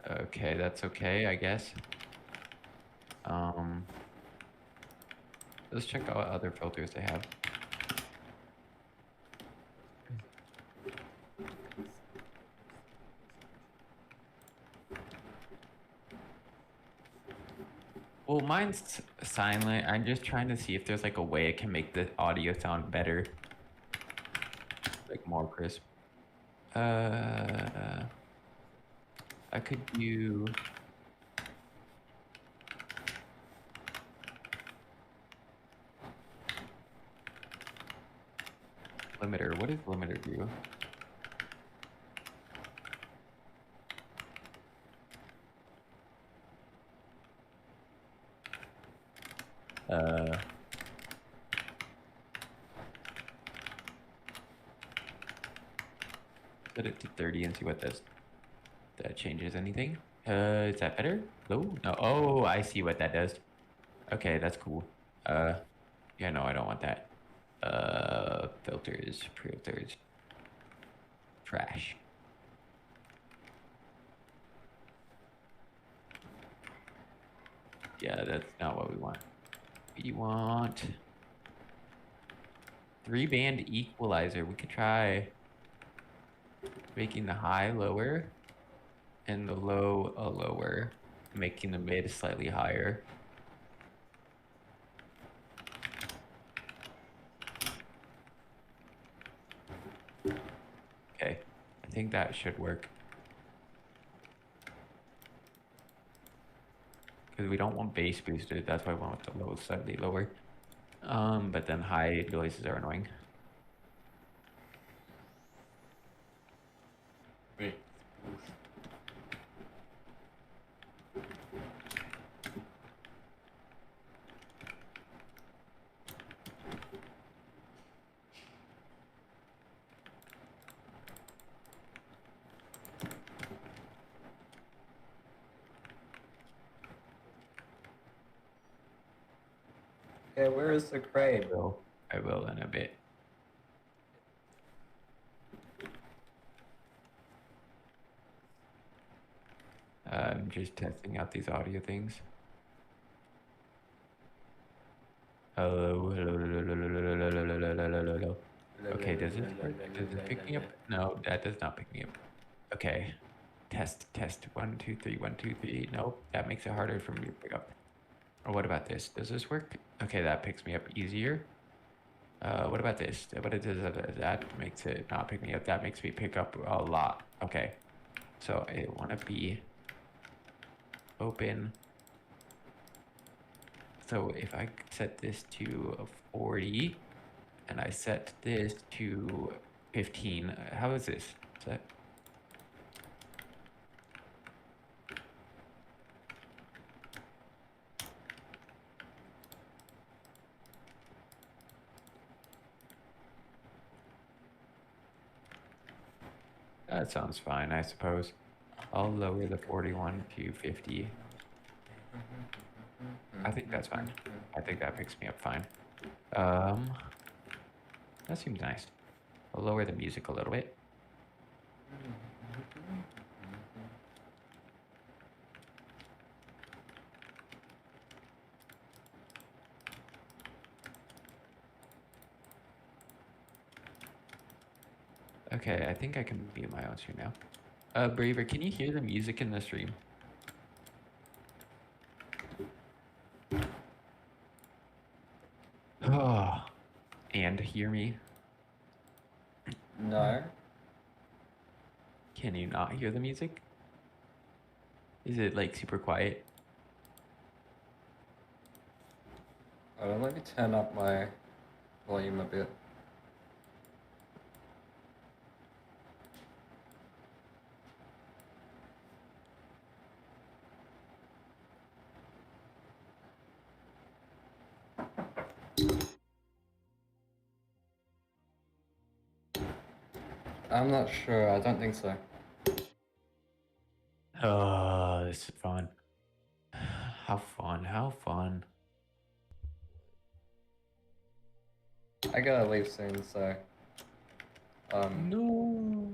Okay, that's okay, I guess. Um, let's check out what other filters they have. Well, mine's silent. I'm just trying to see if there's like a way it can make the audio sound better, like more crisp. I could do limiter. What does limiter do? Uh, Set it to 30 and see what that changes anything. Is that better? No, no. Oh, I see what that does. Okay, that's cool. Uh, yeah, no, I don't want that. Filters, trash. Yeah, that's not what we want. We want 3-band equalizer. We could try making the high lower and the low lower, making the mid slightly higher. Okay, I think that should work. Because we don't want bass boosted, that's why we want the low slightly lower. But then high noises are annoying. Wait. Okay, where is the crate? I will in a bit. I'm just testing out these audio things. Hello, hello, hello, hello, hello, hello, hello, hello, hello, hello. Okay, does this work? Does this pick me up? No, that does not pick me up. Okay. Test. 1, 2, 3, 1, 2, 3. Nope, that makes it harder for me to pick up. Or what about this? Does this work? Okay, that picks me up easier. What about this? What it does that makes it not pick me up. That makes me pick up a lot. Okay. So I want to be open. So if I set this to a 40 and I set this to 15, how is this? Set. That sounds fine, I suppose. I'll lower the 41 to 50. I think that's fine. I think that picks me up fine. That seems nice. I'll lower the music a little bit. Okay, I think I can be in my own stream now. Braver, can you hear the music in the stream? Oh, and hear me? No. Can you not hear the music? Is it like super quiet? Let me turn up my volume a bit. I'm not sure. I don't think so. Oh, this is fun. How fun, how fun. I gotta leave soon, so No.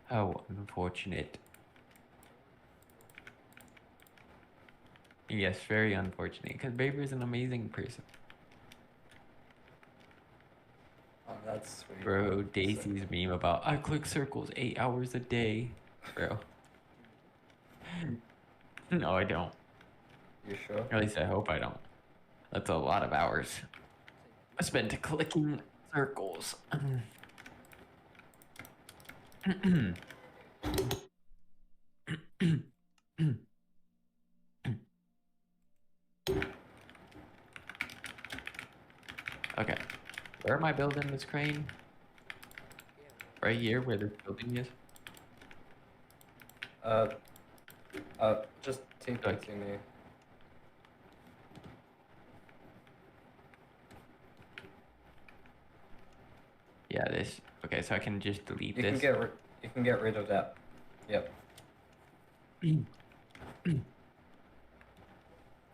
How unfortunate. Yes, very unfortunate. Because Baber is an amazing person. Oh, that's sweet. Bro, So- Daisy's meme about I click circles 8 hours a day. Bro. No, I don't. You sure? Or at least I hope I don't. That's a lot of hours I spent clicking circles. Okay. Where am I building this crane? Right here where this building is? Uh, just TP Like- to me. Yeah, this. Okay, so I can just delete You this. you can get rid of that. Yep.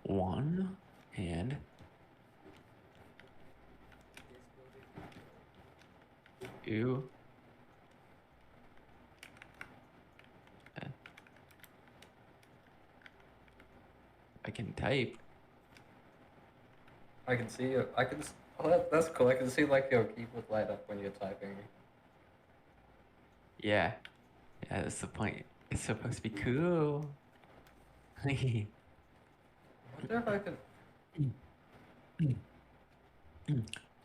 One and two. I can type. I can see you. Oh, that's cool. I can see like your keyboard light up when you're typing. Yeah. Yeah, that's the point. It's supposed to be cool. I wonder if I could.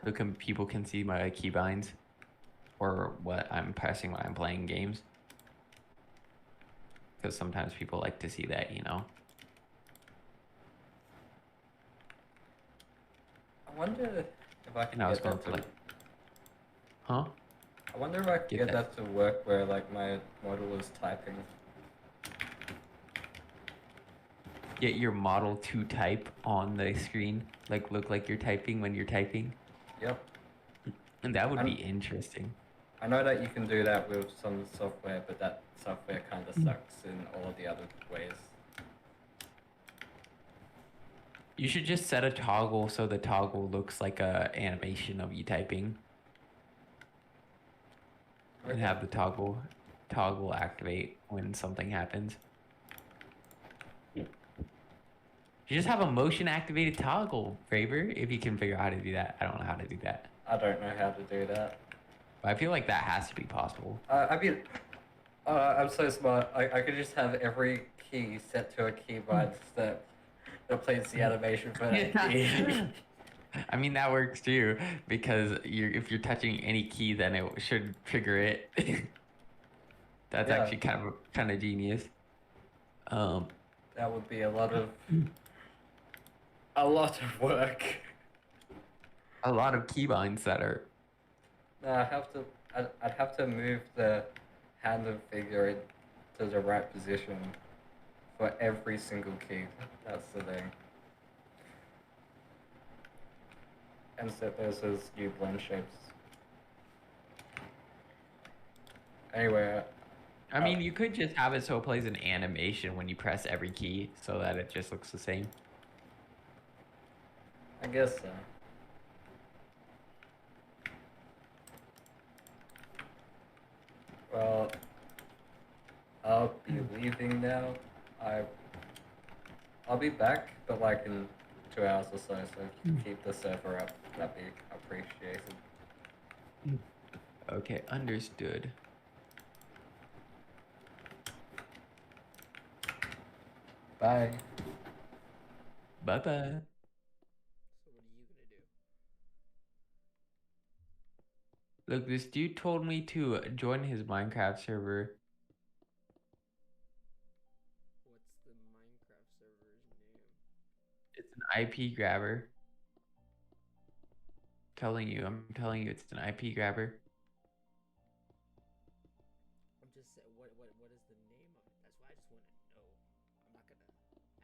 So people can see my keybinds or what I'm pressing when I'm playing games. Because sometimes people like to see that, you know. I wonder if I can And I was get going that for to. like, huh? I wonder if I could Get get that. that to work where like my model is typing. Get your model to type on the screen, like look like you're typing when you're typing. Yep. And that would I'm- be interesting. I know that you can do that with some software, but that software kind of sucks in all of the other ways. You should just set a toggle so the toggle looks like a animation of you typing. And Okay. have the toggle activate when something happens. You just have a motion activated toggle, Faber, if you can figure out how to do that. I don't know how to do that. I don't know how to do that. But I feel like that has to be possible. I mean, I'm so smart. I could just have every key set to a keybind that plays the animation for that key. I mean that works too, because if you're touching any key then it should trigger it. That's Yeah. actually kind of genius. That would be a lot of work. A lot of keybinds that are No, I'd have to move the hand and finger into the right position for every single key. That's the thing. And set those as new blend shapes. Anyway, I mean, you could just have it so it plays an animation when you press every key so that it just looks the same. I guess so. Well, I'll be leaving now. I'll be back, but like in 2 hours or so. So if you keep the server up, that'd be appreciated. Okay, understood. Bye. Bye-bye. So what are you gonna do? Look, this dude told me to join his Minecraft server. What's the Minecraft server's name? It's an IP grabber. I'm telling you, it's an IP grabber. I'm just saying, what is the name of it? That's why I just want to know. I'm not gonna.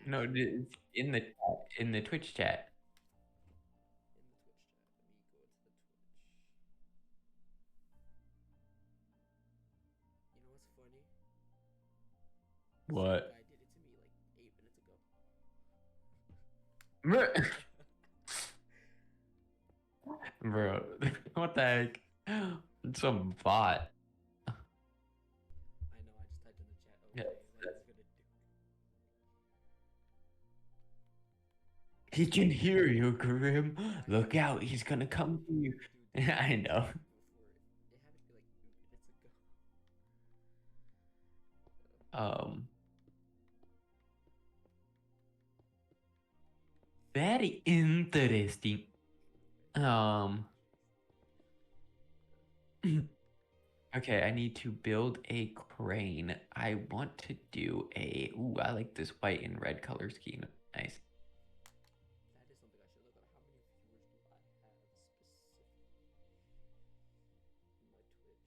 No, it's in the Twitch chat. In the Twitch chat. Let me go to the Twitch. You know what's funny? What? Some guy did it to me like 8 minutes ago. Bro, what the heck? It's some bot. Yeah, what he's gonna do. he can hear you, Grim. Look out, he's gonna come to you. Dude, this I happened know. to me before. It happened to me like 2 minutes ago. Um, very interesting. Um, okay, I need to build a crane. I want to do a. Ooh, I like this white and red color scheme. Nice. That is something I should look at. How many viewers do I have specifically in my Twitch?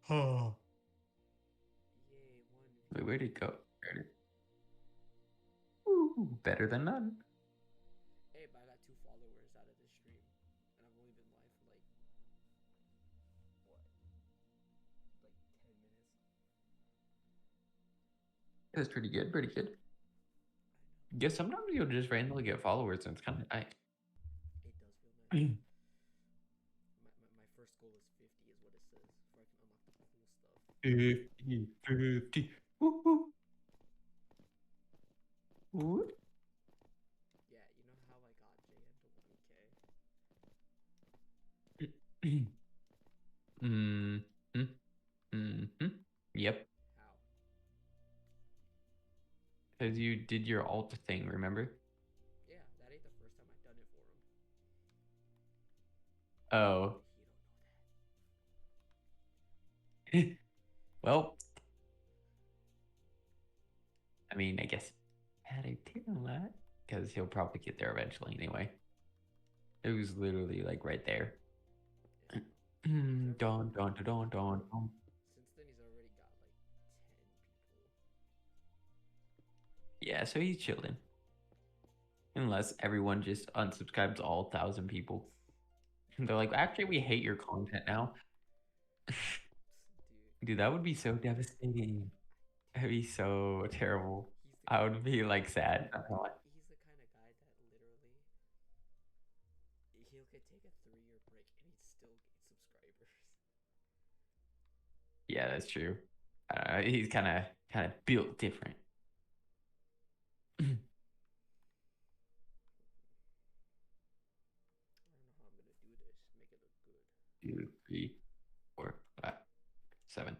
Oh. Yay, one Wait, view. where'd it go? There it is. Ooh, better than none. Hey, but I got 2 followers out of this stream, and I've only been live for like what, like 10 minutes. That's pretty good. Pretty good. I know. Yeah, sometimes you'll just randomly get followers, and it's kind of nice. It does feel nice. My first goal is 50, is what it says, before I can unlock the cool stuff. 50, 50. Woo, woo. Yeah, you know how I got JN to 1K? Mm-hmm. Mm-hmm. Yep. How? Because you did your alt thing, remember? Yeah, that ain't the first time I've done it for him. Oh. He don't know that. Well, I mean, I guess had I didn't that, because he'll probably get there eventually anyway. It was literally like right there. Yeah. Dun, dun, dun, dun, dun, dun. Since then, he's already got like 10 people. Yeah, so he's chilling. Unless everyone just unsubscribes all 1,000 people. They're like, actually, we hate your content now. Dude, Dude, that would be so devastating. That'd be so terrible. he's the I would be like sad. Not gonna lie. he's the kind of guy that literally he could take a 3-year break and he'd still gain subscribers. Yeah, that's true. He's kind of built different. I don't know how I'm gonna do this. Make it look good. 2, 3, 4, 5, 7.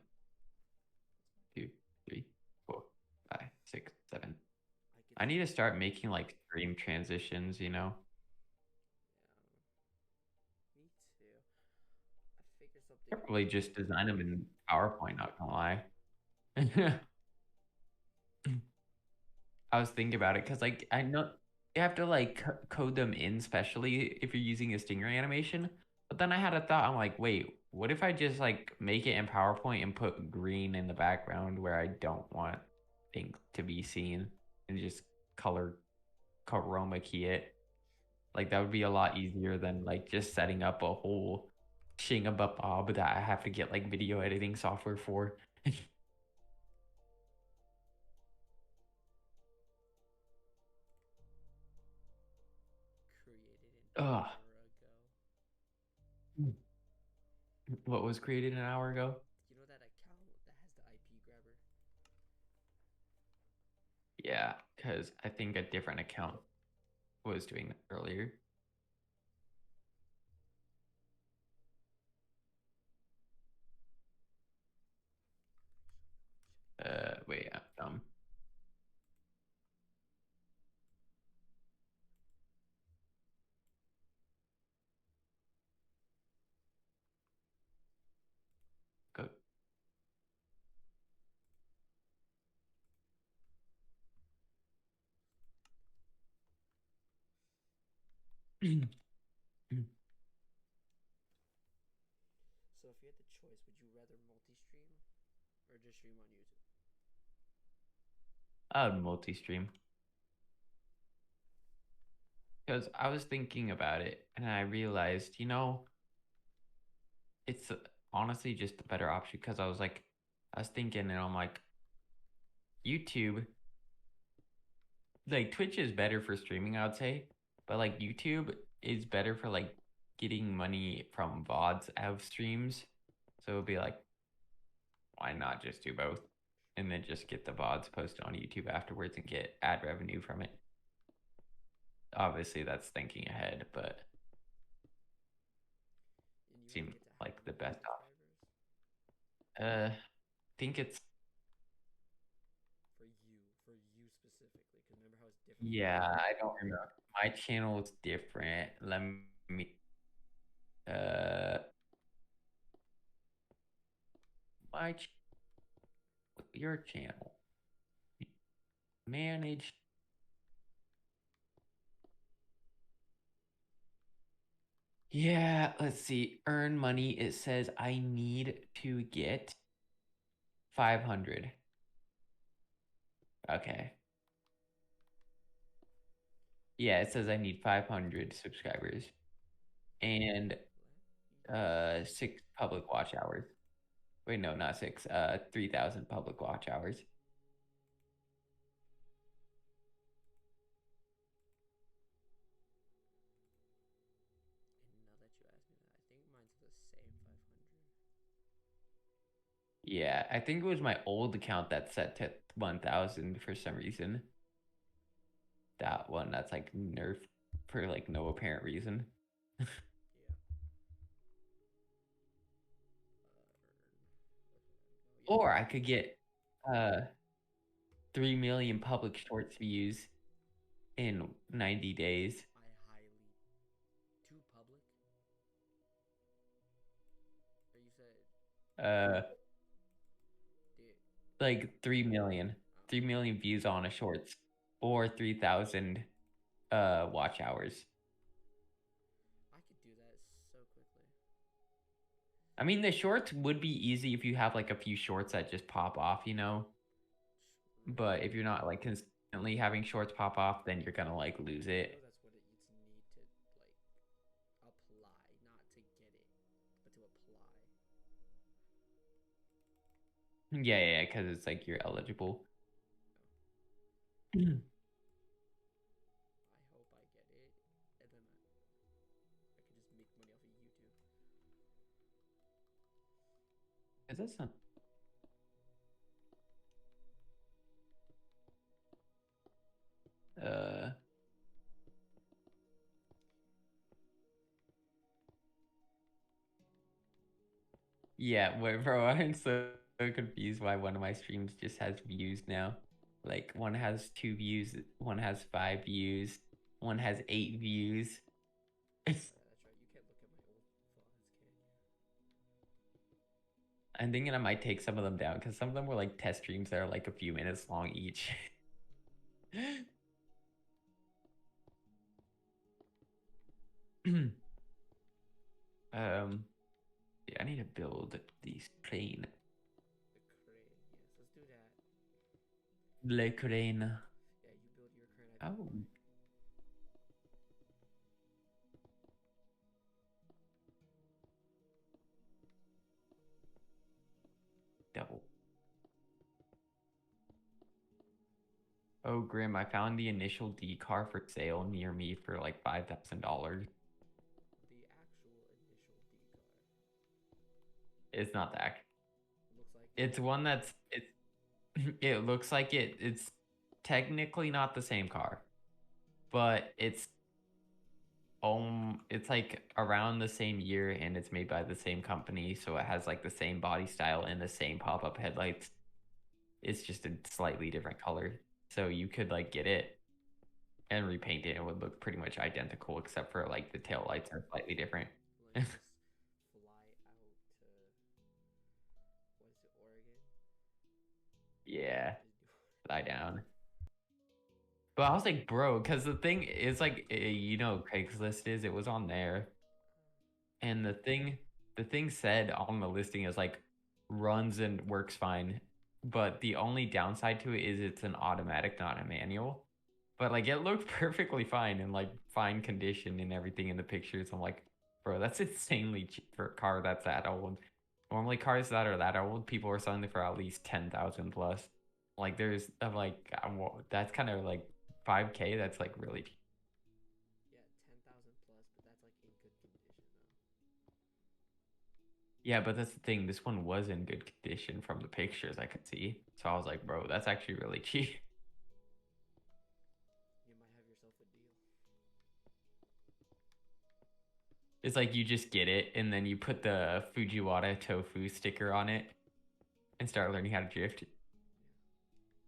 2, 3, 4, 5, 6, 7. I need to start making like stream transitions, you know? Yeah, me too. I figured something. Probably just design them in PowerPoint, not gonna lie. I was thinking about it because, like, I know you have to like code them in, especially if you're using a Stinger animation. But then I had a thought. I'm like, wait, what if I just like make it in PowerPoint and put green in the background where I don't want pink to be seen, and just color chroma key it? Like that would be a lot easier than like just setting up a whole shingabob that I have to get like video editing software for. Created an Ugh. hour ago. What was created an hour ago? You know that account that has the IP grabber? Yeah, because I think a different account was doing that earlier. Wait, I'm dumb. Go. So if you had the choice, would you rather multi-stream or just stream on YouTube? I would multi-stream. Because I was thinking about it and I realized, you know, it's honestly just a better option because I was thinking and I'm like, YouTube, like Twitch is better for streaming, I would say, but like YouTube is better for like getting money from VODs out of streams. So it'll be like, why not just do both? And then just get the VODs posted on YouTube afterwards and get ad revenue from it. Obviously, that's thinking ahead, but And you seemed only get to like have the best subscribers? I think it's For you specifically, because remember how it's different. yeah, I don't remember. My channel is different. Let me uh my ch your channel. Manage. Yeah, let's see. Earn money. It says I need to get 500. Okay. Yeah, it says I need 500 subscribers and 6 public watch hours. Wait, no, not 6. 3,000 public watch hours. And now that you asked me that, I think mine's the same 500. Yeah, I think it was my old account that set to 1,000 for some reason. That one that's like nerfed for like no apparent reason. Yeah. Oh, Or yeah. I could get uh 3 million public shorts views in 90 days. I highly too public. Or you said Uh did like 3 million. 3 million views on a shorts or 3,000 watch hours. I could do that so quickly. I mean, the shorts would be easy if you have like a few shorts that just pop off, you know? But if you're not like consistently having shorts pop off, then you're gonna like lose I know it. that's what it's need to like apply, not to get it, but to apply. Yeah, because it's like you're eligible. I hope I get it, and then I can just make money off of YouTube. Is this some? Uh, yeah, wait, bro, I'm so confused why one of my streams just has views now. Like one has 2 views, one has 5 views, one has 8 views. That's right. You can't look at my old VODs, can you? I'm thinking I might take some of them down because some of them were like test streams that are like a few minutes long each. Yeah, I need to build these crane. The crane. Yes, let's do that. Le crane. Yeah, you build your crane. I build Oh, mine. double. Oh, Grim, I found the initial D car for sale near me for like $5,000. The actual initial D car. It's not that. Looks like It's one that's it looks like it's technically not the same car, but it's like around the same year and it's made by the same company, so it has like the same body style and the same pop-up headlights. It's just a slightly different color. So you could like get it and repaint it. It would look pretty much identical except for like the tail lights are slightly different. like just fly out to what is it, Oregon? Yeah, Just do lie down. But I was like, bro, because the thing is like, you know, Craigslist is, it was on there. And the thing said on the listing is like runs and works fine. But the only downside to it is it's an automatic, not a manual. But like it looked perfectly fine in like fine condition and everything in the pictures. I'm like, bro, that's insanely cheap for a car that's that old. Normally cars that are that old, people are selling them for at least 10,000 plus. Like I'm like, that's kind of like 5K. That's like really cheap. yeah, 10,000 plus, but that's like in good condition. Yeah, but that's the thing. This one was in good condition from the pictures I could see. So I was like, bro, that's actually really cheap. You might have yourself a deal. It's like you just get it and then you put the Fujiwara tofu sticker on it and start learning how to drift.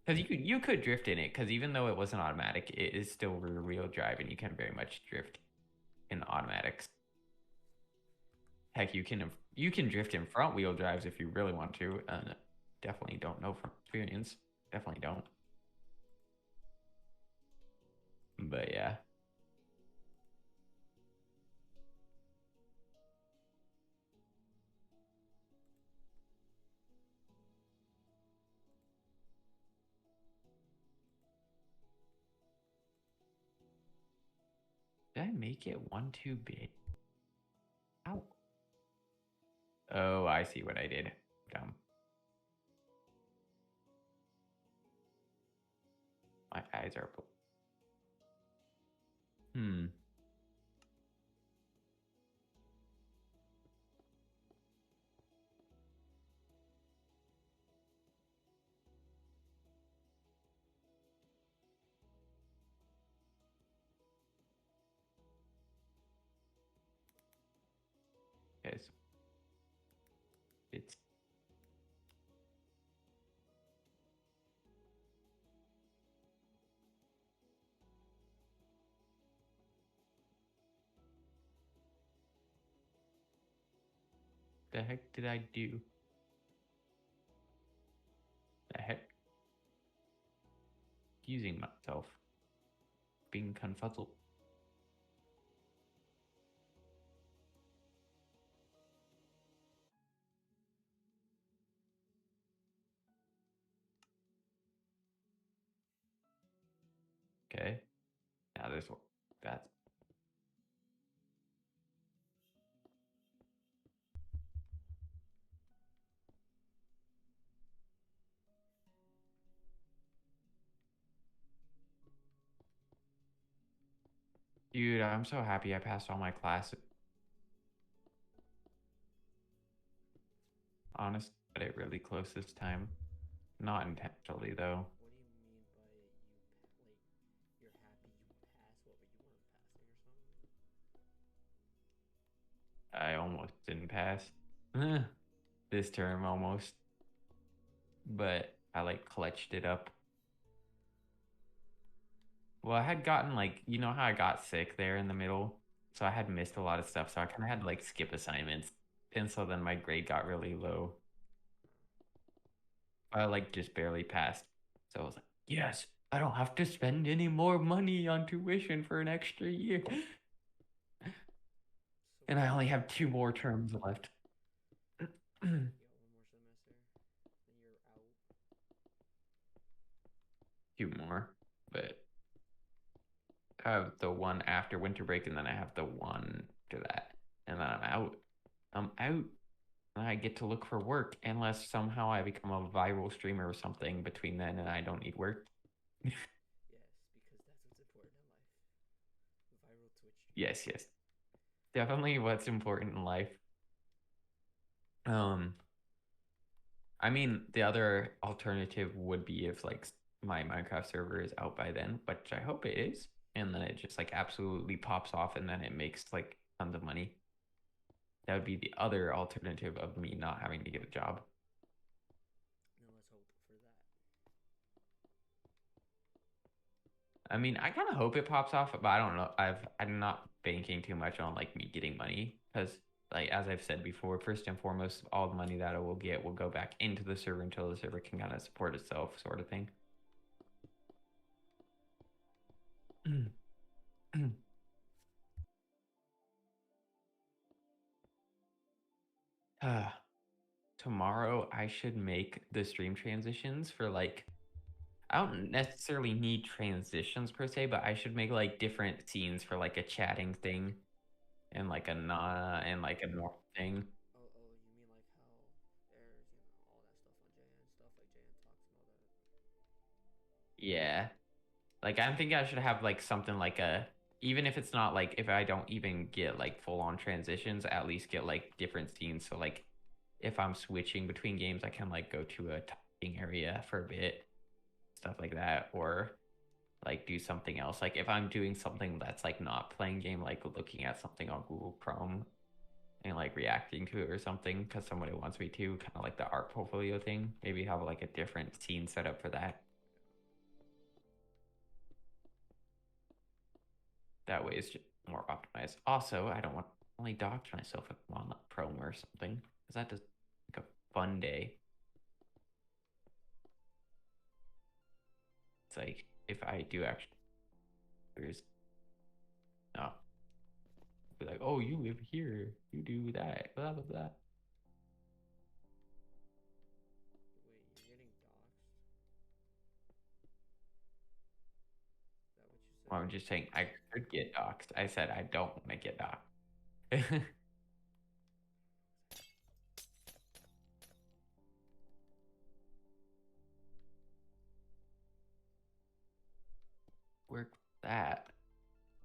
Because you could drift in it, because even though it wasn't automatic, it is still rear wheel drive and you can very much drift in automatics. Heck, you can drift in front wheel drives if you really want to. Definitely don't know from experience. Definitely don't. But yeah. Did I make it one too big? Ow. Oh, I see what I did. Dumb. My eyes are. Hmm. Okay, so it's the heck did I do? The heck? Using myself. Being confuzzled. Okay. Now this one. That's dude, I'm so happy I passed all my classes. Honest, got it really close this time. Not intentionally though. What do you mean by you're happy you passed? What, but you weren't passing or something? I almost didn't pass. This term almost. But I like clutched it up. Well, I had gotten like, you know how I got sick there in the middle? So I had missed a lot of stuff, so I kind of had to like skip assignments. And so then my grade got really low. I like just barely passed. So I was like, yes, I don't have to spend any more money on tuition for an extra year. So And I only have 2 more terms left. you got one more semester, then you're out. 2 more, but I have the one after winter break, and then I have the one to that, and then I'm out. I'm out. And I get to look for work, unless somehow I become a viral streamer or something between then, and I don't need work. Yes, because that's what's important in life. Viral Twitch. Yes, yes, definitely what's important in life. Um, I mean, the other alternative would be if like my Minecraft server is out by then, which I hope it is, and then it just like absolutely pops off, and then it makes like tons of money. That would be the other alternative of me not having to get a job. Now let's hope for that. I mean, I kind of hope it pops off, but I don't know. I'm not banking too much on like me getting money, because like as I've said before, first and foremost, all the money that I will get will go back into the server until the server can kind of support itself, sort of thing. Tomorrow I should make the stream transitions for like, I don't necessarily need transitions per se, but I should make like different scenes for like a chatting thing and like a not and like a normal thing. Oh, you mean like how there's all that stuff on JN stuff like JN talks and all that. Yeah. Like I'm thinking I should have like something like a, even if it's not like, if I don't even get like full on transitions, at least get like different scenes. So like if I'm switching between games, I can like go to a talking area for a bit, stuff like that, or like do something else. Like if I'm doing something that's like not playing game, like looking at something on Google Chrome and like reacting to it or something because somebody wants me to, kind of like the art portfolio thing. Maybe have like a different scene set up for that. That way it's just more optimized. Also, I don't want to only dox myself if I'm on like Chrome or something because that does like a fun day. It's like if I do actually, there's no, be like, oh, you live here, you do that, blah blah blah. Wait, you're getting doxxed? Is that what you Well, said? I'm just saying I could get doxxed. I said I don't want to get doxxed. Work that.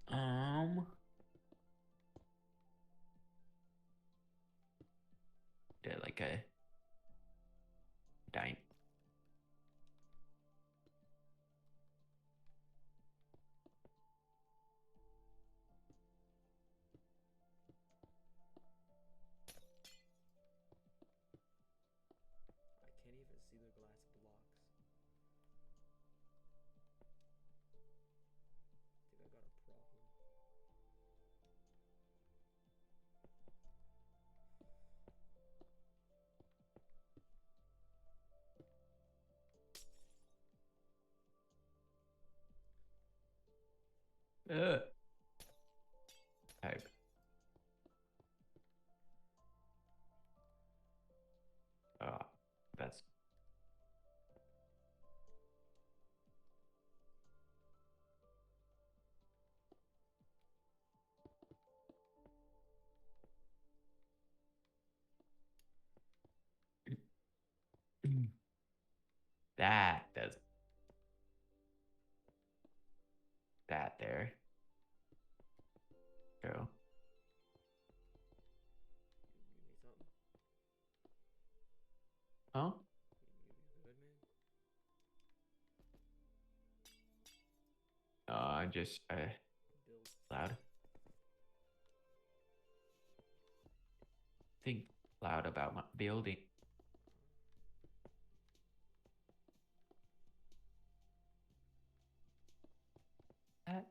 Um, did like a dine. I can't even see the glass blocks. I think I got a problem. Type. Uh, that's that does that there. Go. You need something? Huh? You good, man? Just Build. loud. Think loud about my building. That.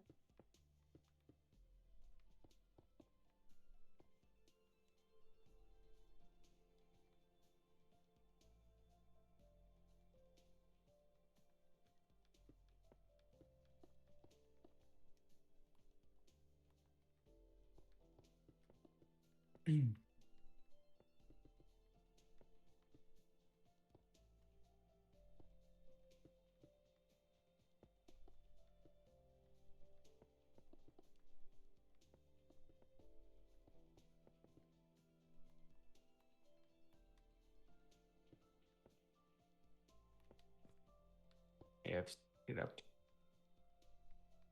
If it up.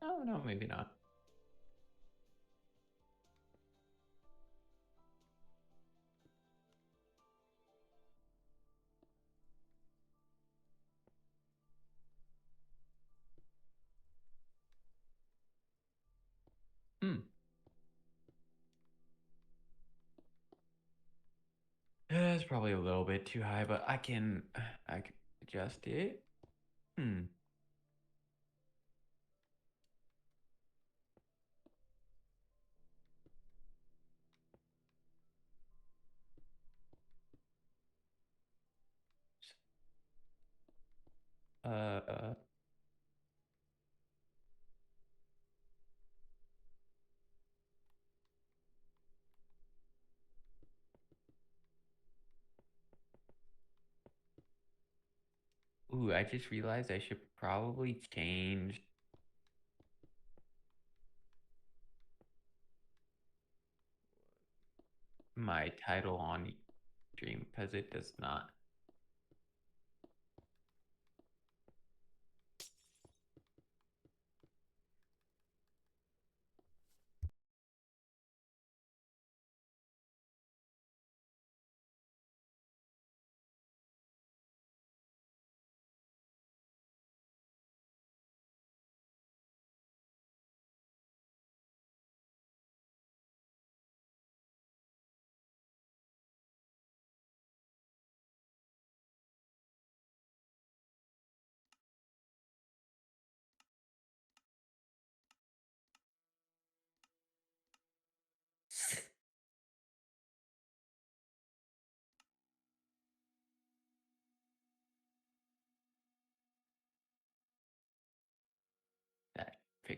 Oh no, maybe not. Hmm. It's probably a little bit too high, but I can adjust it. Hmm. Uh, uh ooh, I just realized I should probably change my title on stream because it does not.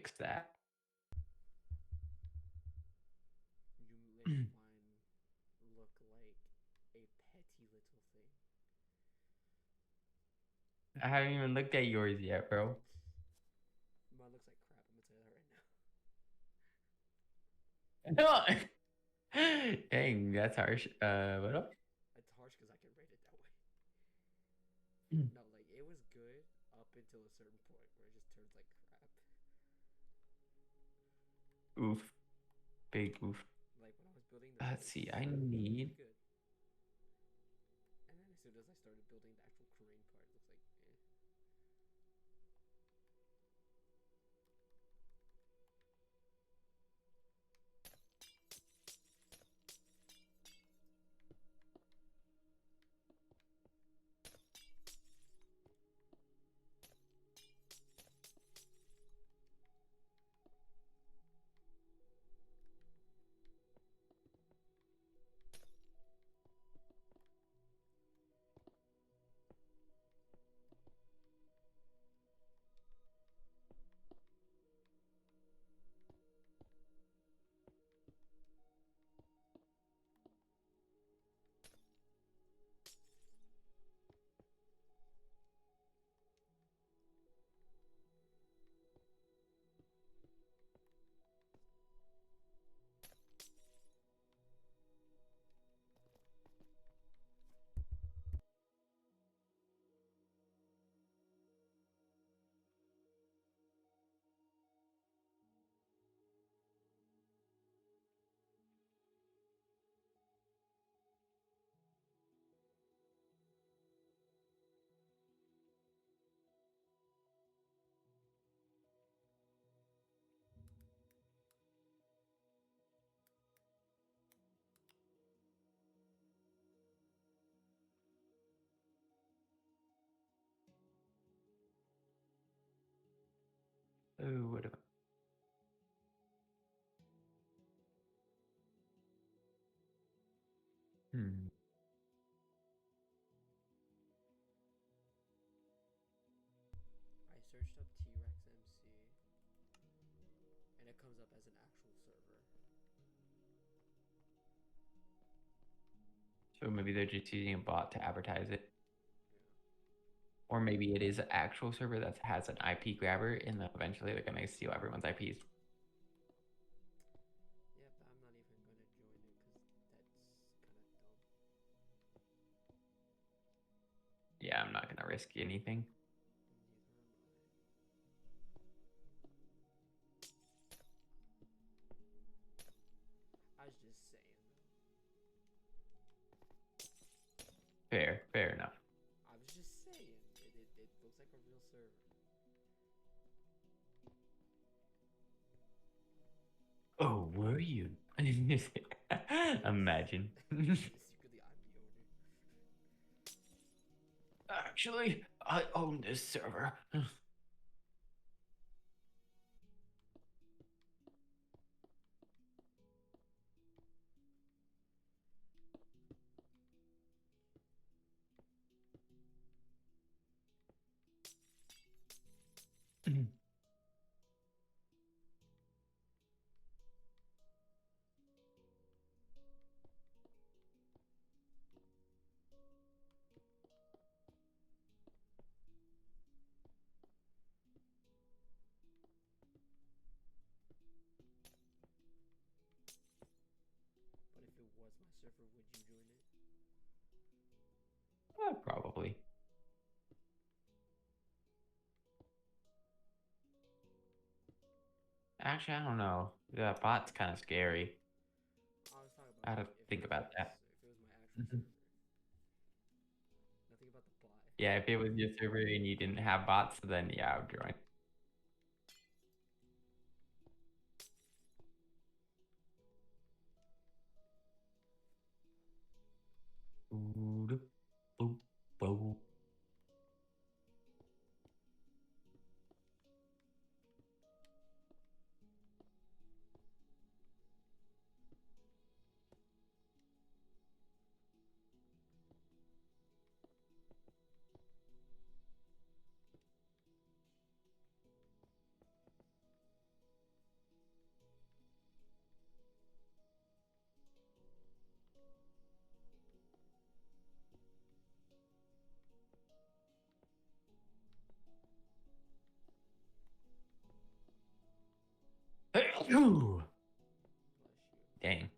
fix that. You let mine look like a petty little thing. I haven't even looked at yours yet, bro. Mine looks like crap. I'm gonna tell you that right now. No. Dang, that's harsh. What up? It's harsh because I can rate it that way. Mm. No, like it was good up until a certain point where it just turns like crap. Oof. Big oof. Like when I was building the Let's base, see. I it looked need. good. And then as soon as I started building the actual crane part, it looks like eh. Oh, what about? Hmm. I searched up T-Rex MC, and it comes up as an actual server. So maybe they're just using a bot to advertise it. Yeah. Or maybe it is an actual server that has an IP grabber, and then eventually they're gonna steal everyone's IPs. Yep, I'm not even gonna join it because that's kind of dumb. Yeah, I'm not gonna risk anything. Neither am I. I was just saying though. Fair enough. I was just saying it looks like a real server. Oh, were you? Imagine. Secretly, I'm the owner. Actually, I own this server. But if it was my server, would you join it? Probably. Actually, I don't know. The bot's kind of scary. I was talking I about had to if think it was about my, that. if it was my actual Mhm. server. Nothing about the bot. Yeah, if it was your server and you didn't have bots, then yeah, I would join. Ooh, boop, boop. Ooh. Bless you. Dang.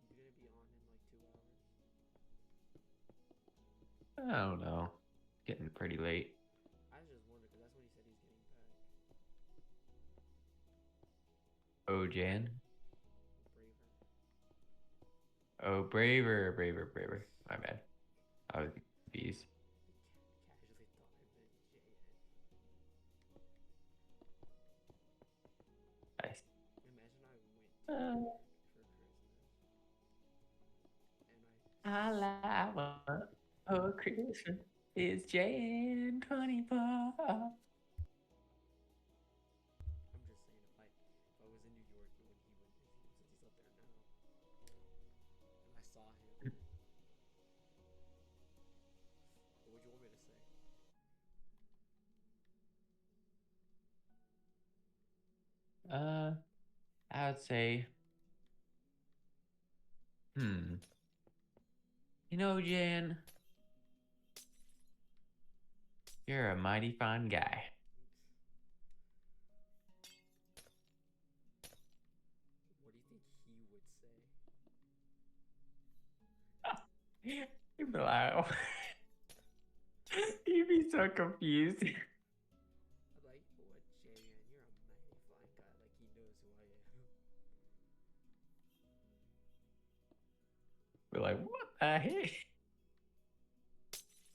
You gonna be on in like 2 hours? I don't know. Getting pretty late. I was just wondering because that's when he said he's getting back. Oh, Jan. Braver. Oh, braver. My bad. I was confused. Casually thought I meant JN. Imagine I went to New York for Christmas and All I want for Christmas is Jan 24. I'm just saying if I was in New York when he went visit him since he's up there now and I saw him, what would you want me to say? I would say, you know, Jan, you're a mighty fine guy. What do you think he would say? You'd be like, oh. You'd be so confused. I'm like, what JN? You're a mighty fine guy. Like he knows who I am. We're like, what the heck?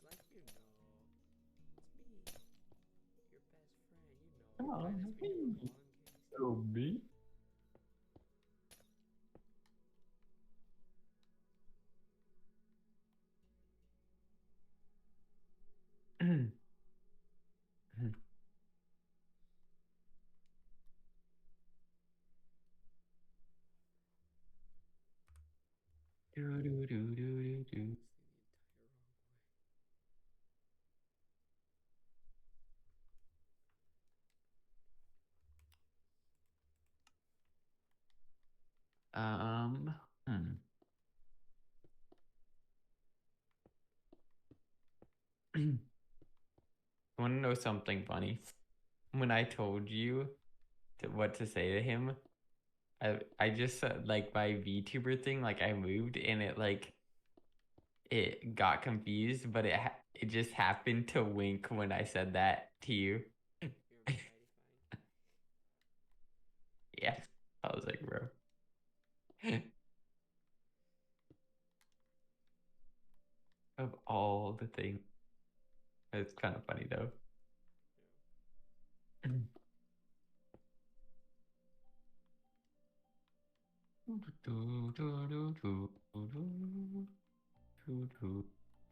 Like you know, it's me, your best friend. You know, the Oh, guy that's been here the longest. oh, me? Do, do, do, do, do, do. It's the entire wrong way. Um, hmm. Want to know something funny? When I told you what to say to him, I just like my VTuber thing, like I moved and it got confused, but it just happened to wink when I said that to you. You're a mighty fine. Yeah, I was like, bro. Of all the things, it's kind of funny though. Yeah.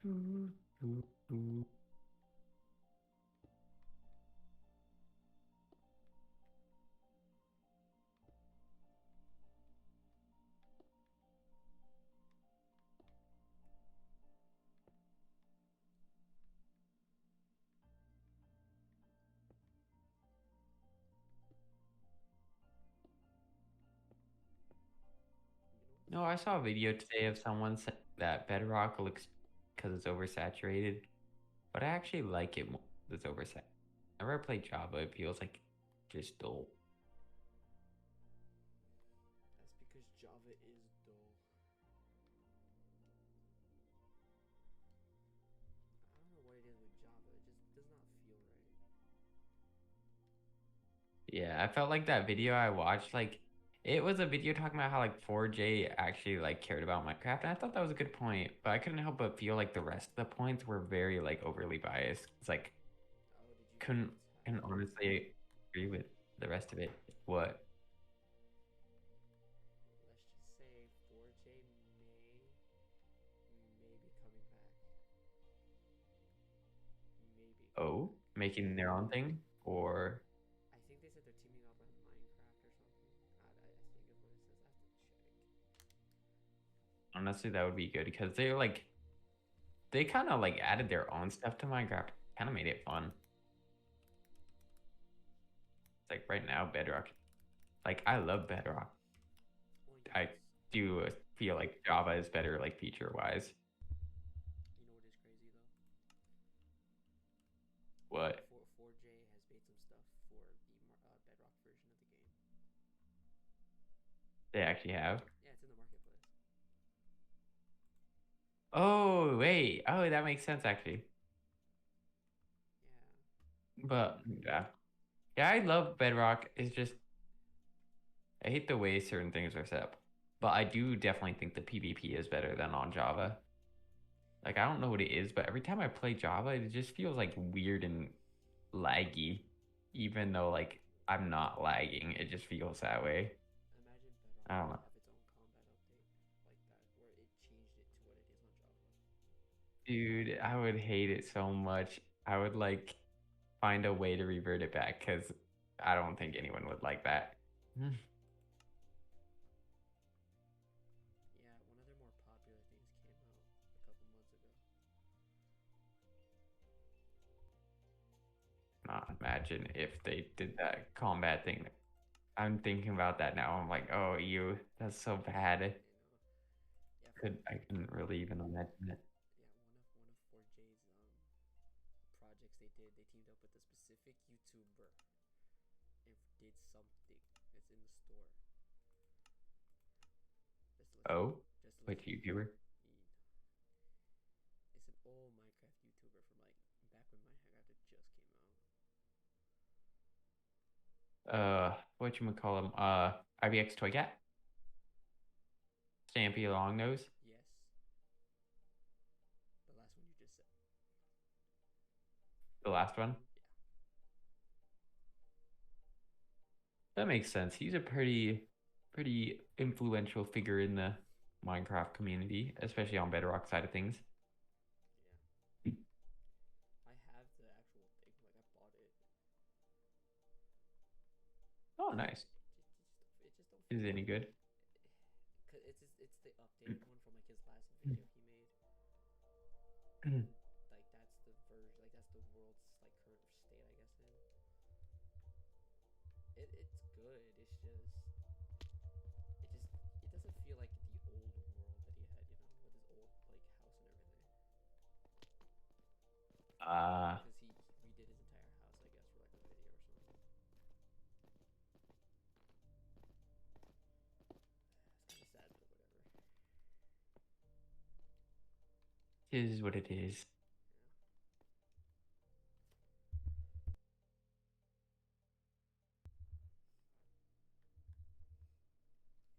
You know No, I saw a video today of someone said that Bedrock looks because it's oversaturated, but I actually like it more. It's oversaturated. Whenever I play Java, it feels like just dull. That's because Java is dull. I don't know what it is with Java. It just does not feel right. Yeah, I felt like that video I watched, like it was a video talking about how like 4J actually like cared about Minecraft, and I thought that was a good point, but I couldn't help but feel like the rest of the points were very like overly biased. It's like Oh, did you couldn't notice can how? honestly agree with the rest of it. What? Let's just say 4J may be coming back. Maybe coming Oh, back. making their own thing? Or I think they said they're teaming up with Minecraft or something. I think is what it says. I have to check. honestly that would be good because they kind of like added their own stuff to Minecraft, kind of made it fun. Like right now, Bedrock. Like I love Bedrock. Only I difference, do feel like Java is better, like feature wise. you know what is crazy though? What 4J has made some stuff for the Bedrock version of the game. they actually have. Yeah, it's in the marketplace. Oh wait, oh that makes sense actually. Yeah. But yeah, I love Bedrock. It's just I hate the way certain things are set up. But I do definitely think the PvP is better than on Java. Like I don't know what it is, but every time I play Java, it just feels like weird and laggy, even though like I'm not lagging. It just feels that way. Imagine Bedrock I don't could know. have its own combat update like that, where it changed it to what it is on Java. Dude, I would hate it so much. I would like find a way to revert it back because I don't think anyone would like that. Yeah, one of their more popular things came out a couple months ago. Not imagine if they did that combat thing. I'm thinking about that now. I'm like, oh, you, that's so bad. You know, yeah, I couldn't really even imagine it. yeah, one of 4J's projects they did, they teamed up with a specific YouTuber and did something that's in the store. Just to let you, Oh, just to let which you, YouTuber? it's an old Minecraft YouTuber from like back when Minecraft just came out. Whatchamacallem? IBX Toy Cat? Stampy Longnose? Yes, the last one you just said. The last one? Yeah, That makes sense. He's a pretty influential figure in the Minecraft community, especially on Bedrock side of things. yeah. I have the actual thing. Like I bought it. Oh, nice. It just don't Is feel it any like good? cause it's the updated one from like his last video he made. Like that's the version. Like that's the world's like current state, I guess. In it's good. It doesn't feel like the old world that he had. You know, with his old like house and everything. Uh, Because he redid his entire house, I guess, for like a video or something. It's kind of sad, but whatever. it is what it is.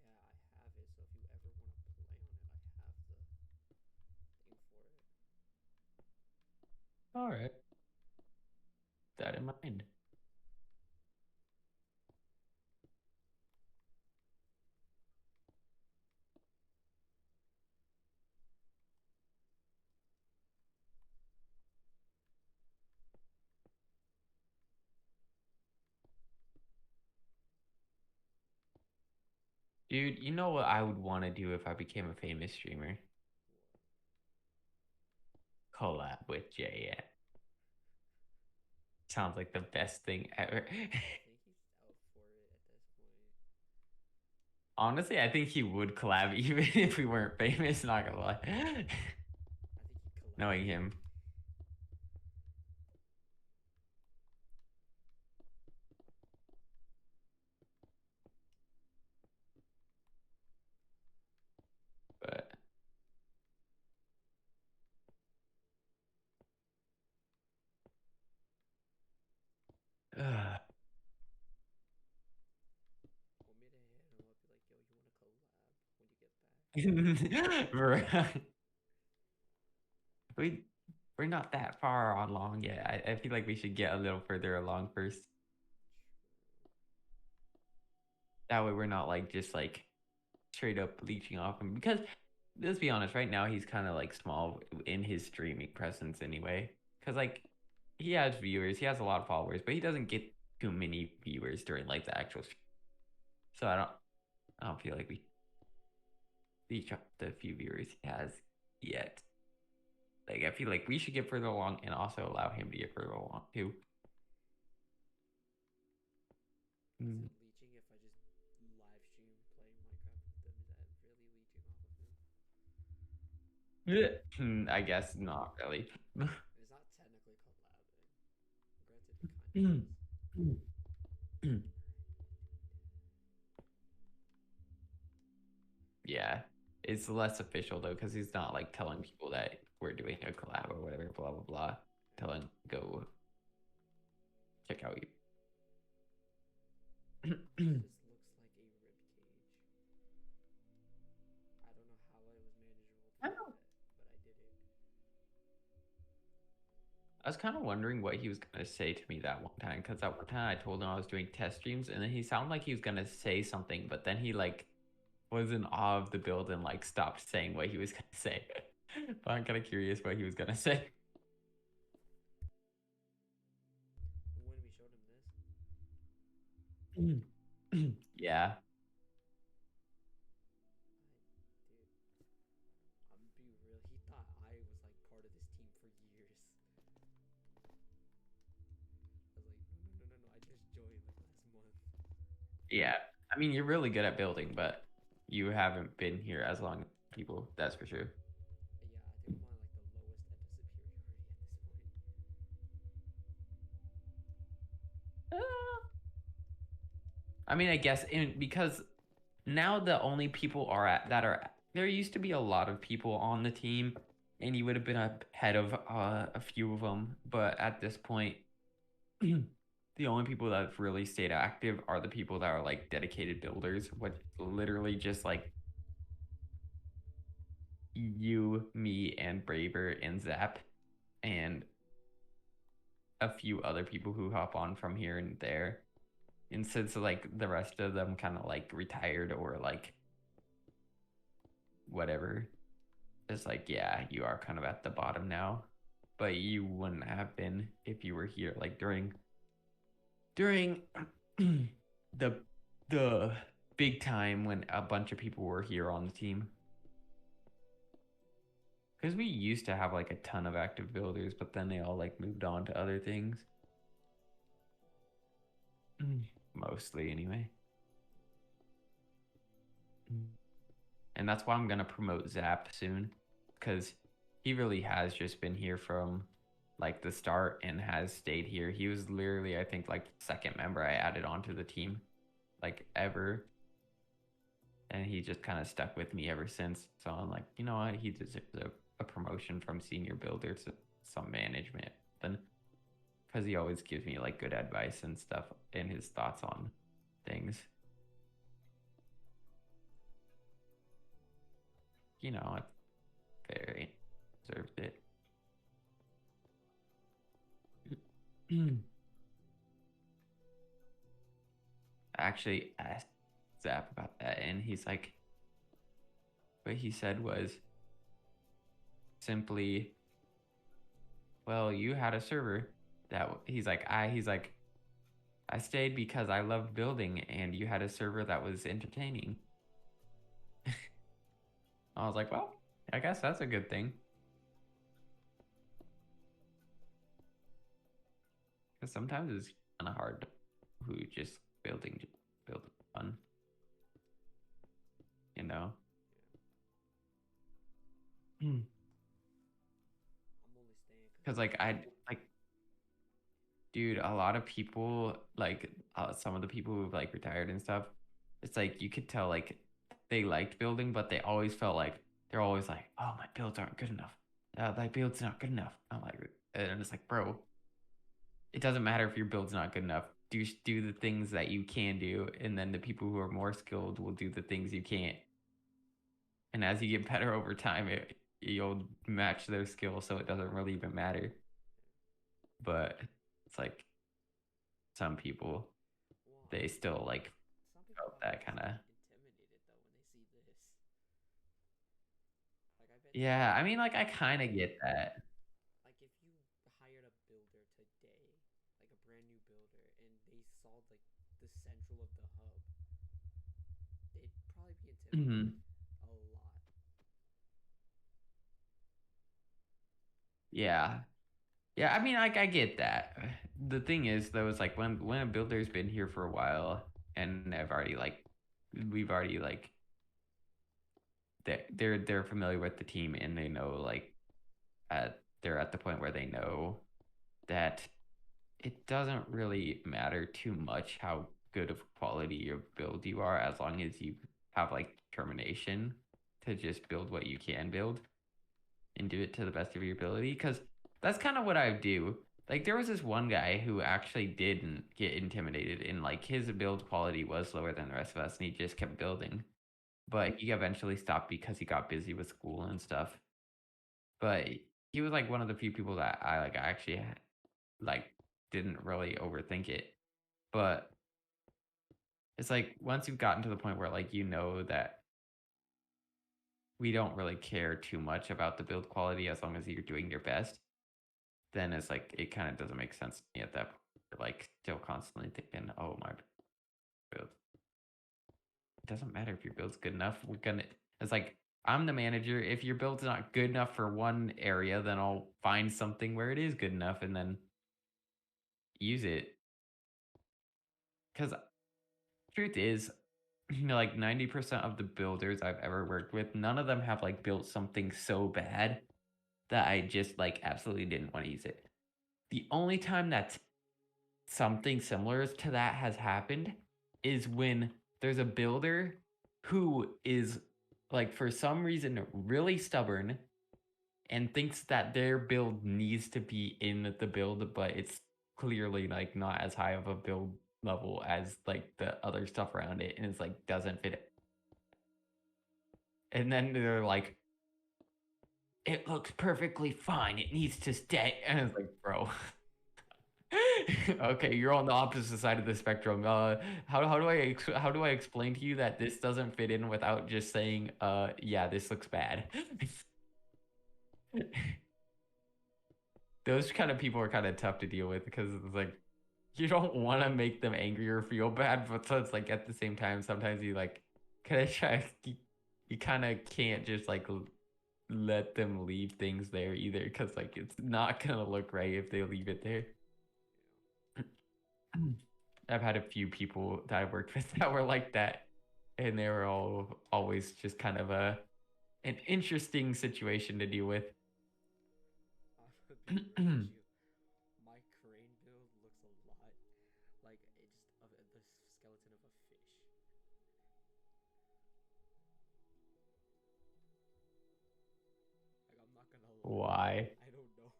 Yeah, I have it. So if you ever want to play on it, I have the thing for it. All right. That in mind. Dude, you know what I would want to do if I became a famous streamer? Collab with JN. Sounds like the best thing ever. I think he's out for it at this point. Honestly, I think he would collab even if we weren't famous, not gonna lie. I think he collabed. Knowing him. But Want me to hit him up? Be like, yo, you want to collab when you get back? Bruh. we we're not that far along yet. I feel like we should get a little further along first. That way we're not like just like straight up leeching off him. Because let's be honest, right now he's kind of like small in his streaming presence anyway. Because like he has viewers, he has a lot of followers, but he doesn't get too many viewers during like the actual stream. So I don't feel like we reach up the few viewers he has yet. Like I feel like we should get further along and also allow him to get further along too. Mm. it leeching if I just live stream playing Minecraft with them? Is that really leeching off of him? I guess not really. It's not technically collabing. Granted, it kind of is. Yeah, it's less official though because he's not like telling people that we're doing a collab or whatever, blah blah blah. Telling go check out you. This looks like a rib cage. I don't know how it was manageable to do that, but I did it. I was kind of wondering what he was gonna say to me that one time because that one time I told him I was doing test streams and then he sounded like he was gonna say something, but then he like was in awe of the build and like stopped saying what he was gonna say. But I'm kind of curious what he was gonna say. When we showed him this, Yeah. dude, I'm gonna be real. He thought I was like part of this team for years. I was like, no. I just joined like last month. Yeah. I mean, you're really good at building, but you haven't been here as long as people, that's for sure. Yeah, I think I'm on like the lowest edge of superiority at this point. I mean, I guess because now the only people are at that are there used to be a lot of people on the team, and you would have been ahead of a few of them. But at this point, the only people that have really stayed active are the people that are like dedicated builders, which literally just like you, me, and Braver and Zap, and a few other people who hop on from here and there. And since like the rest of them kind of like retired or like whatever, it's like, yeah, you are kind of at the bottom now, but you wouldn't have been if you were here like during the big time when a bunch of people were here on the team. Because we used to have like a ton of active builders, but then they all like moved on to other things. Mostly, anyway. And that's why I'm gonna promote Zap soon, because he really has just been here from like the start and has stayed here. He was literally, I think, like the second member I added onto the team, like ever. And he just kind of stuck with me ever since. So I'm like, you know what? He deserves a promotion from senior builder to some management. Then, because he always gives me like good advice and stuff and his thoughts on things. You know, very deserved it. I actually asked Zap about that, and he's like, what he said was simply, well, you had a server that he's like, I stayed because I loved building, and you had a server that was entertaining. I was like, well, I guess that's a good thing. Because sometimes it's kind of hard who just build fun. You know? I'm only staying Because like dude, a lot of people like some of the people who've like retired and stuff, it's like you could tell like they liked building, but they always felt like they're always like, oh, my builds aren't good enough. My build's not good enough. I'm like, and it's like, bro, it doesn't matter if your build's not good enough. Do the things that you can do, and then the people who are more skilled will do the things you can't. And as you get better over time, you'll match their skill, so it doesn't really even matter. But it's like some people, well, they still like some people felt are that kind of. intimidated though when they see this. Like I bet Yeah, I mean, like I kind of get that. like if you hired a builder today, like a brand new builder, and they saw like the central of the hub, they'd probably be intimidated a lot. Yeah, Yeah, I mean, like, I get that. The thing is, though, is like when a builder's been here for a while and we've already like they're familiar with the team and they know like they're at the point where they know that it doesn't really matter too much how good of quality your build you are as long as you have like determination to just build what you can build and do it to the best of your ability. Because that's kind of what I do. Like there was this one guy who actually didn't get intimidated, and like his build quality was lower than the rest of us, and he just kept building. But he eventually stopped because he got busy with school and stuff. But he was like one of the few people that I like actually like didn't really overthink it. But it's like once you've gotten to the point where like you know that we don't really care too much about the build quality as long as you're doing your best, then it's like it kind of doesn't make sense to me at that point. You're, like still constantly thinking, oh my build. It doesn't matter if your build's good enough. We're gonna. It's like I'm the manager. If your build's not good enough for one area, then I'll find something where it is good enough and then use it. Because truth is, like 90% of the builders I've ever worked with, none of them have like built something so bad that I just like absolutely didn't want to use it. The only time that something similar to that has happened is when there's a builder who is like for some reason really stubborn and thinks that their build needs to be in the build, but it's clearly like not as high of a build level as like the other stuff around it, and it's like doesn't fit it. And then they're like, it looks perfectly fine. It needs to stay. And it's like, bro. Okay, you're on the opposite side of the spectrum. How do I explain to you that this doesn't fit in without just saying, yeah, this looks bad. Those kind of people are kind of tough to deal with because it's like you don't want to make them angry or feel bad, but so it's like at the same time, sometimes you like kind of try. You kind of can't just like let them leave things there either because like it's not gonna look right if they leave it there. I've had a few people that I worked with that were like that, and they were all always just kind of an interesting situation to deal with. Being honest with you, my crane build looks a lot like the skeleton of a fish. Like I'm not gonna lie, Why? I don't know.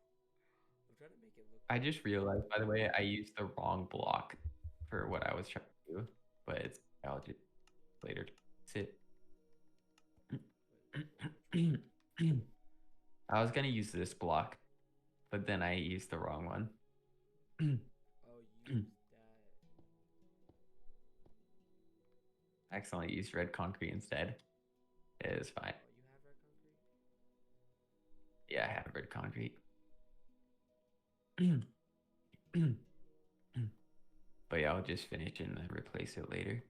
I'm trying to make it look I like just realized, by the way, I used the wrong block for what I was trying to do, but I'll just later sit. which I was gonna use this block, but then I used the wrong one. oh you used that. I accidentally used red concrete instead. It is fine. Oh, you have red concrete? Yeah, I had red concrete. But yeah, I'll just finish and then replace it later.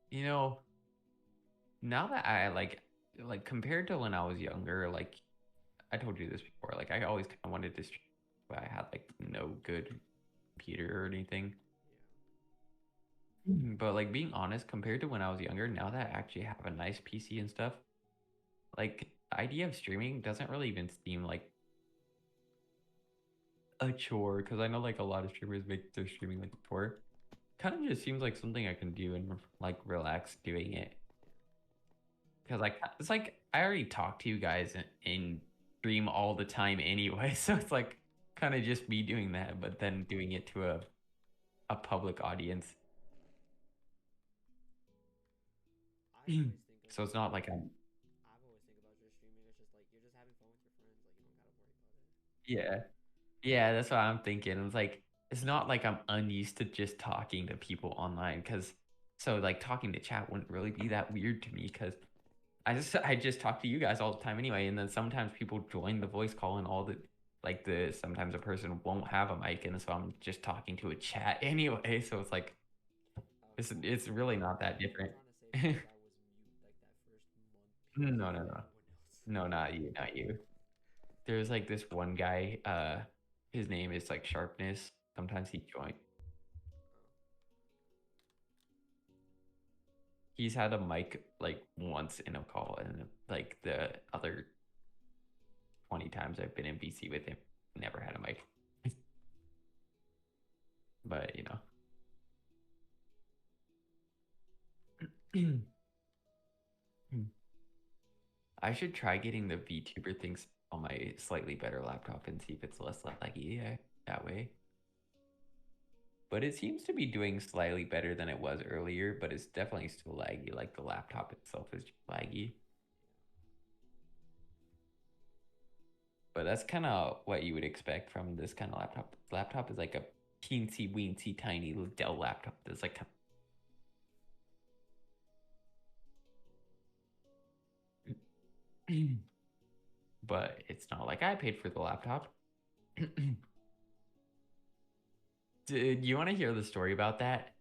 You know, now that I like compared to when I was younger, like I told you this before, like I always kind of wanted to stream, but I had like no good computer or anything. But like being honest, compared to when I was younger, now that I actually have a nice PC and stuff, like the idea of streaming doesn't really even seem like a chore because I know like a lot of streamers make their streaming like a chore. Kind of just seems like something I can do and like relax doing it. Because like it's like I already talk to you guys in stream all the time anyway, so it's like kind of just me doing that, but then doing it to a public audience. I always think of So it's not like I'm I've always think about just streaming. It's just like you're just having fun with your friends. Like you don't gotta worry about it. yeah. Yeah, that's what I'm thinking. It's like it's not like I'm unused to just talking to people online because so like talking to chat wouldn't really be that weird to me because I just talk to you guys all the time anyway, and then sometimes people join the voice call and all the like sometimes a person won't have a mic, and so I'm just talking to a chat anyway. So it's like it's really not that different. Trying to say because I was mute like that first month because No, of no, no, everyone else. no, not you, not you. There's like this one guy. His name is like Sharpness. Sometimes he joins. He's had a mic like once in a call, and like the other 20 times I've been in BC with him, never had a mic. But I should try getting the VTuber things on my slightly better laptop and see if it's less laggy that way. But it seems to be doing slightly better than it was earlier, but it's definitely still laggy. Like the laptop itself is laggy. But that's kind of what you would expect from this kind of laptop. Laptop is like a teensy weensy tiny Dell laptop that's like but it's not like I paid for the laptop. Did you want to hear the story about that?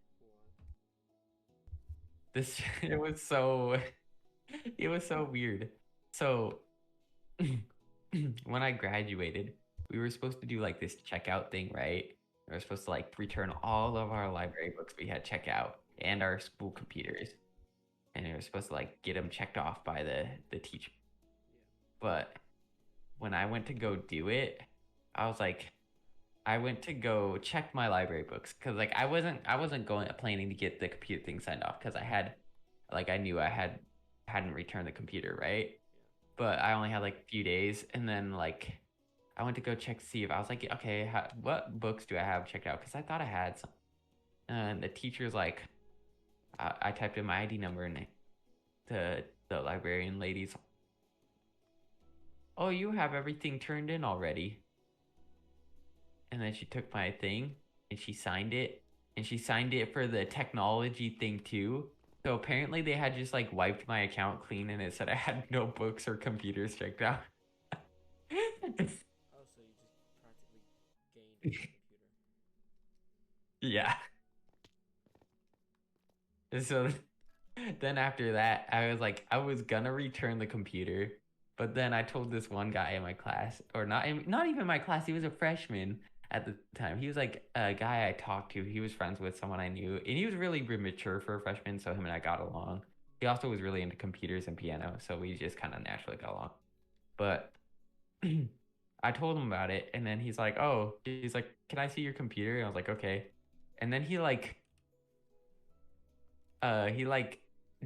This it was so weird. So when I graduated, we were supposed to do like this checkout thing, right? We were supposed to like return all of our library books we had checkout and our school computers, and we were supposed to like get them checked off by the teacher. But when I went to go do it, I was like, I went to go check my library books because like I wasn't going planning to get the computer thing signed off because I knew I hadn't returned the computer, right? But I only had like a few days, and then like I went to go check to see if I was like, okay, what books do I have checked out? Because I thought I had some, and the teacher's like, I typed in my ID number, and the librarian lady's, oh, you have everything turned in already. And then she took my thing and she signed it, and she signed it for the technology thing too. So apparently they had just like wiped my account clean, and it said I had no books or computers checked out. Oh, so you just practically gained a computer. Yeah. So then after that, I was like, I was gonna return the computer, but then I told this one guy in my class, or not even my class, he was a freshman at the time. He was like a guy I talked to. He was friends with someone I knew, and he was really mature for a freshman, so him and I got along. He also was really into computers and piano, so we just kind of naturally got along. But I told him about it, and then he's like, "Can I see your computer?" And I was like, "Okay." And then he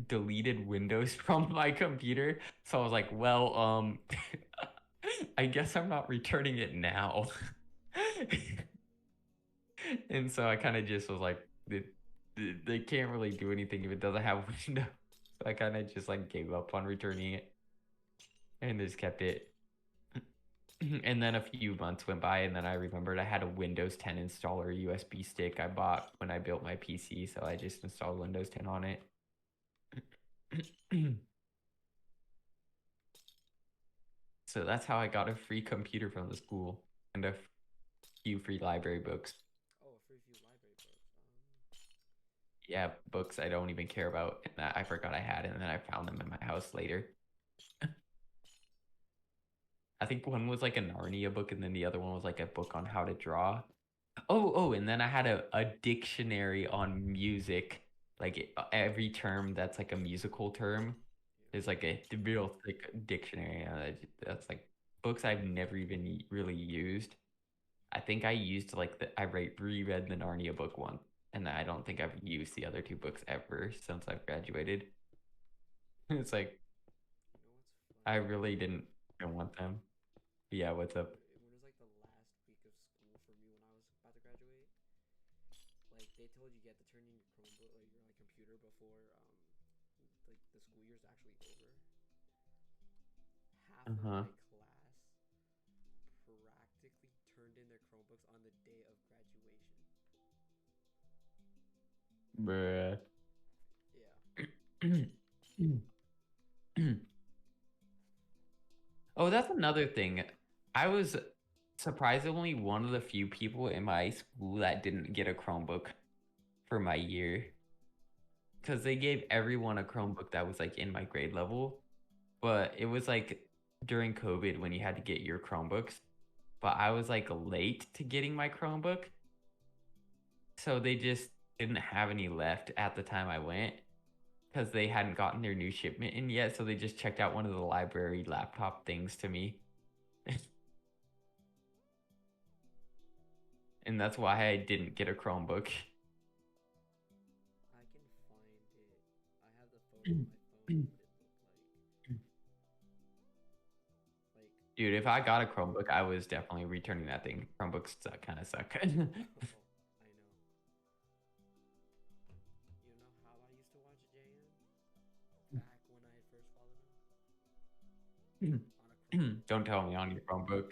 deleted Windows from my computer. So I was like, well, I guess I'm not returning it now. And so I kind of just was like, they can't really do anything if it doesn't have Windows. So I kind of just like gave up on returning it and just kept it. And then a few months went by, and then I remembered I had a Windows 10 installer USB stick I bought when I built my PC, so I just installed Windows 10 on it. So that's how I got a free computer from the school and a few free library books. Oh, a free few library books. Yeah, books I don't even care about, and that I forgot I had, and then I found them in my house later. I think one was like a Narnia book, and then the other one was like a book on how to draw. Oh, and then I had a dictionary on music. Like every term that's like a musical term is like a real thick dictionary. That's like books I've never even really used. I think I used like reread the Narnia book once, and I don't think I've used the other two books ever since I've graduated. It's like You I know what's really funny? didn't want them. Yeah, what's up? When it was like the last week of school for me when I was about to graduate, like they told you get to turn in your Chromebook, like your computer before like the school year's actually over. Half of Uh-huh. my class practically turned in their Chromebooks on the day of graduation. Bruh. Yeah. Oh, that's another thing. I was surprisingly one of the few people in my school that didn't get a Chromebook for my year because they gave everyone a Chromebook that was like in my grade level, but it was like during COVID when you had to get your Chromebooks, but I was like late to getting my Chromebook, so they just didn't have any left at the time I went because they hadn't gotten their new shipment in yet, so they just checked out one of the library laptop things to me. And that's why I didn't get a Chromebook. I can find it. I have the photo on my phone of what it looked like. Like, Dude, if I got a Chromebook, I was definitely returning that thing. Chromebooks kind of suck. oh, I know. You know how I used to watch JM? Back when I first followed him? On a Chrome. Don't tell me on your Chromebook.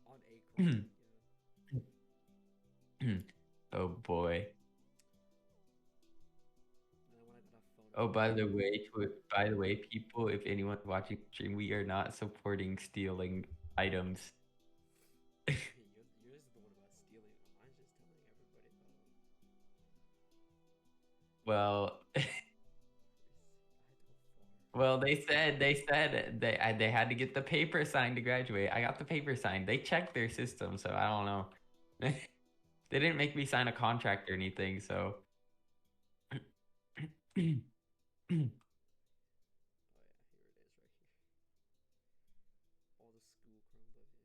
On a Chrome, yeah. Oh boy. And then when I got a phone. Oh, by the way, people, if anyone's watching the stream, we are not supporting stealing items. Yours is the one about stealing. Mine's just telling everybody about. Well, I had to go far. well, they said they had to get the paper signed to graduate. I got the paper signed. They checked their system, so I don't know. They didn't make me sign a contract or anything, so. Oh yeah, here it is right here.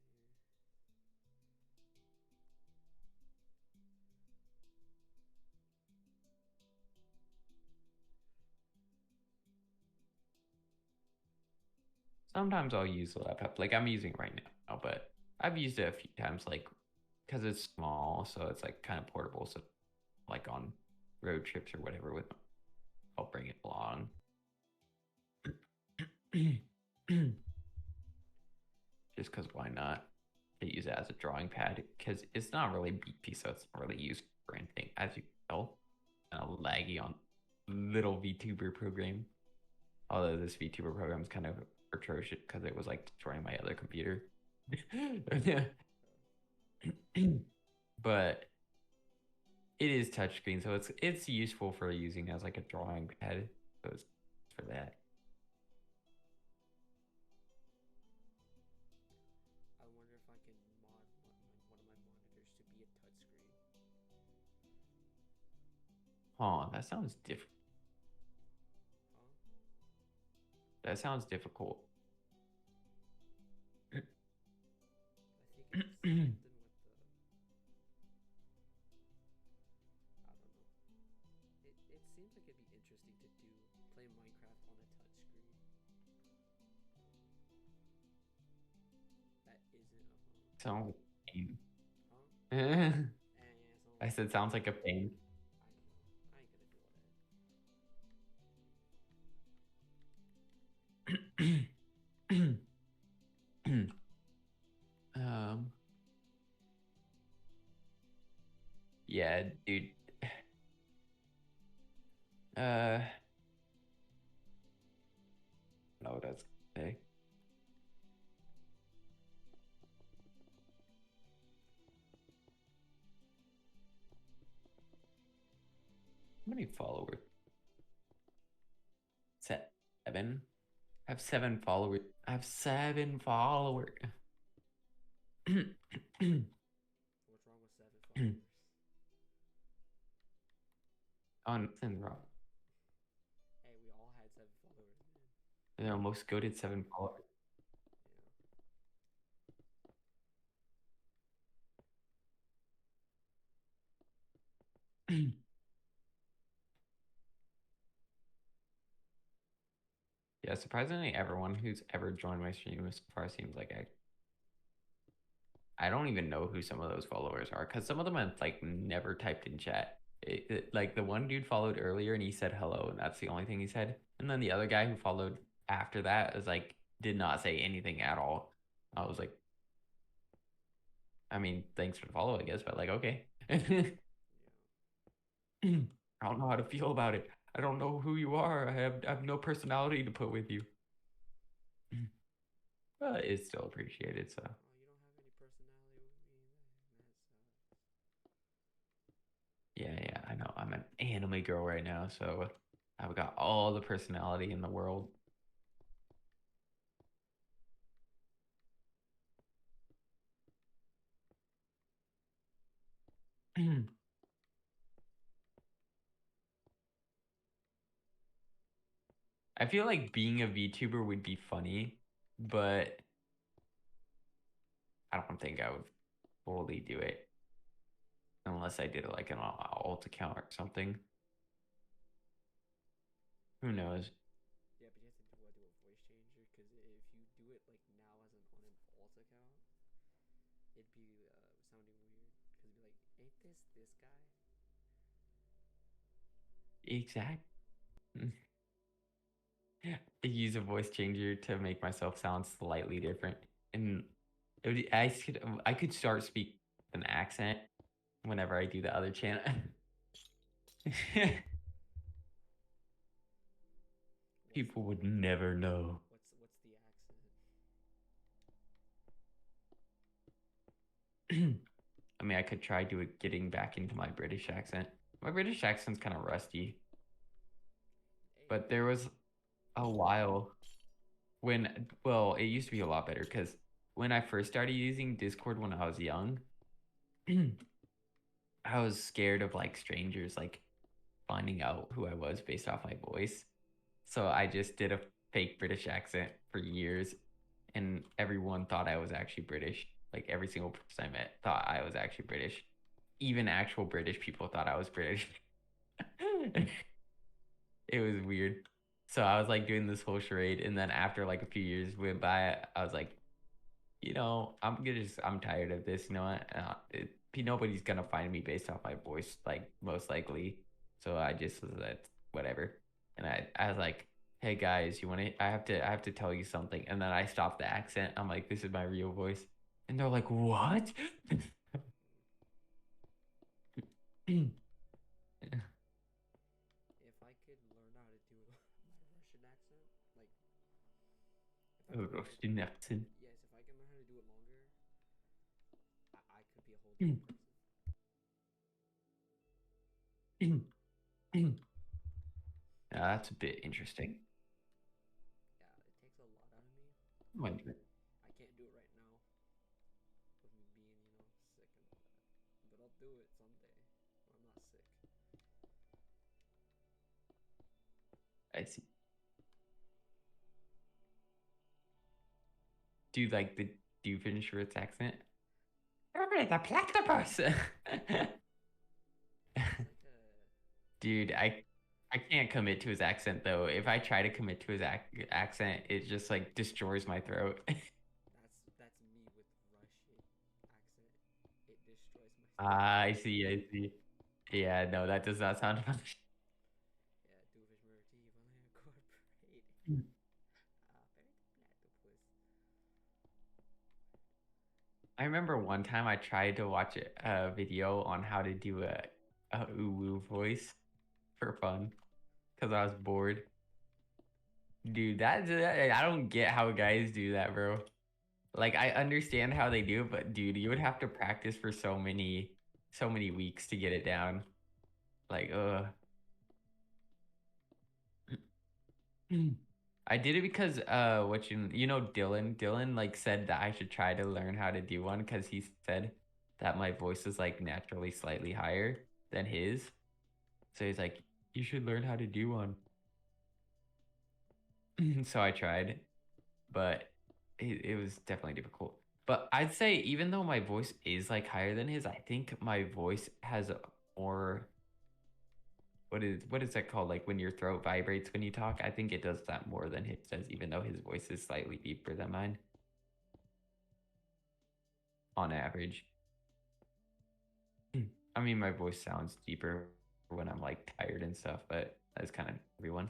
All the school Chromebooks in here. Sometimes I'll use the laptop, like I'm using it right now, but I've used it a few times, like because it's small, so it's like kind of portable. So, like on road trips or whatever, I'll bring it along. Just because why not? To use it as a drawing pad because it's not really beefy, so it's not really used for anything. As you can tell, kind of laggy on little VTuber program. Although this VTuber program is kind of atrocious because it was like destroying my other computer. But it is touchscreen, so it's useful for using as like a drawing pad. So it's for that. I wonder if I can mod one of my monitors to be a touchscreen. Oh, that sounds different. Huh? That sounds difficult. I think it's something with the. I don't know. It seems like it'd be interesting to play Minecraft on a touchscreen. That isn't a mod. Sounds like pain. Huh? Yeah, I said sounds like a pain. I ain't gonna do all that. Yeah, dude. I don't know what I was gonna say. How many followers? 7. I have 7 followers. I have 7 followers. What's wrong with 7 followers? Oh, nothing wrong. Hey, we all had 7 followers, man. You know, most goated 7 followers. Yeah, surprisingly, everyone who's ever joined my stream so far seems like I don't even know who some of those followers are because some of them have like never typed in chat. Like the one dude followed earlier and he said hello, and that's the only thing he said. And then the other guy who followed after that was like did not say anything at all. I was like, I mean, thanks for the follow, I guess, but like, okay. I don't know how to feel about it. I don't know who you are. I have no personality to put with you. But it's still appreciated, so. Oh, you don't have any personality with me. anime girl right now, so I've got all the personality in the world. I feel like being a VTuber would be funny, but I don't think I would fully do it unless I did it like an alt account or something. Who knows? Yeah, but you have to do a voice changer because if you do it like now as on an alt account, it'd be sounding weird because it'd be like, ain't this guy? Exact. Use a voice changer to make myself sound slightly different, and I could start speak an accent whenever I do the other channel. People would never know. What's the accent? I mean, I could try getting back into my British accent. My British accent's kind of rusty, but there was a while when, well, it used to be a lot better because when I first started using Discord when I was young, I was scared of like strangers like finding out who I was based off my voice. So I just did a fake British accent for years, and everyone thought I was actually British. Like every single person I met thought I was actually British. Even actual British people thought I was British. It was weird. So I was like doing this whole charade, and then after like a few years went by, I was like, I'm tired of this. You know what? Nobody's gonna find me based off my voice, like most likely. So I just was like, whatever. And I was like, hey guys, I have to tell you something. And then I stopped the accent. I'm like, this is my real voice. And they're like, what? If I could learn how to do my Russian accent, like if I Oh, could learn it, Russian accent. yes, if I can learn how to do it longer, I could be a whole different person. Yeah, that's a bit interesting. Yeah, it takes a lot out of me. Wonder. I can't do it right now with me being, sick and all that. But I'll do it someday when I'm not sick. I see. Do you finish your accent? Everybody, the platypus. It's like a Dude, I can't commit to his accent though. If I try to commit to his accent, it just like destroys my throat. that's me with Russian accent. It destroys my throat. I see, I see. Yeah, no, that does not sound fun. Yeah, Duvish Murti, Valaya Incorporated. Platypus. I remember one time I tried to watch a video on how to do a uwu voice for fun because I was bored. Dude, I don't get how guys do that, bro. Like I understand how they do it, but dude, you would have to practice for so many weeks to get it down. Like, I did it because Dylan like said that I should try to learn how to do one because he said that my voice is like naturally slightly higher than his. So he's like, you should learn how to do one. So I tried, but it was definitely difficult. But I'd say even though my voice is like higher than his, I think my voice has a more what is that called? Like when your throat vibrates when you talk? I think it does that more than his does, even though his voice is slightly deeper than mine on average. I mean, my voice sounds deeper when I'm like tired and stuff, but that's kind of everyone.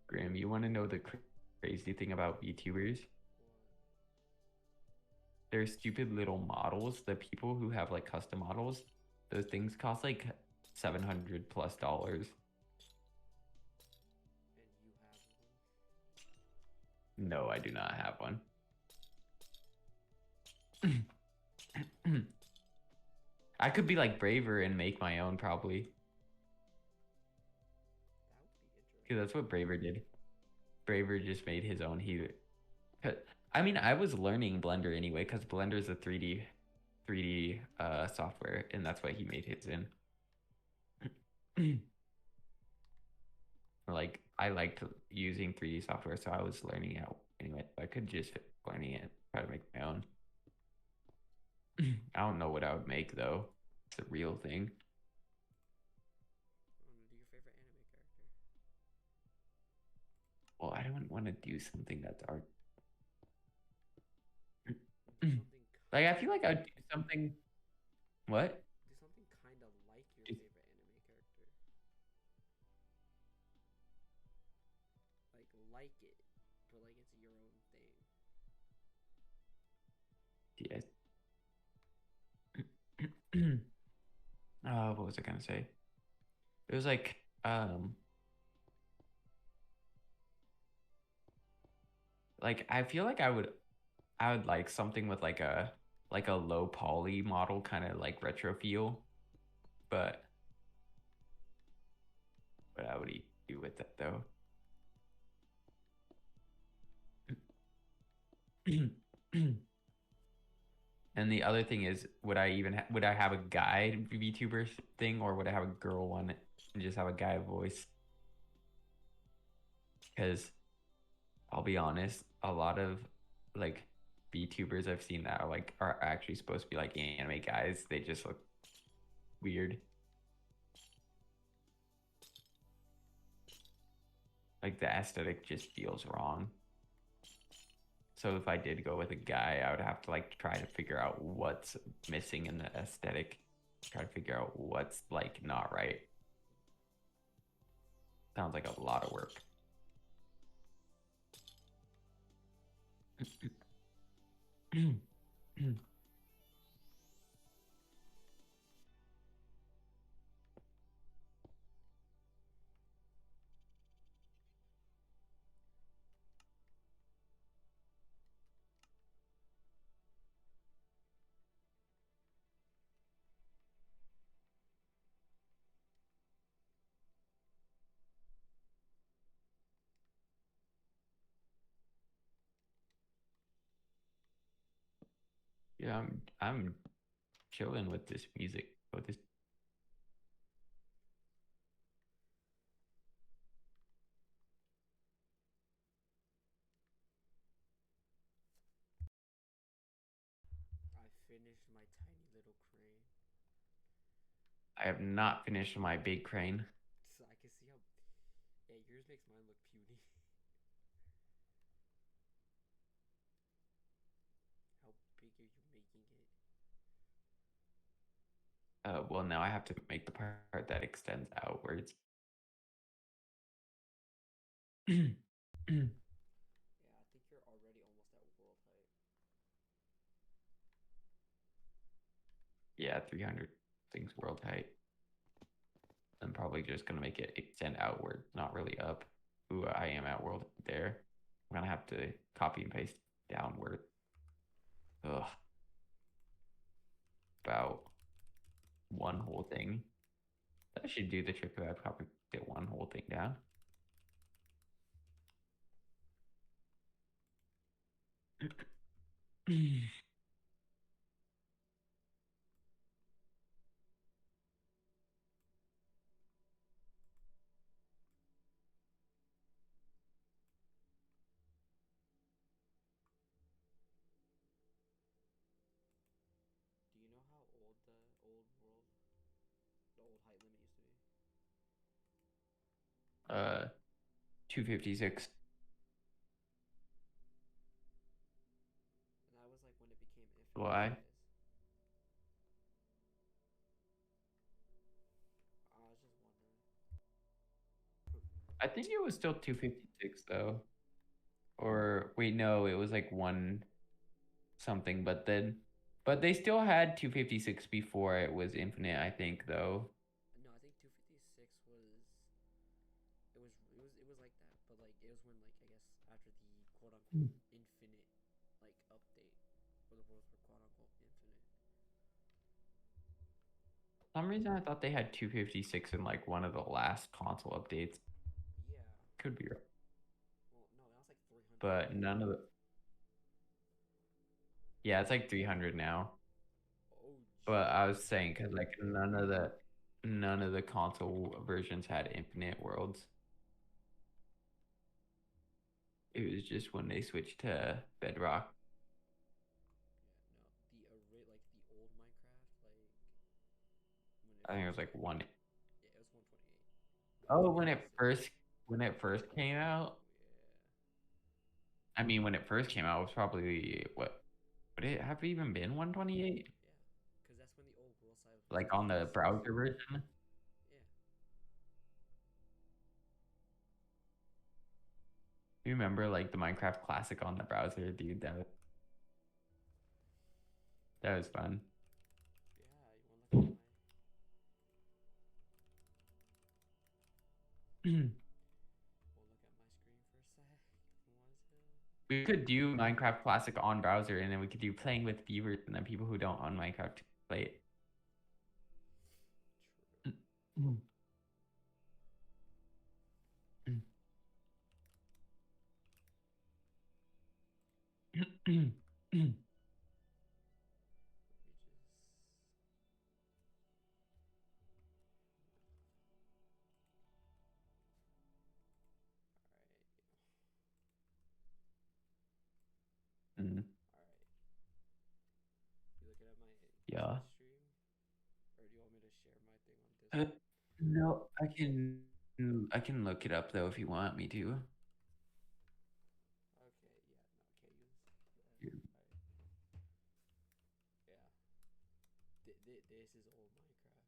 Graham, you want to know the crazy thing about VTubers? They're stupid little models. The people who have like custom models, those things cost like $700 plus. And you have one. No, I do not have one. I could be like braver and make my own probably. That would be interesting. Because that's what Braver did. Braver just made his own. I mean, I was learning Blender anyway, because Blender is a 3D software, and that's what he made his in. Like, I liked using 3D software, so I was learning out anyway. I could just learning it, try to make my own. I don't know what I would make though. It's a real thing. Do your favorite anime character. Well, I don't want to do something that's art. Do something Like, I feel like I'd do something. What? do something kind of like your favorite anime character. Like it, but like it's your own thing. Yes. What was I gonna say? It was like I feel like I would like something with like a low poly model, kind of like retro feel, but what I would do with that though. And the other thing is, would I have a guy VTuber thing, or would I have a girl one and just have a guy voice? Because I'll be honest, a lot of like VTubers I've seen that are actually supposed to be like anime guys. They just look weird. Like the aesthetic just feels wrong. So if I did go with a guy, I would have to like try to figure out what's missing in the aesthetic. Try to figure out what's like not right. Sounds like a lot of work. Yeah, I'm chilling with this music. With this. I finished my tiny little crane. I have not finished my big crane. So I can see how. Yeah, yours makes mine look puny. How big are you making it? Well, now I have to make the part that extends outwards. Yeah, I think you're already almost at world height. Yeah, 300 things world height. I'm probably just gonna make it extend outward, not really up. Ooh, I am at world there. I'm gonna have to copy and paste downward. Ugh. About one whole thing. That should do the trick if I copy it one whole thing down. Do you know how old the old world, the old height limit used to be? 256. And that was like when it became infinite. Why? Size. I was just wondering. I think it was still 256 though. Or wait, no, it was like one something, but they still had 256 before it was infinite, I think, though. No, I think infinite like update, or the worlds were quote unquote infinite. For some reason, I thought they had 256 in like one of the last console updates. Yeah. Could be wrong, Well, no, that was like 300. but none of the. Yeah, it's like 300 now. Oh, But I was jeez. saying because like none of the console versions had infinite worlds. It was just when they switched to Bedrock. Yeah, no, like the old Minecraft, like when it I think it was first like came. one. Yeah, it was 128. Oh, 126. when it first came out. Yeah. I mean, when it first came out, it was probably what would it have even been 128? Yeah. Because that's when the old world size was Like on the 256. browser version. Yeah. You remember like the Minecraft Classic on the browser, dude? That was fun. Yeah, you want to look at my. Want to look at my screen for a sec? You want to? We could do Minecraft Classic on browser, and then we could do playing with viewers, and then people who don't on Minecraft play it. True. Let me just. Mm, All right. You looking at my yeah. Twitch stream, or do you want me to share my thing on Uh, Discord? no, I can look it up though if you want me to. Okay. Yeah. No. Okay. Use. Yeah. All right. Yeah. This is old Minecraft.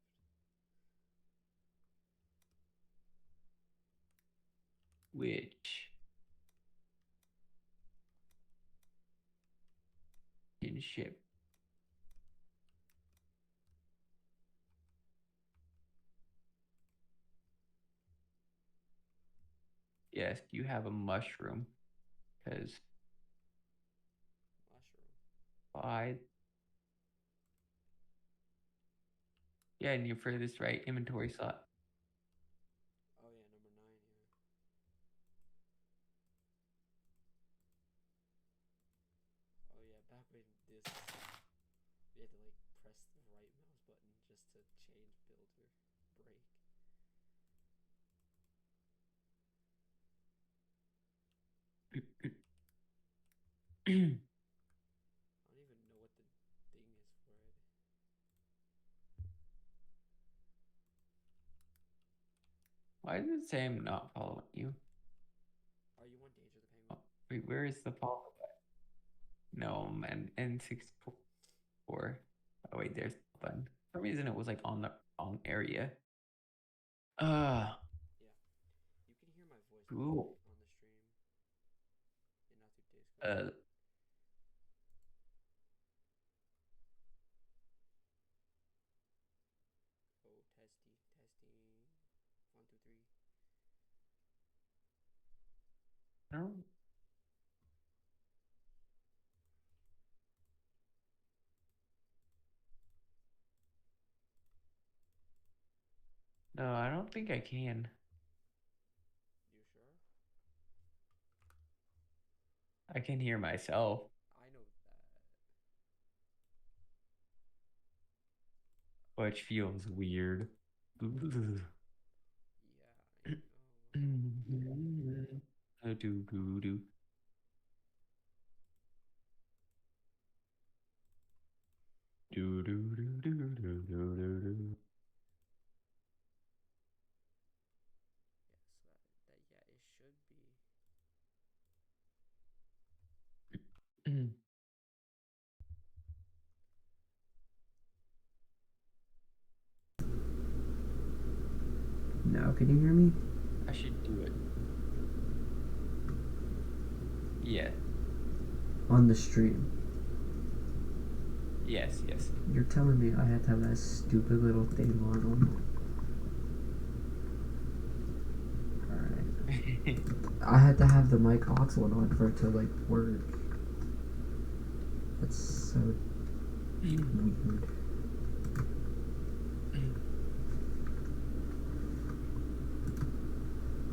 Which in ship. Yes, you have a mushroom. Because Mushroom. why? Yeah, in your furthest right inventory slot. Oh yeah, number 9. Yeah. Oh yeah, back when this, we had to like press the right mouse button just to change builder break. I don't even know what the thing is for it. Why does it say I'm not following you? Oh, you want Danger the Oh, Penguin? wait, where is the follow button? No, man, N64. Oh wait, there's the button. For some reason it was like on the on area. Yeah. You can hear my voice by the Cool. way on the stream, and not through Discord. Oh, testing. 1, 2, 3. No, no, I don't think I can. You sure? I can hear myself, I know that. which feels weird. Ooh. Yeah, I know. Do do do. Do do do do do do do. Yeah, so that yeah, it should be. Now, can you hear me? I should do it. Yeah. On the stream. Yes, yes. You're telling me I had to have that stupid little thing on. Alright. I had to have the mic aux one on for it to like work. That's so weird.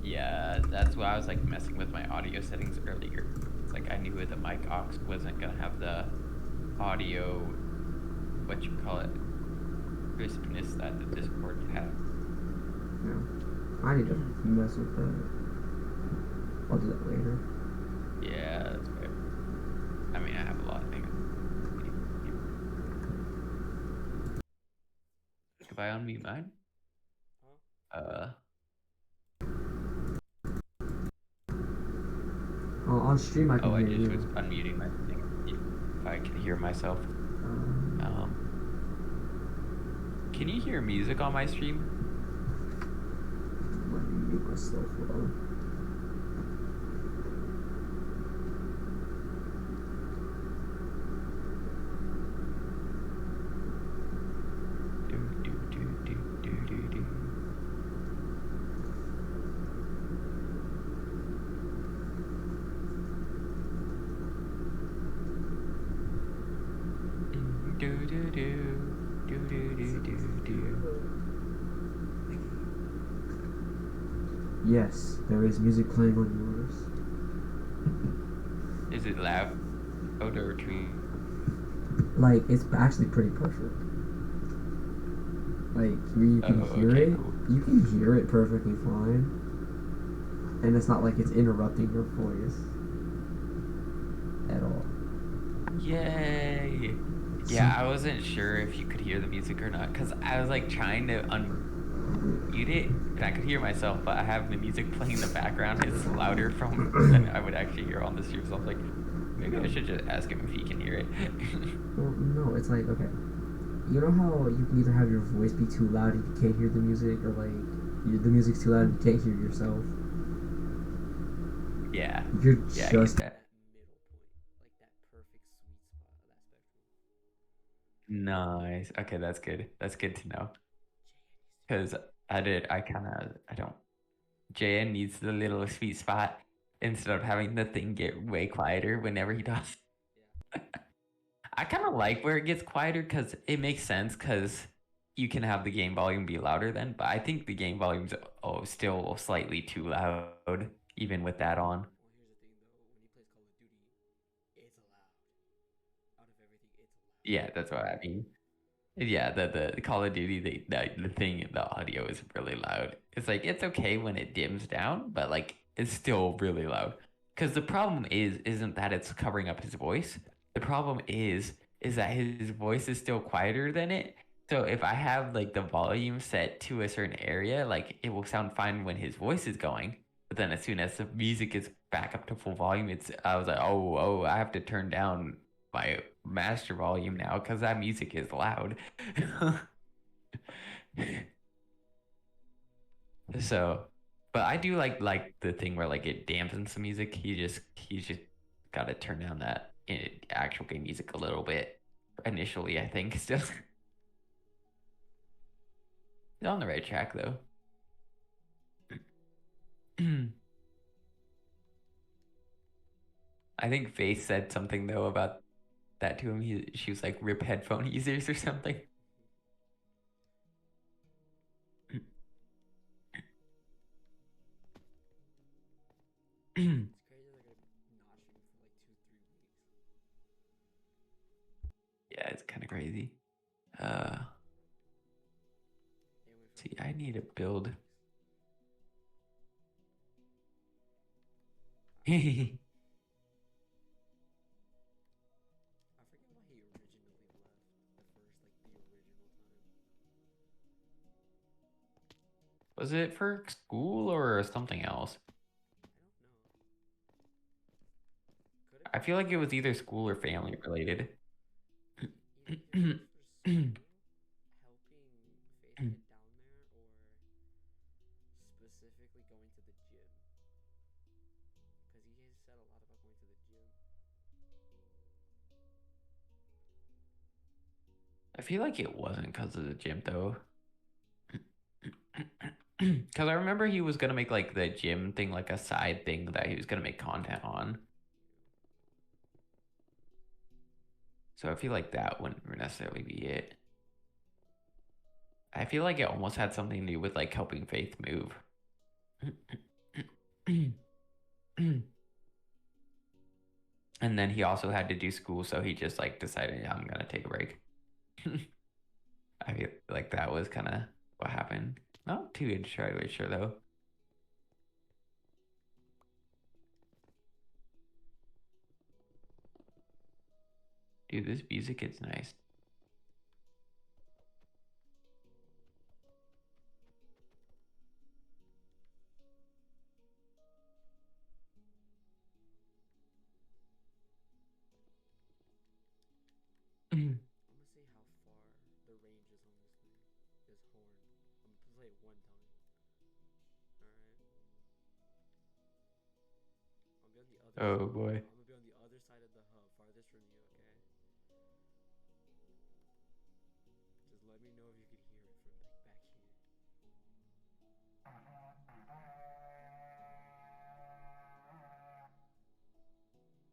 Yeah, that's why I was like messing with my audio settings earlier. It's like I knew the mic aux wasn't gonna have the audio, what you call it, crispness that the Discord had. Yeah. I need to mess with that. I'll do that later. Yeah, that's fair. I mean, I have a lot of things. If I unmute mine? On stream I can Oh, I hear just you. was unmuting my thing. If I can hear myself. Can you hear music on my stream? Let me mute myself. Hold on. Yes, there is music playing on yours. Is it loud or too? Like, it's actually pretty perfect. Like, you can hear okay, it. cool. You can hear it perfectly fine. And it's not like it's interrupting your voice at all. Yay! Yeah, I wasn't sure if you could hear the music or not because I was like trying to unmute it and I could hear myself, but I have the music playing in the background. It's louder than I would actually hear on the stream. So I was like, maybe I should just ask him if he can hear it. Well, no, it's like, okay. You know how you can either have your voice be too loud and you can't hear the music, or like the music's too loud and you can't hear yourself? Yeah. You're Yeah, I just. get that. Middle point, like that perfect sweet spot of that spectrum. Nice. Okay, that's good. That's good to know. Because I don't. JN needs the little sweet spot instead of having the thing get way quieter whenever he does. Yeah. I kind of like where it gets quieter because it makes sense because you can have the game volume be louder then, but I think the game volume's still slightly too loud even with that on. Well, here's the thing though, when he plays Call of Duty, it's loud. Out of everything, it's loud. Yeah, that's what I mean. Yeah, the Call of Duty, the audio is really loud. It's like it's okay when it dims down, but like it's still really loud. Because the problem isn't that it's covering up his voice. The problem is that his voice is still quieter than it. So if I have like the volume set to a certain area, like it will sound fine when his voice is going. But then as soon as the music is back up to full volume, I was like, I have to turn down my master volume now because that music is loud. So, but I do like the thing where like it dampens the music. He's just got to turn down that actual game music a little bit initially. I think still. He's on the right track though. I think Faith said something though about that to him. She was like, "Rip headphone users" or something. It's crazy they're gonna not stream for like 2-3 weeks. Yeah, it's kind of crazy. They went from See, like I need to 2 build. weeks. Yeah, I forget why he originally left the original time. was it for school or something else? I don't know. Could have I been feel like it was either school or family related. either it was for school, helping Faith get down there, or specifically going to the gym. Because he has said a lot about going to the gym. I feel like it wasn't because of the gym though. Because I remember he was gonna make like the gym thing like a side thing that he was gonna make content on. So I feel like that wouldn't necessarily be it. I feel like it almost had something to do with like helping Faith move. And then he also had to do school, so he just like decided, yeah, I'm gonna take a break. I feel like that was kind of what happened. Not too entirely sure though. Dude, this music is nice. I'm gonna see how far the range is on this thing. This horn. I'm gonna play it one time. Alright. I'll be on the other Oh side. boy. I'm gonna be on the other side of the hub, farthest from you, okay? Just let me know if you could hear it from back here.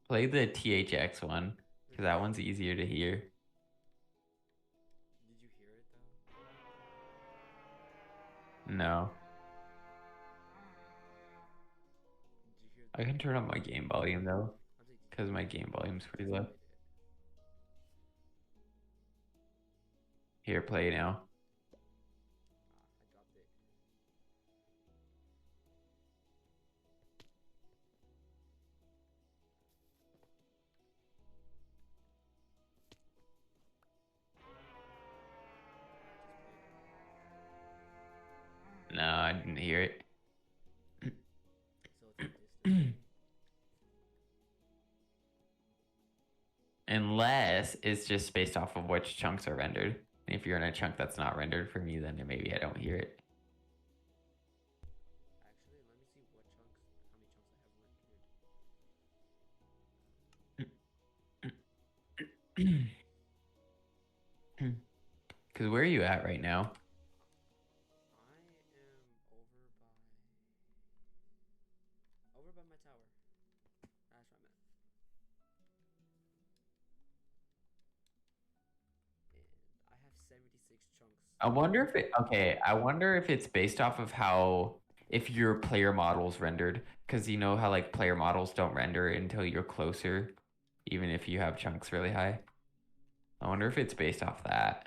Play the THX one, because that one's easier to hear. Did you hear it though? No. Did you hear I can turn up my game volume though, I'm saying, did because my game volume's pretty you low. played it? Here, play it now. I dropped it. No, I didn't hear it. So it's a distance. Unless it's just based off of which chunks are rendered. And if you're in a chunk that's not rendered for me, then maybe I don't hear it. Actually, let me see what chunks, how many chunks I have rendered. Because where are you at right now? I am over by my tower. That's where I'm at. And I have 76 chunks. I wonder if it, okay, I wonder if it's based off of how, if your player model's rendered. Because you know how like player models don't render until you're closer, even if you have chunks really high. I wonder if it's based off that.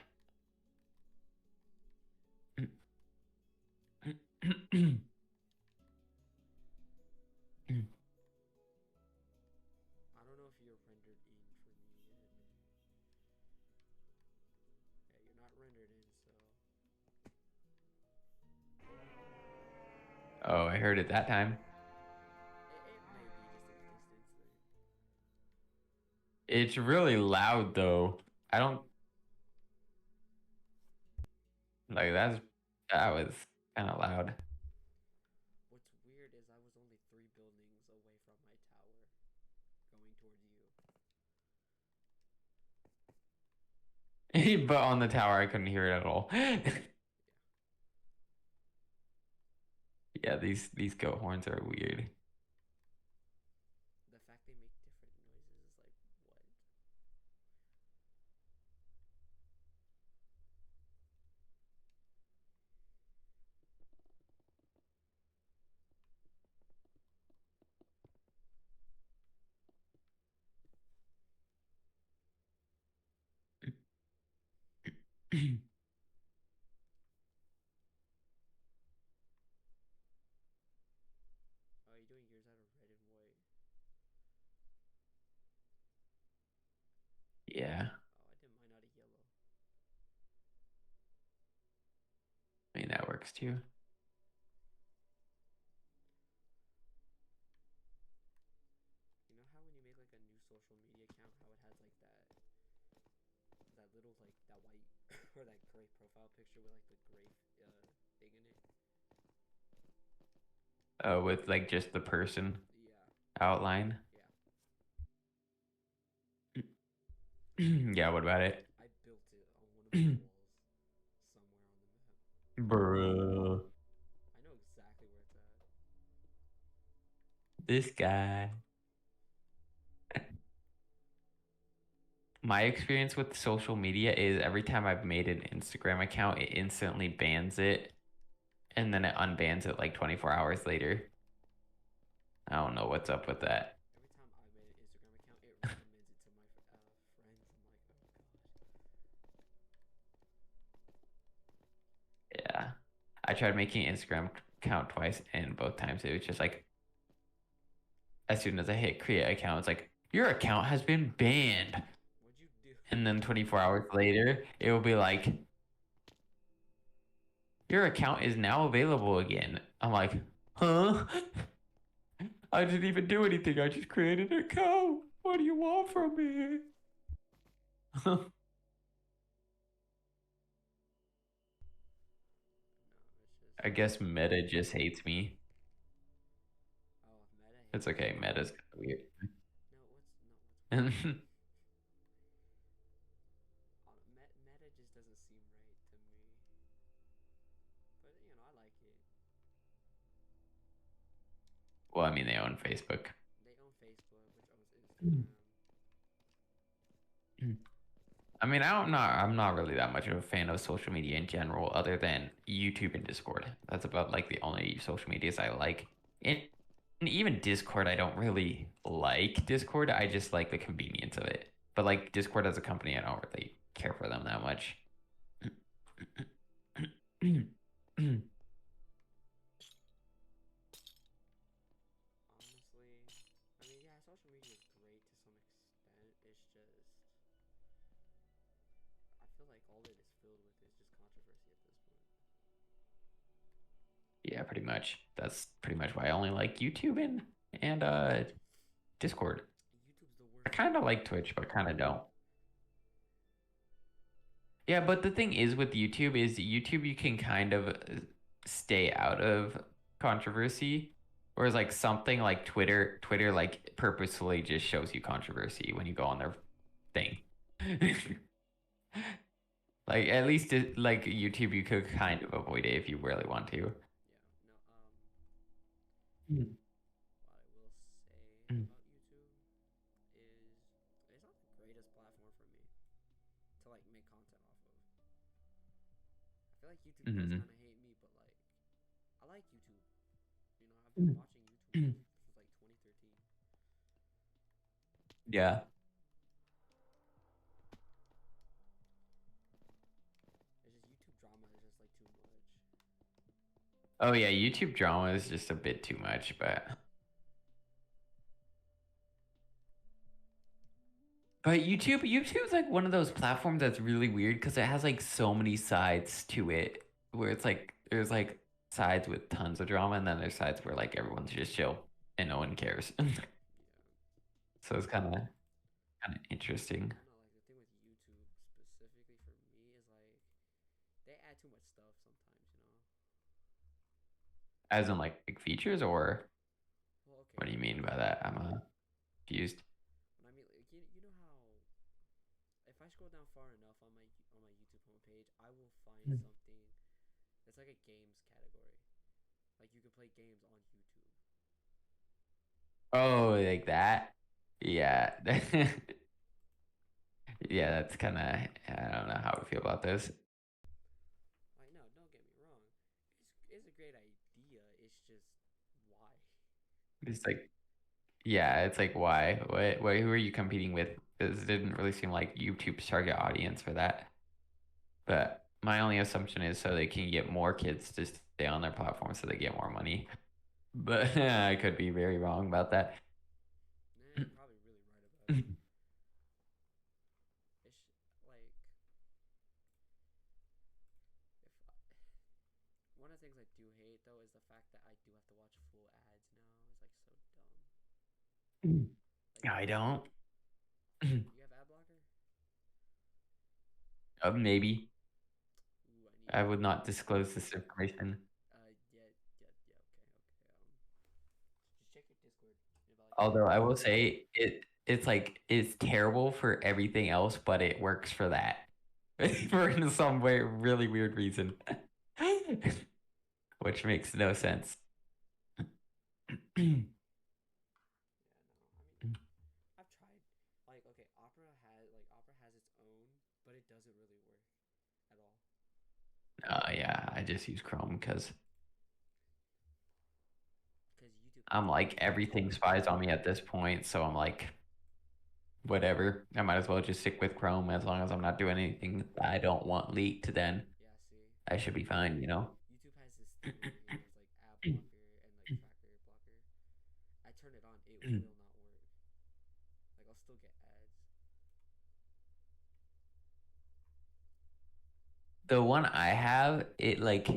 I don't know if you're rendered in for me yet. Yeah, you're not rendered in, so. Oh, I heard it that time. It may be just a distance thing. It's really loud though. I don't like that was kind of loud. What's weird is I was only 3 buildings away from my tower, going toward you. But on the tower, I couldn't hear it at all. Yeah, these goat horns are weird. The fact they make different noises is like, what? Oh, you're doing yours out of red and white. Yeah, Oh, I did mine out of yellow. I mean that works too. You know how when you make like a new social media account, how it has like that little like that white or that gray profile picture with like the gray thing in it? Oh, with like just the person Yeah, outline. yeah. Yeah, what about it? I built it on one of the walls somewhere on the map. Bruh. This guy. My experience with social media is every time I've made an Instagram account, it instantly bans it and then it unbans it like 24 hours later. I don't know what's up with that. Every time I made an Instagram account, it recommends it to my friends. I'm like, oh god. Yeah. I tried making an Instagram account twice and both times it was just like as soon as I hit create account, it's like your account has been banned. What'd you do? And then 24 hours later, it will be like your account is now available again. I'm like, huh? I didn't even do anything. I just created an account. What do you want from me? No, I guess Meta just hates me. oh, Meta It's hates okay. you. Meta's kind of weird. No, what's Meta just doesn't seem right to me. But I like it. Well, I mean, they own Facebook. They own Facebook, which owns Instagram. I mean, I'm not really that much of a fan of social media in general, other than YouTube and Discord. That's about like the only social medias I like. And even Discord, I don't really like Discord. I just like the convenience of it. But like Discord as a company, I don't really care for them that much. Honestly, I mean, yeah, social media is great to some extent. It's just, I feel like all it is filled with is just controversy at this point. Yeah, pretty much. That's pretty much why I only like YouTube and Discord. YouTube's the I worst. kind of like Twitch, but kind of don't. Yeah, but the thing is with YouTube is YouTube you can kind of stay out of controversy, whereas like something like Twitter like purposefully just shows you controversy when you go on their thing. Like at least like YouTube you could kind of avoid it if you really want to. Yeah, no, Mm. what I will say Mm. about YouTube is it's not the greatest platform for me to like make content off of. I feel like YouTube does Mhm. kind of hate me, but like I like YouTube. I've been watching YouTube since like 2013. Yeah. It's just YouTube drama is just like too much. Oh yeah, YouTube drama is just a bit too much, but YouTube's like one of those platforms that's really weird because it has like so many sides to it, where it's like there's like sides with tons of drama, and then there's sides where like everyone's just chill and no one cares. Yeah. So it's kind of interesting. I don't know, like the thing with YouTube specifically for me is like they add too much stuff sometimes. As in like big features, or Well, okay. what do you mean by that? I'm confused. When I mean, like, you know how if I scroll down far enough on my YouTube homepage, I will find something that's like a games category. Like you can play games on YouTube. Oh, like that? Yeah. Yeah, that's kind of, I don't know how I feel about this. Like no, don't get me wrong. It's a great idea. It's just why. It's like, yeah, it's like, why? Who are you competing with? Because it didn't really seem like YouTube's target audience for that. But my only assumption is so they can get more kids to stay on their platform so they get more money. But I could be very wrong about that. Nah, you're probably really right about it. It's like if one of the things I do hate though is the fact that I do have to watch full ads now. It's like so dumb. Like I don't. you have ad blocker? Maybe. Ooh, I would not disclose this information. yeah, okay. Just check your Discord. Although I will say it's like it's terrible for everything else, but it works for that. For some way really weird reason. Which makes no sense. Opera has its own, but it doesn't really work at all. Yeah, I just use Chrome because Because YouTube. I'm like everything spies on me at this point, so I'm like, whatever. I might as well just stick with Chrome as long as I'm not doing anything that I don't want leaked. Then Yeah, see. I should be fine, you know. YouTube has this thing right here. It's like ad blocker and like tracker blocker. I turn it on, it will not work. Like I'll still get ads. The one I have, it like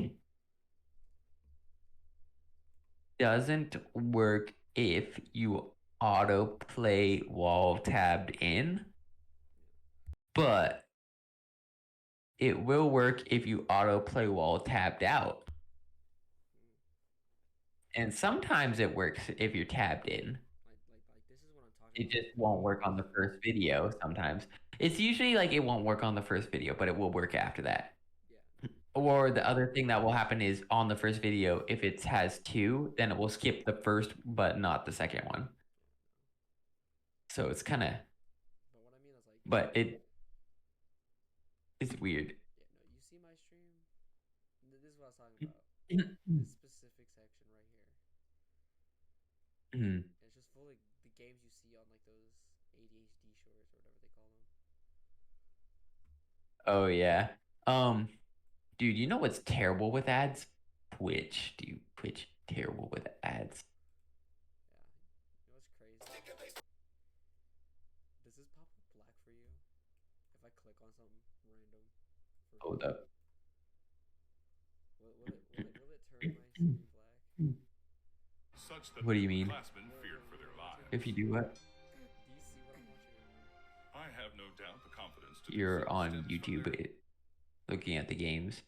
doesn't work if you autoplay while tabbed in, but it will work if you autoplay while tabbed out. And sometimes it works if you're tabbed in. Like this is what I'm talking It about. just won't work on the first video sometimes. It's usually like it won't work on the first video, but it will work after that. Yeah. Or the other thing that will happen is on the first video, if it has two, then it will skip the first but not the second one. So it's kind of, But what I mean is like. but it's weird. Yeah, no, you see my stream? This is what I was talking about. This specific section right here. Mhm. It's just full of the games you see on like those ADHD shorts or whatever they call them. Oh yeah. Dude, you know what's terrible with ads? Twitch, dude. Twitch terrible with ads. Yeah. You know what's crazy? Does this pop up black for you? If I click on something random. Hold up. Will it turn my screen black? Such that What do you the mean? classmen feared for their lives. If you do what? Do you see what I'm watching right now? I have no doubt the confidence to You're do so on stems from YouTube their- looking at the games.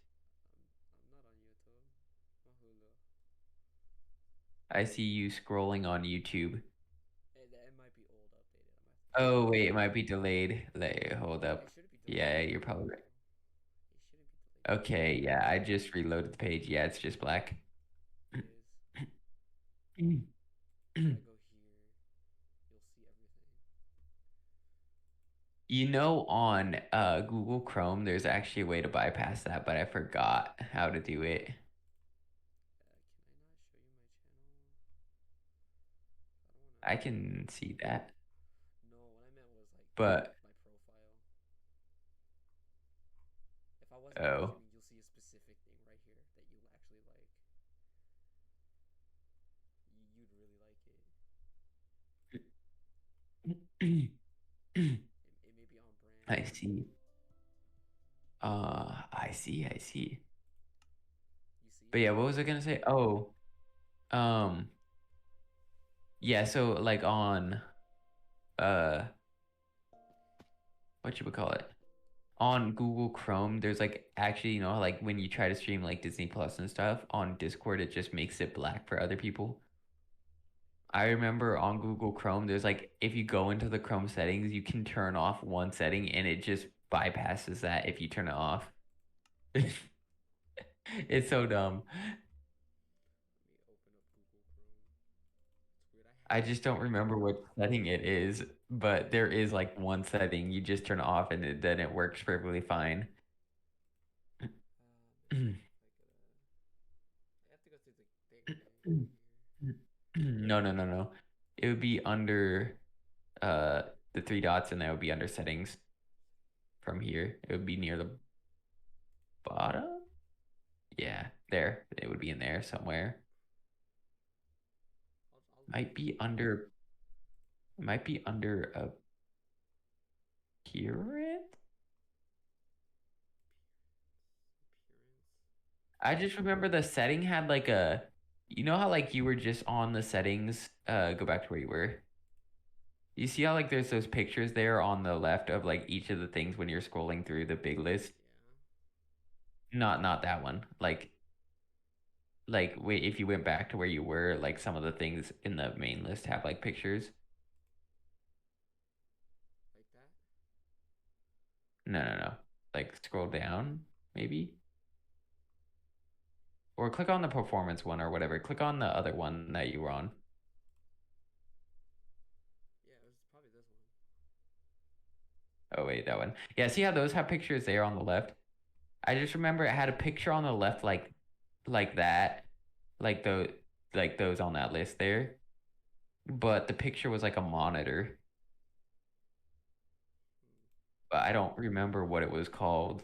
I'm not on YouTube. I'm on Hulu. I see you scrolling on YouTube. It might be old updated. I might. Oh wait, it might be delayed. Hold up. It shouldn't be delayed. Yeah, you're probably right. It shouldn't be delayed. Okay, yeah, I just reloaded the page. Yeah, it's just black. It is. If I go here, you'll see everything. You know, on Google Chrome, there's actually a way to bypass that, but I forgot how to do it. Can I not show you my channel? I don't want to. I can see that, No, what I meant was like but my profile. If I wasn't oh, streaming, you'll see a specific thing right here that you'll actually like. You'd really like it. It may be on brand. I see. I see. You see? But yeah, what was I gonna say? Oh, um, yeah. So like on, what you would call it? On Google Chrome, there's like actually, you know, like when you try to stream like Disney Plus and stuff on Discord, it just makes it black for other people. I remember on Google Chrome, there's like if you go into the Chrome settings, you can turn off one setting and it just bypasses that if you turn it off. It's so dumb. Let me open up Google Chrome. It's weird. I just don't remember what setting it is, but there is like one setting you just turn it off and then it works perfectly fine. Let's see if I have to go through the thing again here. No. It would be under the three dots and that would be under settings from here. It would be near the bottom. Yeah, there. It would be in there somewhere. Might be under appearance. I just remember the setting had like a, you know how like you were just on the settings, go back to where you were. You see how like there's those pictures there on the left of like each of the things when you're scrolling through the big list? Not that one. Like wait, if you went back to where you were, like some of the things in the main list have like pictures. Like that? No. Like scroll down, maybe. Or click on the performance one or whatever. Click on the other one that you were on. Yeah, it was probably this one. Oh wait, that one. Yeah, see how those have pictures there on the left? I just remember it had a picture on the left like that, like those on that list there. But the picture was like a monitor. But I don't remember what it was called.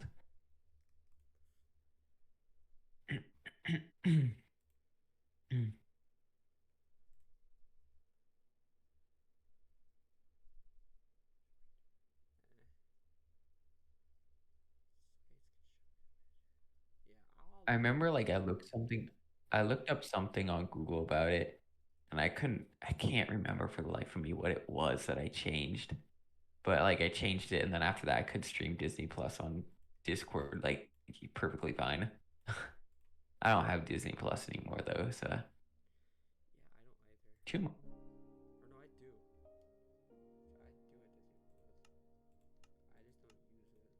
Yeah, I'll I look remember like into it. I looked up something on Google about it, and I can't remember for the life of me what it was that I changed. But like I changed it, and then after that I could stream Disney Plus on Discord like perfectly fine. I don't have Disney Plus anymore though, so Yeah, I don't either. too much. Or no, I do. I do a Disney Plus. I just don't use it.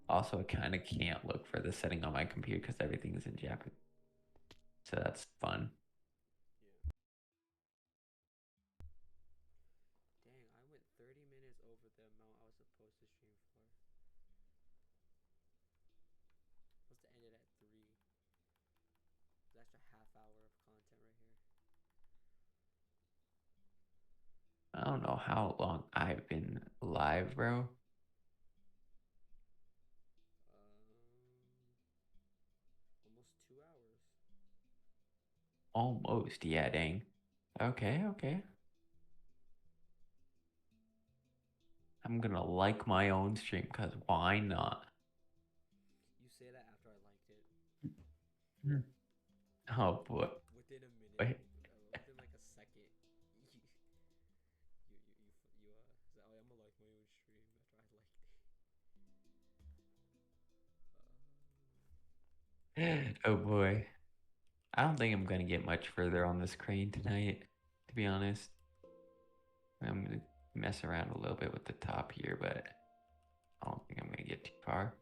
Also, I kind of can't look for the setting on my computer because everything is in Japanese, so that's fun. Yeah. Dang, I went 30 minutes over the amount I was supposed to stream for. Supposed to end it at 3. That's a half hour of content right here. I don't know how long I've been live, bro. Almost 2 hours. Almost, yeah, dang. Okay, okay. I'm gonna like my own stream because why not? You say that after I liked it. Oh boy. Within a minute, Wait. within like a second, said, "Oh, I'm gonna like my own stream after I liked it." Oh boy. I don't think I'm gonna get much further on this crane tonight, to be honest. I'm gonna mess around a little bit with the top here, but I don't think I'm gonna get too far.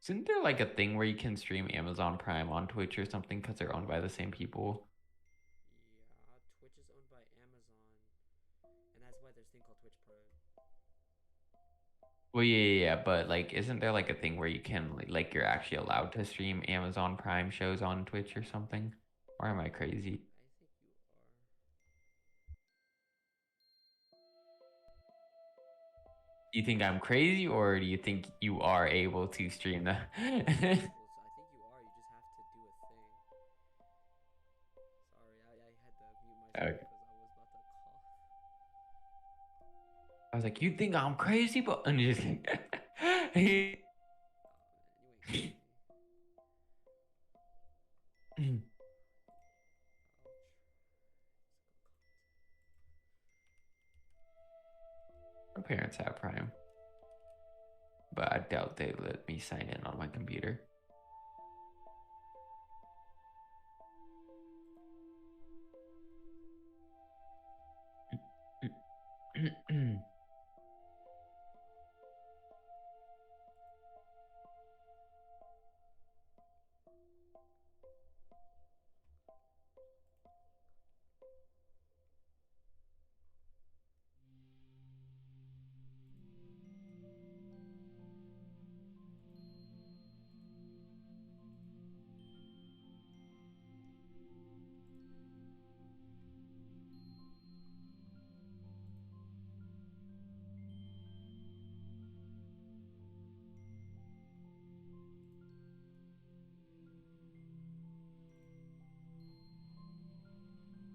Isn't there like a thing where you can stream Amazon Prime on Twitch or something because they're owned by the same people? Yeah, Twitch is owned by Amazon, and that's why there's a thing called Twitch Prime. Well, yeah, but like, isn't there like a thing where you can like you're actually allowed to stream Amazon Prime shows on Twitch or something? Or am I crazy? I think you are. Do you think I'm crazy, or do you think you are able to stream the? Well, I think you are. You just have to do a thing. Sorry, I had to mute myself Okay. because I was about to cough. I was like, you think I'm crazy, but and just Oh man, you ain't crazy. Ouch. my parents have Prime, but I doubt they let me sign in on my computer.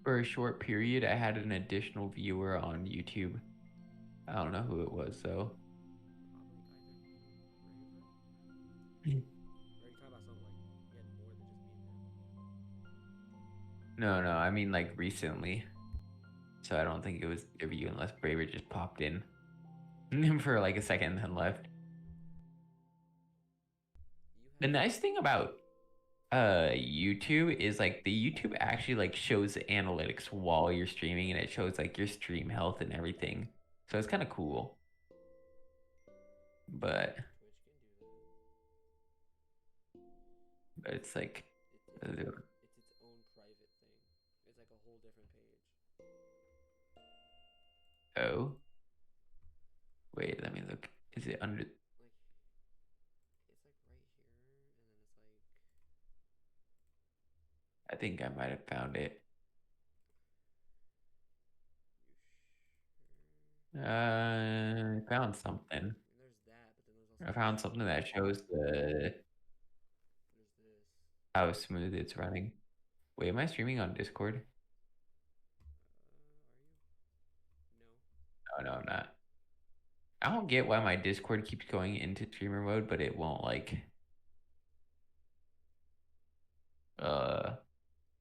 For a short period, I had an additional viewer on YouTube. I don't know who it was though. Probably either me or Raver. Or are you talking about something like you had more than just me and him? No, I mean like recently. So I don't think it was a view unless Braver just popped in for like a second and then left. You The had nice thing about YouTube is like the YouTube actually like shows the analytics while you're streaming and it shows like your stream health and everything. So it's kind of cool. But it's like It's its own private thing. It's like a whole different page. oh. Wait, let me look. Is it under Like it's like right here, and then it's like I think I might have found it. I found something. and there's that, but then there's also I found something that shows there's this. how smooth it's running. Wait, am I streaming on Discord? Are you? No. Oh no, I'm not. I don't get why my Discord keeps going into streamer mode, but it won't like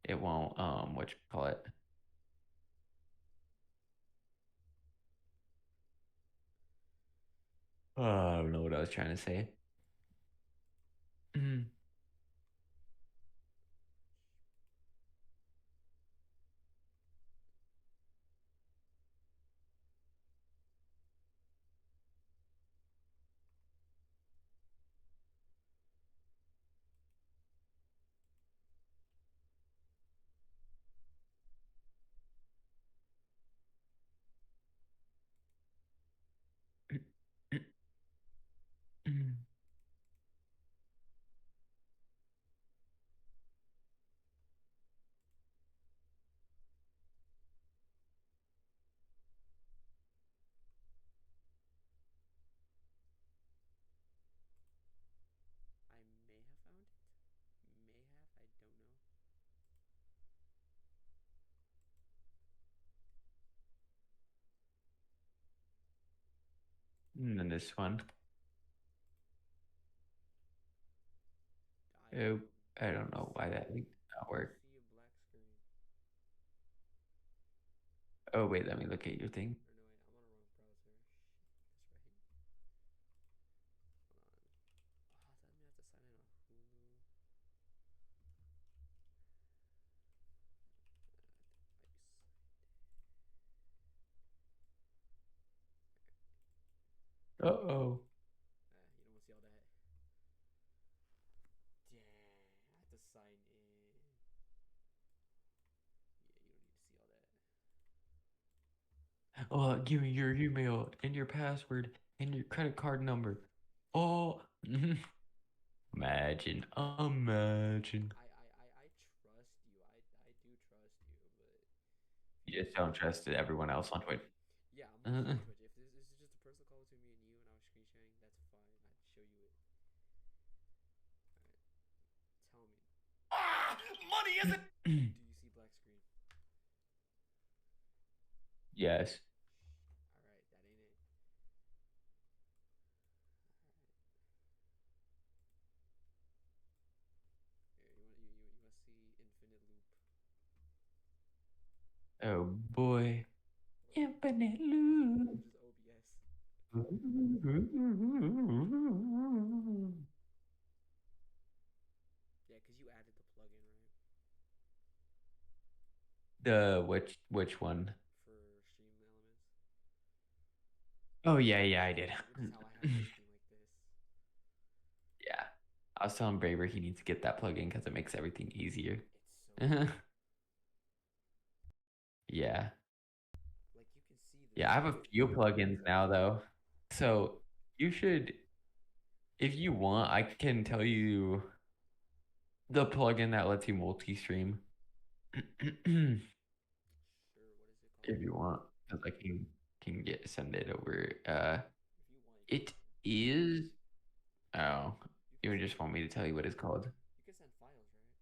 it won't what you call it. I don't know what I was trying to say. I may have found it. May have. I don't know. And then this one. I Oh, I don't know why that link did not work. see a black screen. Oh wait, let me look at your thing. Or no, wait, I'm on a wrong browser. That's right. Hold on. Oh, does that mean I have to sign in on Hulu? Uh-oh. You don't want to see all that. Dang, I have to sign in. Yeah, you don't need to see all that. Oh, give me your email and your password and your credit card number. Oh, imagine, imagine. I trust you. I do trust you, but You just don't trust everyone else on Twitch. yeah, I'm on Twitch. If this is just a personal call between me and you, and I was screen sharing, that's fine. I'd show you it. Tell me. Money isn't. Do you see black screen? Yes. All right, that ain't it. You must see infinite loop. Oh boy. Infinite loop. Just OBS. Yeah, cause you added the plugin, right? The which one? For Stream Elements. Oh yeah, I did. Which is how I have everything like this. Yeah. I was telling Braver he needs to get that plugin because it makes everything easier. It's so Yeah. like you can see this. Yeah, I have a few plugins now though. So you should, if you want, I can tell you the plugin that lets you multi-stream. Sure, what is it called? If you want, because I can send it over. If you want, you It is. Oh, you just want me to tell you what it's called? you can send files, right?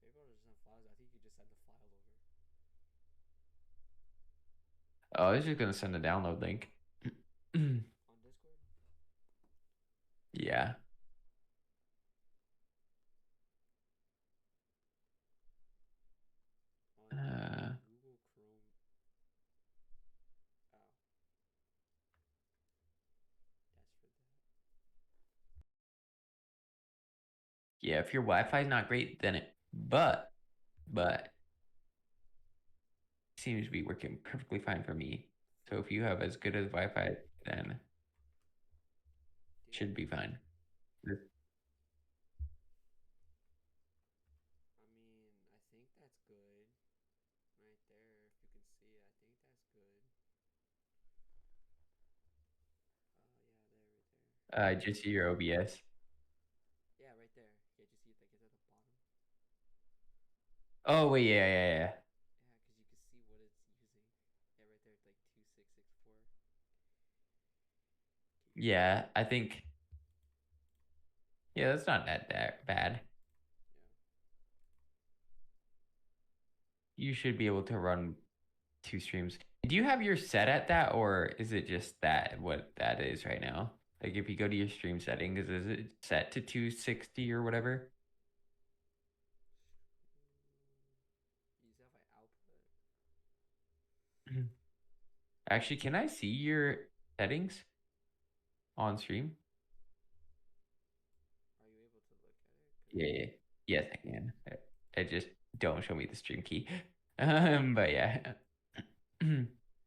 Maybe I'll just send files. I think you could just send the file over. Oh, I was just gonna send a download link. On Discord? Yeah. On Google Chrome. Oh. That's for that. Yeah, if your Wi-Fi is not great, then but seems to be working perfectly fine for me. So if you have as good as Wi-Fi, then should be fine. I mean, I think that's good. Right there, if you can see it, I think that's good. Yeah, there, right there. Just see your OBS. Yeah, right there. Yeah, just see it like it's at the bottom. Oh wait, yeah. Yeah, because you can see what it's using. Yeah, right there, it's like 2664. Yeah, I think. Yeah, that's not that bad. Yeah. You should be able to run 2 streams. Do you have your set at that, or is it just that what that is right now? Like if you go to your stream settings, is it set to 260 or whatever? Use that by output. Actually, can I see your settings on stream? Are you able to look at it? Yeah. Yes, I can. I just don't show me the stream key. But yeah.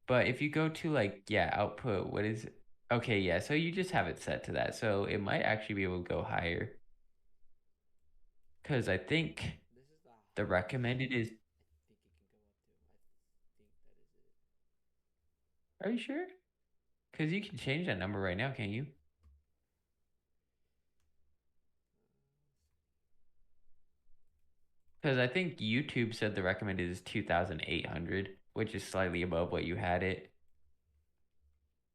But if you go to like, yeah, output, what is it? Okay, yeah, so you just have it set to that. So it might actually be able to go higher. Because I think This is the recommended is. I think it can go up to. I think that is it. Are you sure? Because you can change that number right now, can't you? Because I think YouTube said the recommended is 2,800, which is slightly above what you had it.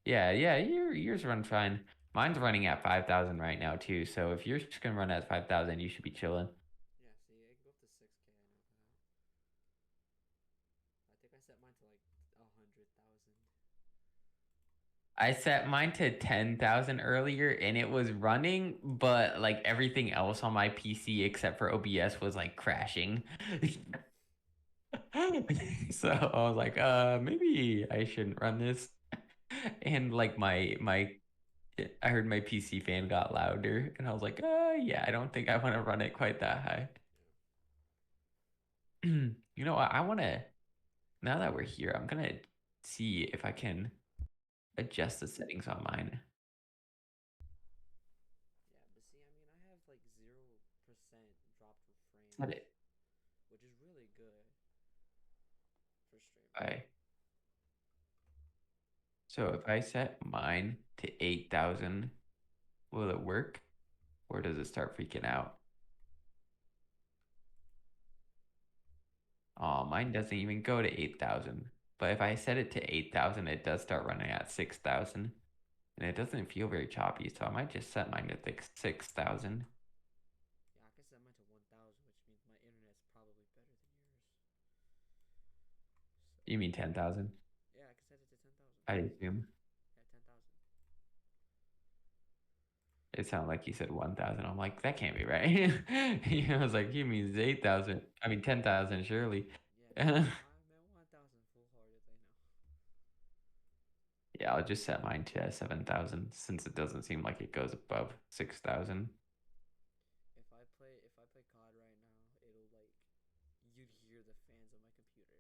Yeah, yours run fine. Mine's running at 5,000 right now too. So if yours just gonna run at 5,000, you should be chilling. Yeah, see, it can go up to 6K. I know that. I think I set mine to like 100,000. I set mine to 10,000 earlier and it was running, but like everything else on my PC except for OBS was like crashing. So I was like, maybe I shouldn't run this. And like I heard my PC fan got louder and I was like, yeah, I don't think I want to run it quite that high. You know what? I want to, now that we're here, I'm gonna see if I can adjust the settings on mine. Yeah, but see, I mean, I have like 0% dropped frames, Set it. which is really good for streaming. Bye. So if I set mine to 8,000, will it work? Or does it start freaking out? Oh, mine doesn't even go to 8,000. But if I set it to 8,000, it does start running at 6,000. And it doesn't feel very choppy, so I might just set mine to 6,000. Yeah, I can set mine to 1,000, which means my internet's probably better than yours. So, You mean 10,000? yeah, I can set it to 10,000. I assume. Yeah, 10,000. It sounded like you said 1,000. I'm like, that can't be right. I was like, he means 8,000. I mean, 10,000, surely. Yeah, no, I'm at 1,000 full hearted, I know. Yeah, I'll just set mine to 7,000 since it doesn't seem like it goes above 6,000. If I play COD right now, it'll like you'd hear the fans of my computer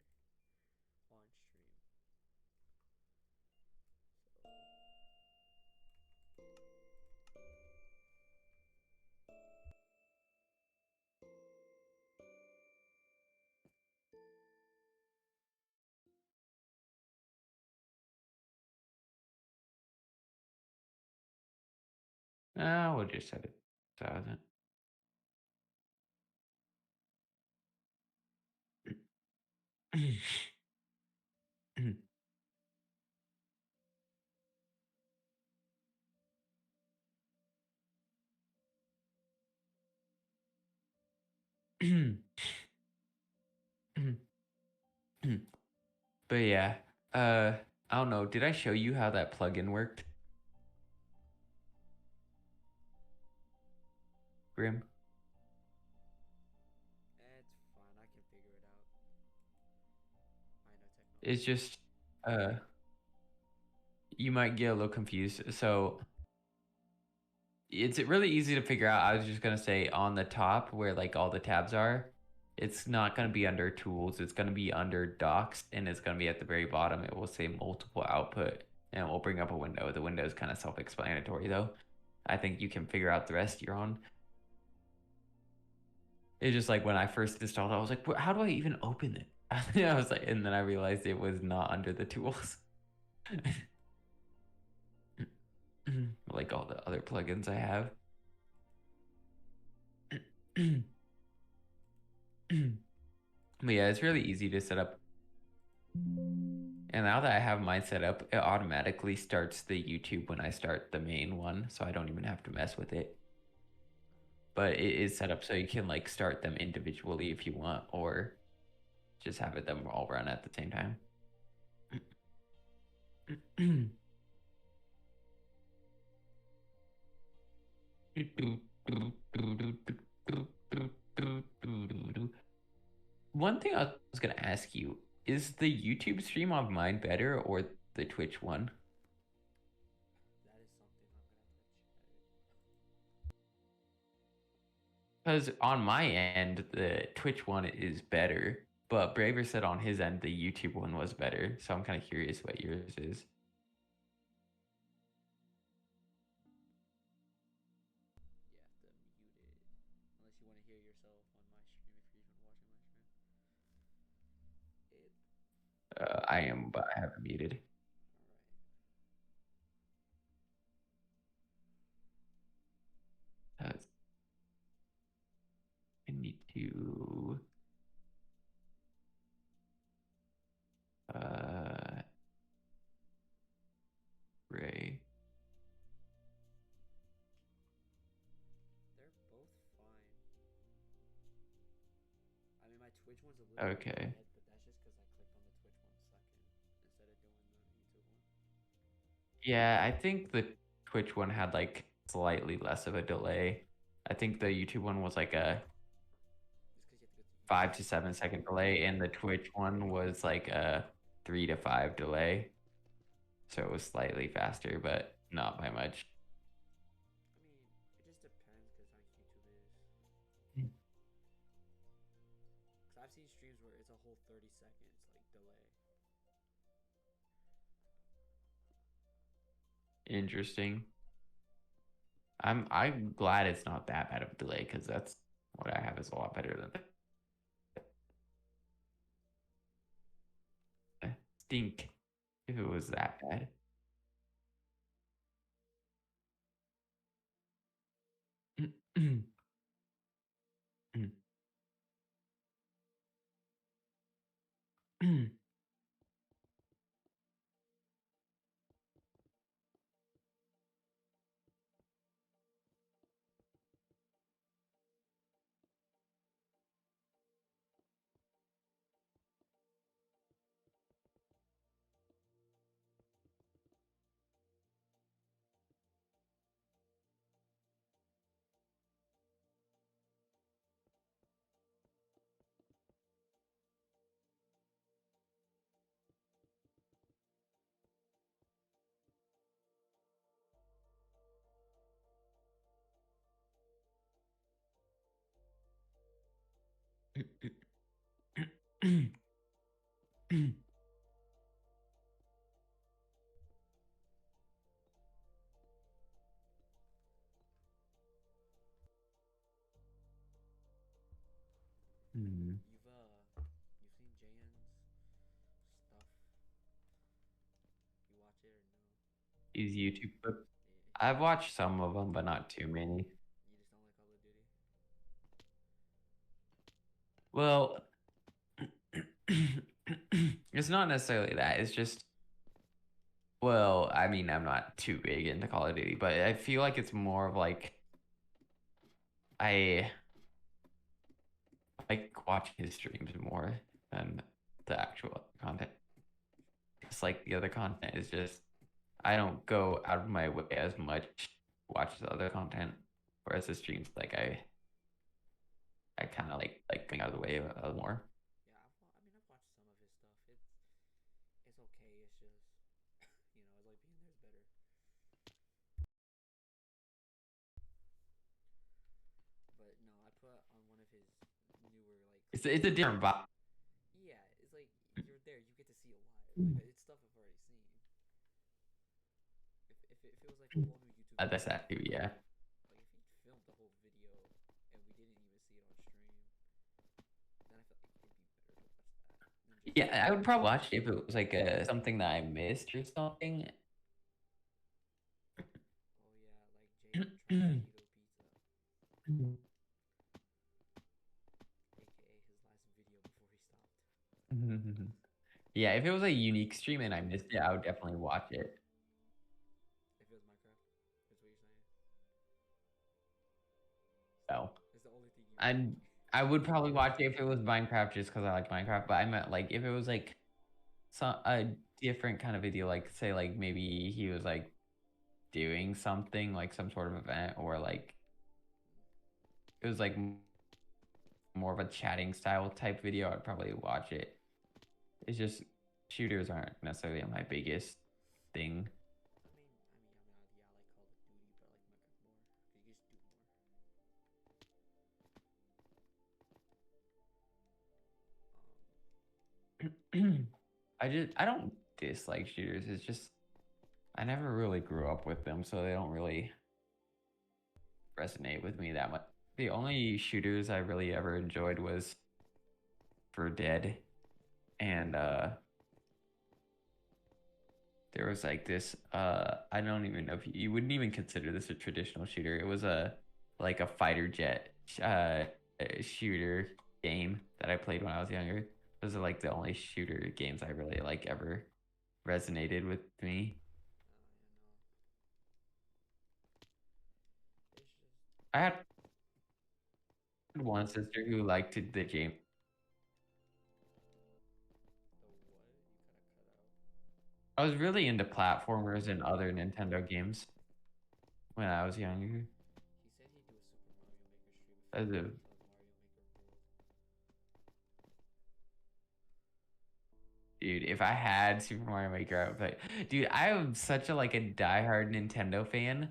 on stream. So We'll just set it 1,000. But yeah, I don't know. Did I show you how that plugin worked? Grim? it's fine, I can figure it out. I know technology. It's just, you might get a little confused. So It's really easy to figure out. I was just gonna say on the top where like all the tabs are, it's not gonna be under tools. It's gonna be under docs, and it's gonna be at the very bottom. It will say multiple output, and it will bring up a window. The window is kind of self-explanatory though. I think you can figure out the rest your own. It's just like when I first installed it, I was like, how do I even open it? I was like, and then I realized it was not under the tools. Like all the other plugins I have. But yeah, it's really easy to set up. And now that I have mine set up, it automatically starts the YouTube when I start the main one, so I don't even have to mess with it. But it is set up so you can like start them individually if you want, or just have it them all run at the same time. One thing I was gonna ask you is the YouTube stream of mine better or the Twitch one? That is something I'm gonna have to check. Because on my end, the Twitch one is better, but Braver said on his end the YouTube one was better. So I'm kind of curious what yours is. You have to mute it unless you want to hear yourself on my stream if you're even watching my stream. I am, but I have it muted. All right. I need to. Ray. They're both fine. I mean, my Twitch one's a little Okay. red, but that's just because I clicked on the Twitch one second instead of doing the YouTube one. Yeah, I think the Twitch one had like slightly less of a delay. I think the YouTube one was like a Just because you have to go 5 to 7 second delay, and the Twitch one was like a 3 to 5 delay. So it was slightly faster, but not by much. I mean, it just depends because how YouTube is. Hmm. Because I've seen streams where it's a whole 30 seconds like delay. Interesting. I'm glad it's not that bad of a delay because that's what I have is a lot better than that. Stink if it was that bad. You've seen Jan's stuff. You watch it or no? These YouTube clips. Yeah, I've watched some of them, but not too many. you just don't like Call of Duty. Well, it's not necessarily that. It's just, well, I mean, I'm not too big into Call of Duty, but I feel like it's more of like I like watching his streams more than the actual content. It's like the other content is just I don't go out of my way as much to watch the other content, whereas the streams like I kind of like going out of the way a little more. Yeah, I mean, I've watched some of his stuff. It's okay. It's just, I like being there is better. It's a different vibe. Yeah, it's like you're there, you get to see it live. Like it's stuff I've already seen. If it was like a whole new YouTube video, That's that too, yeah. like if he filmed the whole video and we didn't even see it on stream, then I feel like it'd be better to watch that than just Yeah, I would probably watch it if it was like something that I missed or something. oh yeah, like Jacob trying keto pizza, aka his last video before he stopped. Yeah, if it was a unique stream and I missed it, I would definitely watch it. If it was Minecraft, that's what you're saying. So It's the only thing you. and I would probably watch it if it was Minecraft just because I like Minecraft. But I meant like if it was like some a different kind of video, like say like maybe he was like doing something like some sort of event, or like it was like more of a chatting style type video, I'd probably watch it. It's just shooters aren't necessarily my biggest thing. Yeah, I like Call of Duty, but I like Minecraft more. 'Cause you just do more. I don't dislike shooters. It's just I never really grew up with them, so they don't really resonate with me that much. The only shooters I really ever enjoyed was for Dead, and there was like this I don't even know if you wouldn't even consider this a traditional shooter. It was a like a fighter jet shooter game that I played when I was younger. Those are like the only shooter games I really like ever resonated with me. It's just I had one sister who liked the game. the what? You kind of cut out. I was really into platformers and other Nintendo games when I was younger. He said he'd do a Super Mario Maker stream if As he a was on Mario Maker World. dude, if I had Super Mario Maker, I would play. Dude, I am such a like a diehard Nintendo fan,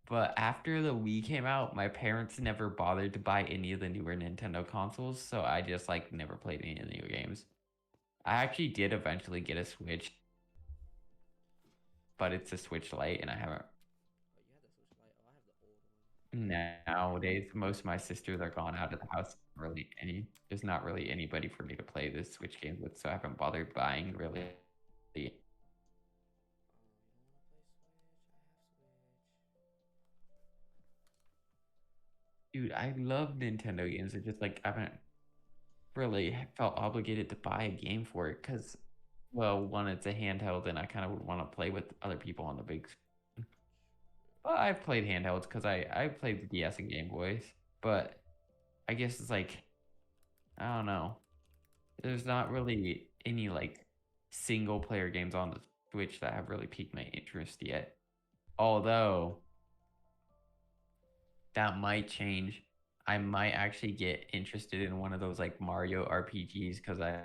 but after the Wii came out, my parents never bothered to buy any of the newer Nintendo consoles, so I just like never played any of the new games. I actually did eventually get a Switch, but it's a Switch Lite, and I haven't. Oh, you had the Switch Lite. Oh, I have the old one. Nowadays, most of my sisters are gone out of the house. There's not really anybody for me to play this Switch games with, so I haven't bothered buying really. You don't want to play Switch? I have Switch. Dude, I love Nintendo games. It's just like I haven't really felt obligated to buy a game for it because, well, one, it's a handheld, and I kind of would want to play with other people on the big. Well, I've played handhelds because I played the DS and Game Boys, but I guess it's like I don't know. There's not really any like single player games on the Switch that have really piqued my interest yet. Although that might change. I might actually get interested in one of those like Mario RPGs because I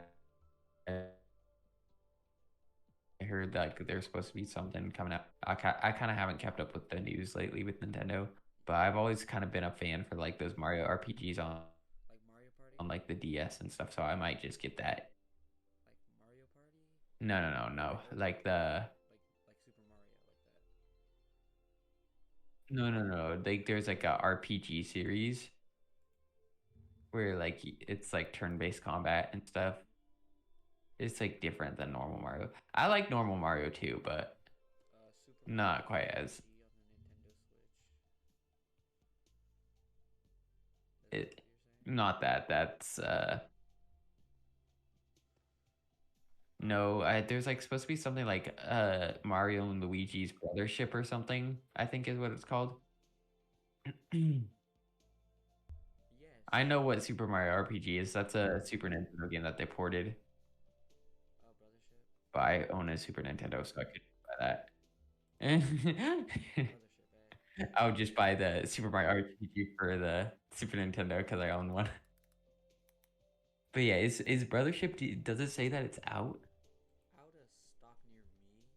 heard that there's supposed to be something coming out. I kind of haven't kept up with the news lately with Nintendo, but I've always kind of been a fan for like those Mario RPGs Like Mario Party? on like the DS and stuff. So I might just get that. Like Mario Party? No. Like the Like Super Mario, like that. no. Like there's like a RPG series where like it's like turn-based combat and stuff. It's like different than normal Mario. I like normal Mario too, but Super not Mario quite RPG as on the Nintendo Switch. Is that it. what you're saying? Not that. That's no. There's like supposed to be something like Mario and Luigi's Brothership or something. I think is what it's called. Yes. I know what Super Mario RPG is. That's a Super Nintendo game that they ported. Oh, Brothership. But I own a Super Nintendo, so I could buy that. Brothership, eh? I would just buy the Super Mario RPG for the Super Nintendo because I own one. But yeah, is Brothership? Does it say that it's out? Out of stock near me,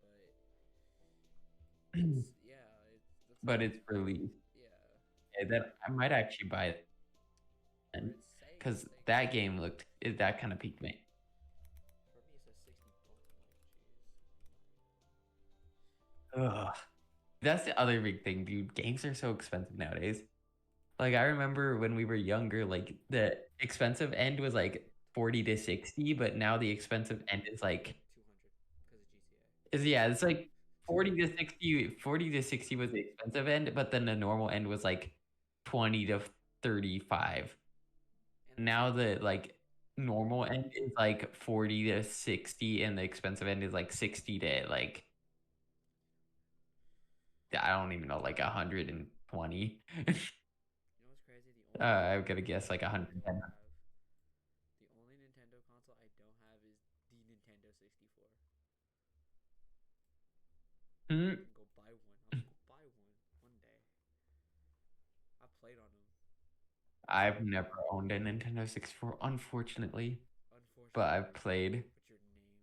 but it's, yeah, it looks But like it's released. yeah. Yeah, then I might actually buy it. Or it's saying because that game looked that kind of peaked me. For me, it says 60 bucks. I'm like, jeez. Ugh. That's the other big thing, dude. Games are so expensive nowadays. Like I remember when we were younger, like the expensive end was like 40 to 60, but now the expensive end is like 200 because of GTA. it's like 40 to 60 was the expensive end, but then the normal end was like 20 to 35. And Now the like normal end is like 40 to 60 and the expensive end is like 60 to like I don't even know, like 120. you know what's crazy? I'm gonna guess like 110. The only Nintendo console I don't have is the Nintendo 64. Hmm. I can go buy one. I'm gonna go buy one day. I played on them. I've never owned a Nintendo 64, unfortunately, but Unfortunately, I've played. with your name.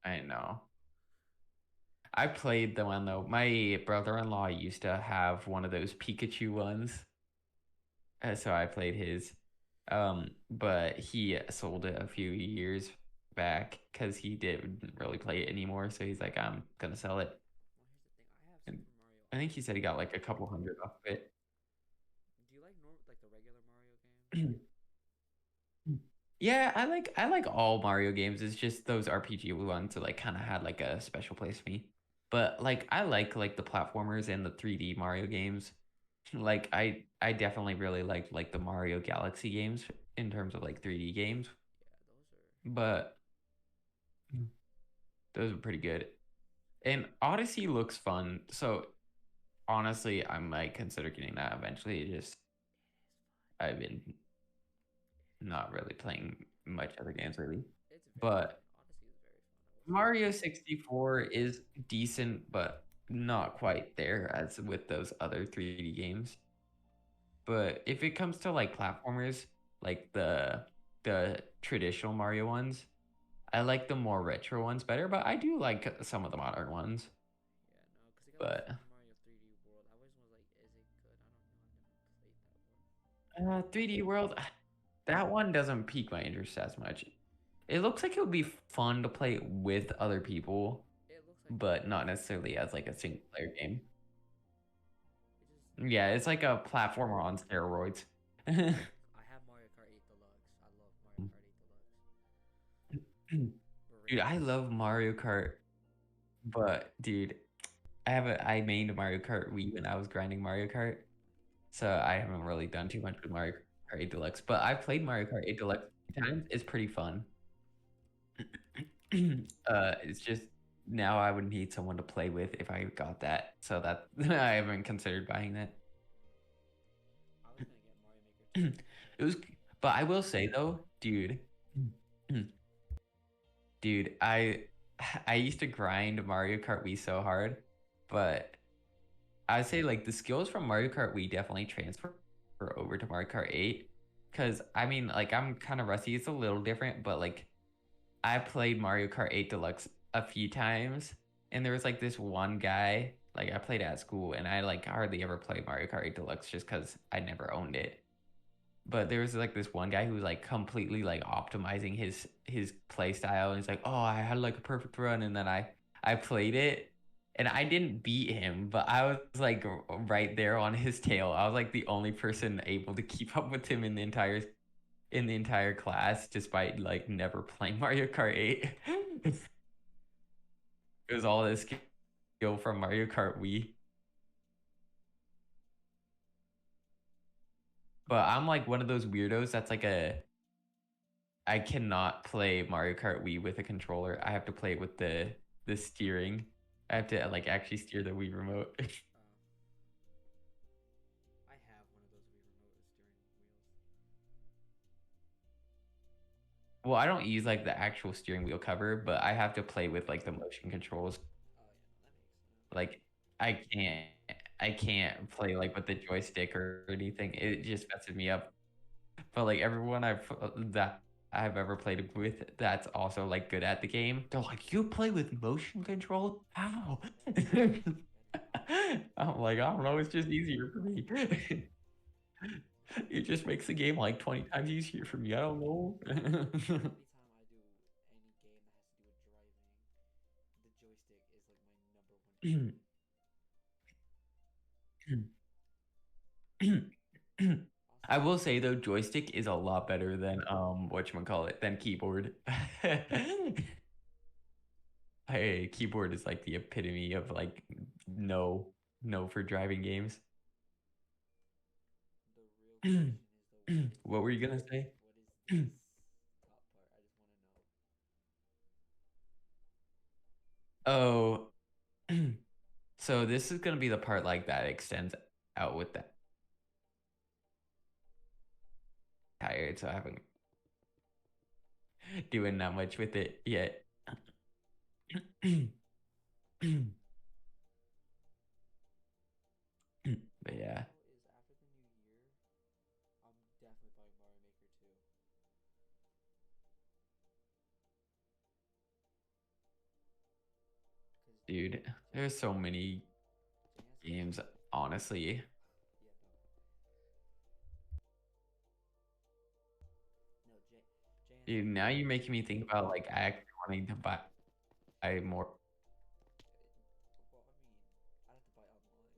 I know. I played the one though. My brother-in-law used to have one of those Pikachu ones, so I played his. But he sold it a few years back because he didn't really play it anymore. So he's like, I'm gonna sell it. Well, here's the thing. I have And Super Mario. I think he said he got like a couple hundred off of it. Do you like like the regular Mario games? Yeah, I like all Mario games. It's just those RPG ones that like kind of had like a special place for me. But like I like the platformers and the 3D Mario games. Like I definitely really like the Mario Galaxy games in terms of like 3D games, Yeah, those are. but those are pretty good. And Odyssey looks fun. So honestly, I might consider getting that eventually. Just I've been not really playing much other games lately. It's very But fun. Odyssey is very fun. I will say. Mario 64 is decent, but not quite there as with those other 3D games. But if it comes to like platformers, like the traditional Mario ones, I like the more retro ones better, but I do like some of the modern ones. Yeah, no, because they got But like Super Mario 3D World. I always was like, is it good? I don't know. I never played that one. 3D World, that one doesn't pique my interest as much. It looks like it would be fun to play with other people, It looks like. but not necessarily as like a single player game. It just. Yeah, it's like a platformer on steroids. I have Mario Kart 8 Deluxe. I love Mario Kart 8 Deluxe. Dude, I love Mario Kart, but dude, I mained Mario Kart Wii when I was grinding Mario Kart, so I haven't really done too much with Mario Kart 8 Deluxe. But I played Mario Kart 8 Deluxe a few times. It's pretty fun. It's just now I would need someone to play with if I got that, so that I haven't considered buying that. I was gonna get Mario Maker 2. It was, but I will say though, dude, dude, I used to grind Mario Kart Wii so hard, but I'd say like the skills from Mario Kart Wii definitely transfer over to Mario Kart 8. Cause I mean like I'm kind of rusty. It's a little different, but like I played Mario Kart 8 Deluxe a few times, and there was like this one guy, like I played at school, and I like hardly ever played Mario Kart 8 Deluxe just because I never owned it. But there was like this one guy who was like completely like optimizing his play style, and he's like, "Oh, I had like a perfect run," and then I played it, and I didn't beat him, but I was like right there on his tail. I was like the only person able to keep up with him in the entire class, despite like never playing Mario Kart 8. It was all this skill from Mario Kart Wii. But I'm like one of those weirdos that's like I cannot play Mario Kart Wii with a controller. I have to play it with the steering. I have to like actually steer the Wii remote. I have one of those Wii remote steering wheels. Well, I don't use like the actual steering wheel cover, but I have to play with like the motion controls. Oh yeah, no, that makes sense. Like I can't I can't play like with the joystick or anything. It just messes me up. But like everyone that I've ever played with that's also like good at the game, they're like, "You play with motion control? How?" I'm like, I don't know, it's just easier for me. It just makes the game like 20 times easier for me. I don't know. Anytime I do any game that has to do with driving, the joystick is like my number one favorite. I Also, will say though, joystick is a lot better than whatchamacallit, than keyboard. Hey, keyboard is like the epitome of like no for driving games. the real question is though, What were you gonna say? what is this top part? I just want to know. Oh, so this is gonna be the part like that extends out with that tired, so I haven't doing that much with it yet. But yeah. Is after the new year, I'm definitely buying Mario Maker 2. Cause Dude, there's so many games, honestly. Yeah, no. Dude, now you're making me think about like actually wanting to buy more. Well, I mean, I have to buy online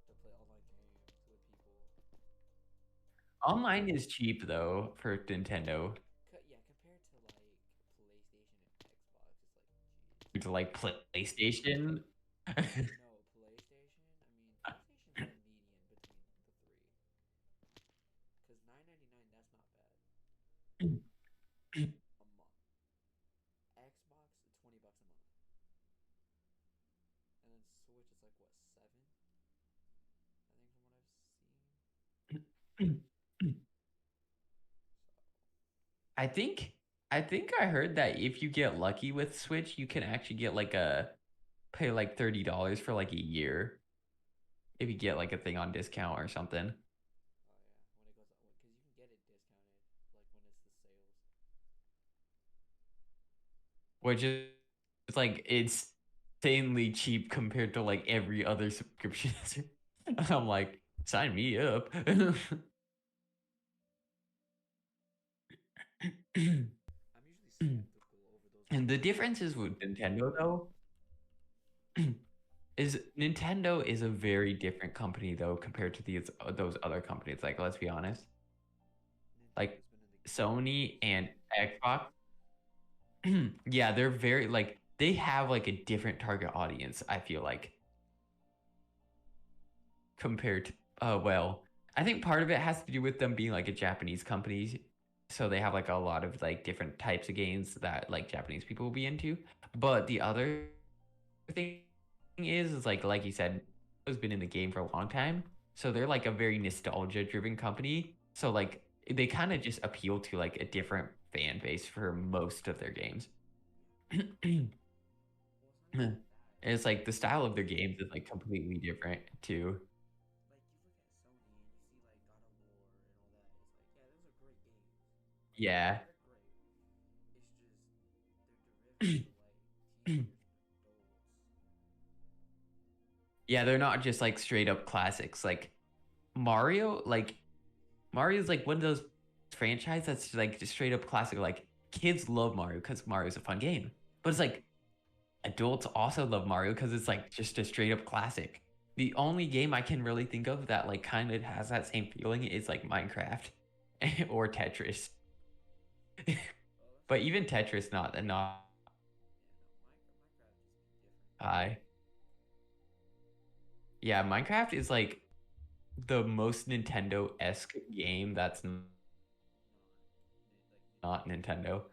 to play online games with people. Online is cheap though for Nintendo. Yeah, compared to like PlayStation and Xbox, it's like, jeez. To like PlayStation. No, PlayStation. I mean, PlayStation's a median between the three. Cause $9.99, that's not bad a month. Xbox, $20 a month, and then Switch is like what, 7? I think from what I've seen. So I think I heard that if you get lucky with Switch, you can actually get like pay like $30 for like a year if you get like a thing on discount or something. oh yeah, when it goes, cause you can get it discounted, like when it's the sales. Which is it's like it's insanely cheap compared to like every other subscription. I'm like, sign me up. I'm usually skeptical over those. And the difference is with Nintendo though, is Nintendo is a very different company though compared to those other companies. Like, let's be honest, like Nintendo's been in the game Sony for and years. Xbox, yeah, they're very like they have like a different target audience. I feel like compared to well, I think part of it has to do with them being like a Japanese company, so they have like a lot of like different types of games that like Japanese people will be into. But the other thing is like you said, has been in the game for a long time, so they're like a very nostalgia driven company. So like they kind of just appeal to like a different fan base for most of their games. Well, it's not even that. It's like the style of their games is like completely different too. Like you look at Sony and you see like God of War and all that. It's like, yeah, those are great games. Yeah. They're great. It's just they're derivative for like teenagers and adults. Yeah, they're not just like straight up classics. Like Mario, like Mario's like one of those franchise that's like just straight up classic. Like kids love Mario because Mario's a fun game. But it's like adults also love Mario because it's like just a straight up classic. The only game I can really think of that like kind of has that same feeling is like Minecraft or Tetris. Oh, that's But even Tetris not yeah. No, Minecraft just be different. high. Yeah, Minecraft is like the most Nintendo-esque game that's not Nintendo.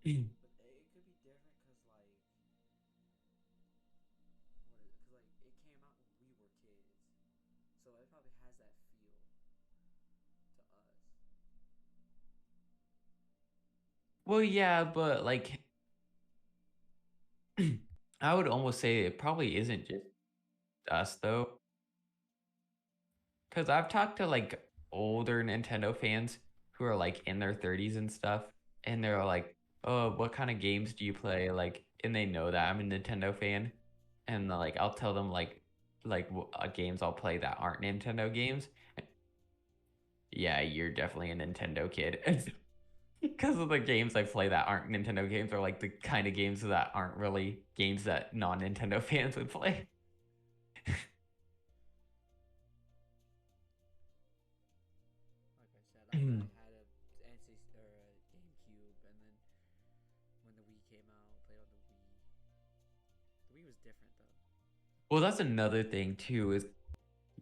It's it's great, but it could be different because like what is it? Because like it came out when we were kids, so it probably has that feel to us. Well, yeah, but like I would almost say it probably isn't just us though, because I've talked to like older Nintendo fans who are like in their 30s and stuff, and they're like, "Oh, what kind of games do you play?" Like and they know that I'm a Nintendo fan, and like I'll tell them games I'll play that aren't Nintendo games. Yeah, you're definitely a Nintendo kid. Because of the games I play that aren't Nintendo games are like the kind of games that aren't really games that non-Nintendo fans would play. Like I said, I had a NC or a GameCube, and then when the Wii came out, played on the Wii. The Wii was different though. Well, that's another thing too, is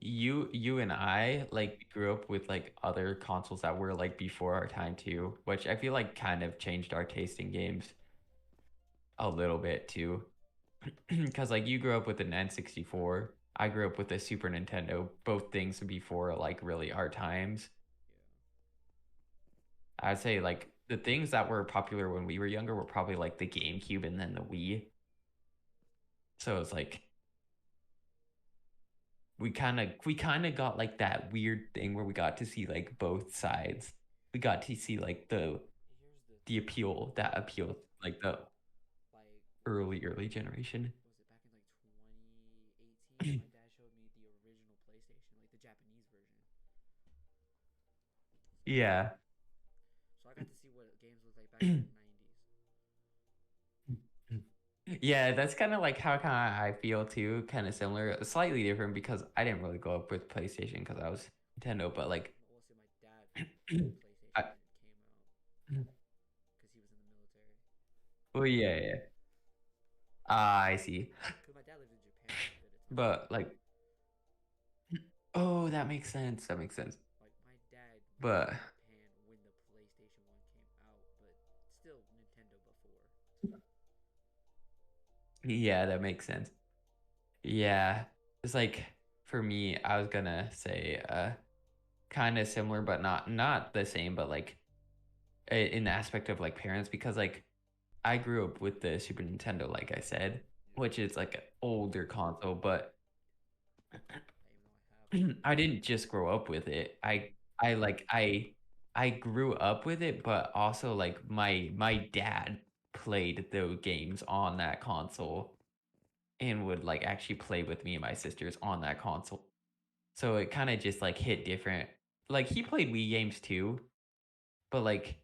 you and I like grew up with like other consoles that were like before our time too, which I feel like kind of changed our taste in games a little bit too. Because like you grew up with an N64, I grew up with a Super Nintendo, both things before like really our times. Yeah. I'd say like the things that were popular when we were younger were probably like the GameCube and then the Wii. So it's like we kind of got like that weird thing where we got to see like both sides. We got to see like Here's the appeal that appeal like the like early generation. was it back in like 2018? My dad showed me the original PlayStation, like the Japanese version. Yeah. So I got to see what games looked like back in the 90s. Yeah, that's kind of like how kind of I feel too, kind of similar, slightly different because I didn't really grow up with PlayStation because I was Nintendo, but like, Well, see, my dad had a PlayStation I, when it came out because he was in the military. well, yeah, yeah. Ah, I see. Because my dad lived in Japan for a bit of time. But like, oh, that makes sense. That makes sense. Like my dad was But in Japan when the PlayStation 1 came out, but still Nintendo before. yeah, that makes sense. Yeah, it's like for me, I was gonna say kind of similar, but not the same, but like in the aspect of like parents because like I grew up with the Super Nintendo, like I said, which is like an older console, but Even though I have one. I didn't just grow up with it. I like I grew up with it, but also like my dad played those games on that console and would like actually play with me and my sisters on that console. So it kind of just like hit different. Like he played Wii games too, but like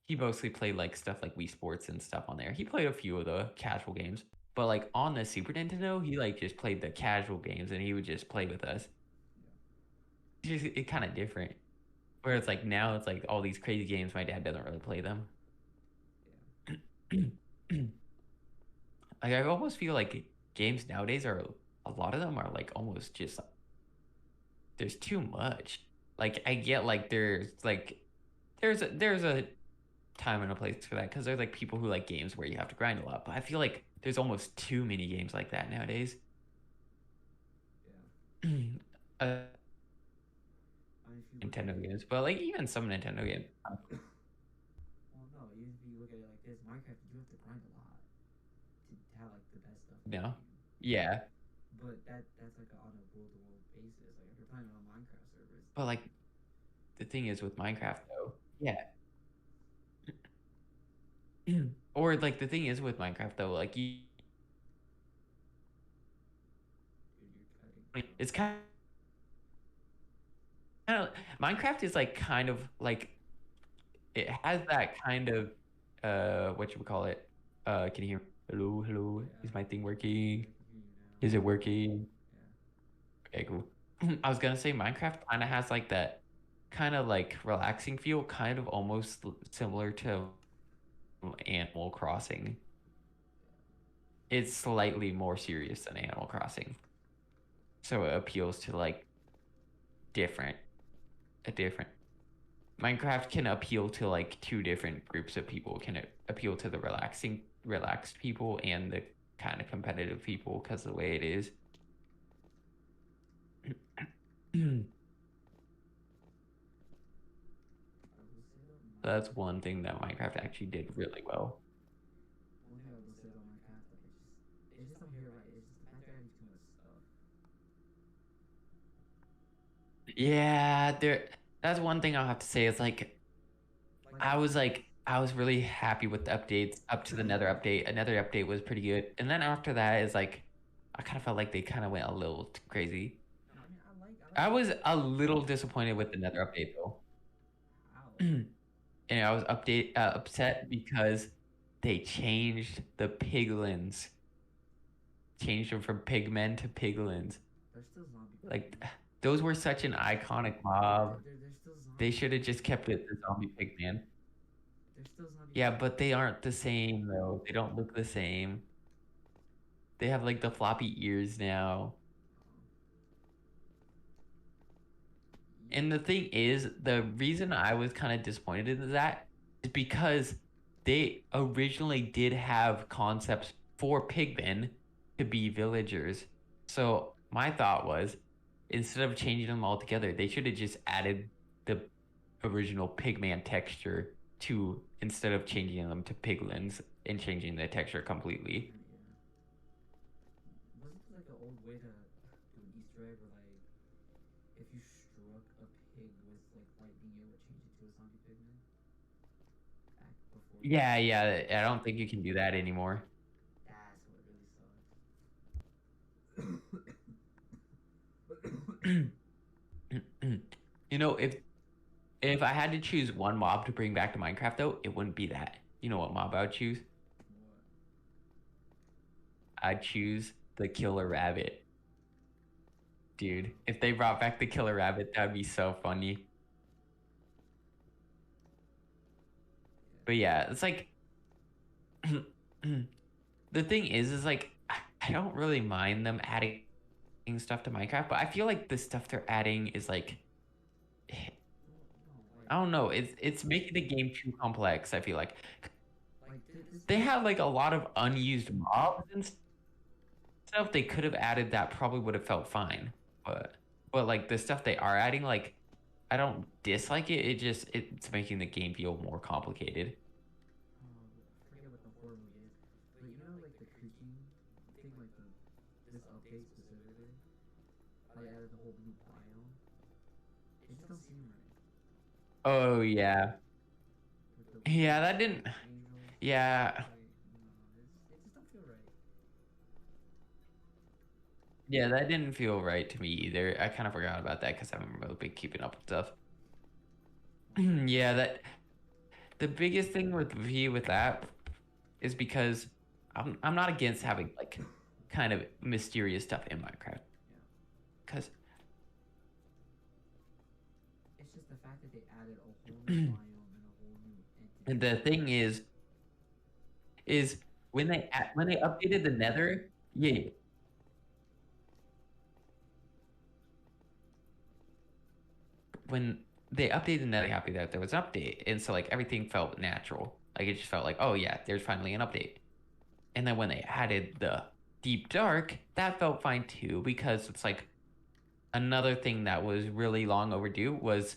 he mostly played like stuff like Wii Sports and stuff on there. He played a few of the casual games, but like on the Super Nintendo, he like just played the casual games and he would just play with us. Just it kind of different. Where it's like now it's like all these crazy games, my dad doesn't really play them. Like I almost feel like games nowadays are a lot of them are like almost just there's too much. Like I get like there's a time and a place for that because there's like people who like games where you have to grind a lot, but I feel like there's almost too many games like that nowadays. Yeah. uh, I mean, if you look at Nintendo it, games, but like even some Nintendo games. well, no, even if you look at it like this, Minecraft, you have to grind a lot to have like the best stuff in the No, game. yeah, But that's like on a world to world basis. Like if you're playing on Minecraft servers, but like the thing is with Minecraft though, yeah. Or like the thing is with Minecraft though, like dude, you're cutting out. it's kind of Minecraft is like kind of like it has that kind of what you would call it. Can you hear? Hello, hello. Yeah. Is my thing I working? can hear you now. Is it working? Yeah. Okay, cool. I was gonna say Minecraft kind of has like that kind of like relaxing feel, kind of almost similar to Animal Crossing. It's slightly more serious than Animal Crossing, so it appeals to like different, a different. Minecraft can appeal to like two different groups of people. Can it appeal to the relaxed people and the kind of competitive people because the way it is. I will say though, That's one thing that Minecraft actually did really well. one thing I will say about Minecraft, like it's just I'm here right. It's just the fact that I have too much stuff. Yeah, there. That's one thing I'll have to say is like Like I was like I was really happy with the updates up to the Nether update. Another update was pretty good, and then after that is like, I kind of felt like they kind of went a little crazy. I mean, I was a little disappointed with the Nether update though. how. And I was upset because they changed the piglins, changed them from pigmen to piglins. They're still zombie. Like pigmen. those were such an iconic mob. They're still zombie. They should have just kept it the zombie pigman. They're still zombie. Yeah, but they aren't the same though. They don't look the same. They have like the floppy ears now. And the thing is, the reason I was kind of disappointed in that is because they originally did have concepts for pigmen to be villagers. So my thought was, instead of changing them all together, they should have just added the original pigman texture to instead of changing them to piglins and changing the texture completely. Yeah. Wasn't there like an old way to do an Easter egg where like if you struck a pig with like lightning, it would change it to a zombie pigman? Back before. Yeah, I don't think you can do that anymore. That's what really sucks. You know, if I had to choose one mob to bring back to Minecraft though, it wouldn't be that. You know what mob I would choose? I'd choose the killer rabbit. Dude, if they brought back the killer rabbit, that'd be so funny. But yeah, it's like the thing is like I don't really mind them adding stuff to Minecraft, but I feel like the stuff they're adding is like I don't know, it's making the game too complex, I feel like. Like They have like a lot of unused mobs and stuff. They could have added that probably would have felt fine. But like the stuff they are adding, like I don't dislike it. It's making the game feel more complicated. I forget what the horror movie is, but you know like the creaking thing, like this update specifically, how they added the whole new biome. It just don't seem right. Oh yeah. With the Yeah, that didn't angels. yeah. Like, no, it just don't feel right. Yeah, that didn't feel right to me either. I kind of forgot about that because I haven't really been keeping up with stuff. Yeah, that the biggest thing with that is because I'm not against having like kind of mysterious stuff in Minecraft. Because It's just the fact that they added a whole new biome and a whole new entity. and the thing is when they updated the Nether, yeah. When they updated the Nether, happy that there was an update, and so like everything felt natural. Like it just felt like, oh yeah, there's finally an update. And then when they added the Deep Dark, that felt fine too because it's like another thing that was really long overdue was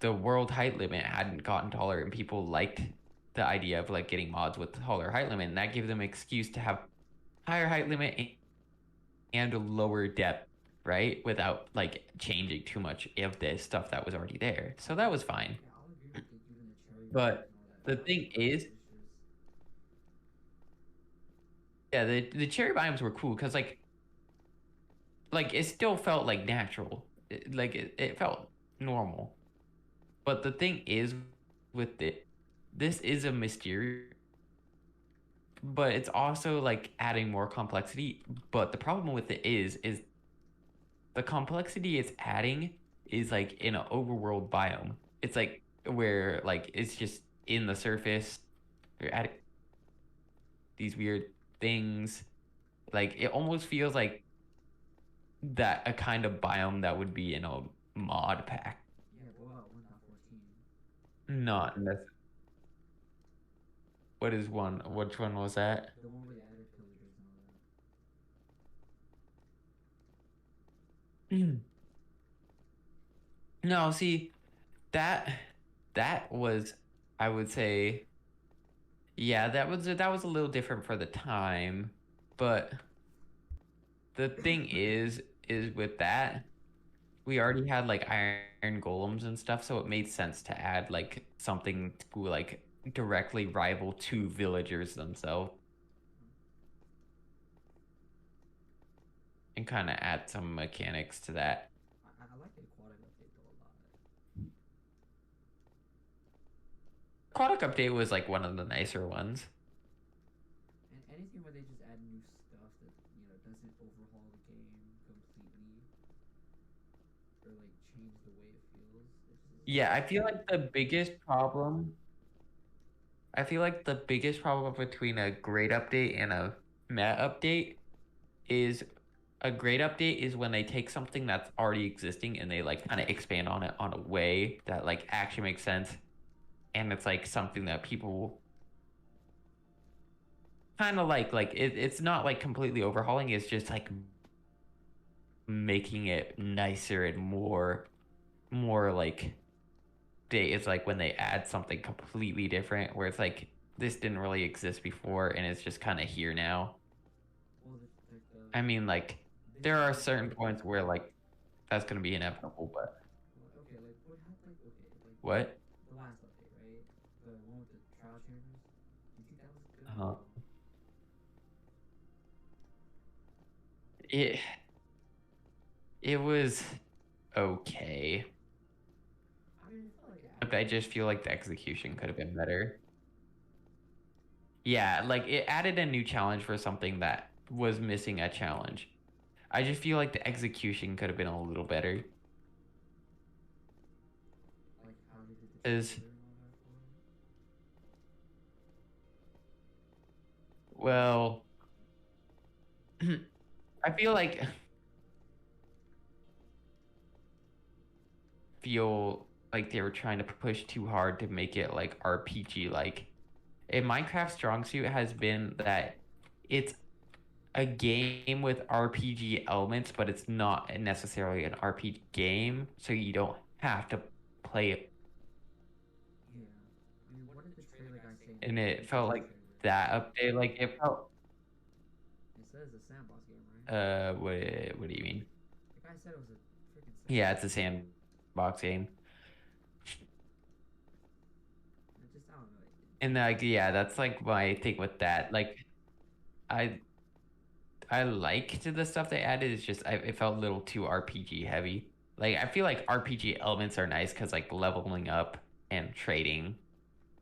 the world height limit hadn't gotten taller, and people liked the idea of like getting mods with taller height limit, and that gave them an excuse to have higher height limit and a lower depth, right? Without like changing too much of the stuff that was already there. So that was fine. Yeah, I'll agree with you, even the cherry But biome and all that. the thing is, It's just yeah, the cherry biomes were cool because like it still felt like natural. It felt normal. But the thing is with it, this is a mystery, but it's also like adding more complexity. But the problem with it is the complexity it's adding is like in an overworld biome. It's like where like it's just in the surface. You're adding these weird things. Like it almost feels like that a kind of biome that would be in a mod pack. yeah, what about 1.14? Not necessarily. What is one? Which one was that? The one where they added pillagers and all that. No, see, that that was, I would say, yeah, that was a little different for the time, but the thing is with that, we already had like iron golems and stuff, so it made sense to add like something to like directly rival two villagers themselves. And kind of add some mechanics to that. I like the aquatic update though a lot. Aquatic update was like one of the nicer ones. And anything where they just add new stuff that doesn't overhaul the game completely or like change the way it feels. Yeah, I feel like the biggest problem. I feel like the biggest problem between a great update and a meh update is a great update is when they take something that's already existing and they like kind of expand on it on a way that like actually makes sense, and it's like something that people kind of like it's not like completely overhauling, it's just like making it nicer and more like it's like when they add something completely different where it's like this didn't really exist before and it's just kind of here now. Well, I mean, like there are certain points where like that's gonna be inevitable, but okay, like what happened? Okay, like what? the last update, right? The one with the trial chambers. Do you think that was good? Uh, it it was okay, I mean, I feel like but I just feel like the execution could have been better. Yeah, like it added a new challenge for something that was missing a challenge. I just feel like the execution could have been a little better. like how they did the Is trailer and all that for it. well, I feel like they were trying to push too hard to make it like RPG like. And Minecraft's strong suit has been that it's a game with RPG elements, but it's not necessarily an RPG game, so you don't have to play it. Yeah. I mean, what did the trailer guy say? And In it the felt trailer? like that update, like it felt. It says a sandbox game, right? What do you mean? The guy said it was a freaking sandbox. Yeah, it's a sandbox game. I just I don't know. And like yeah, that's like my thing with that. Like I I liked the stuff they added. It's just it felt a little too RPG heavy. Like I feel like RPG elements are nice because like leveling up and trading,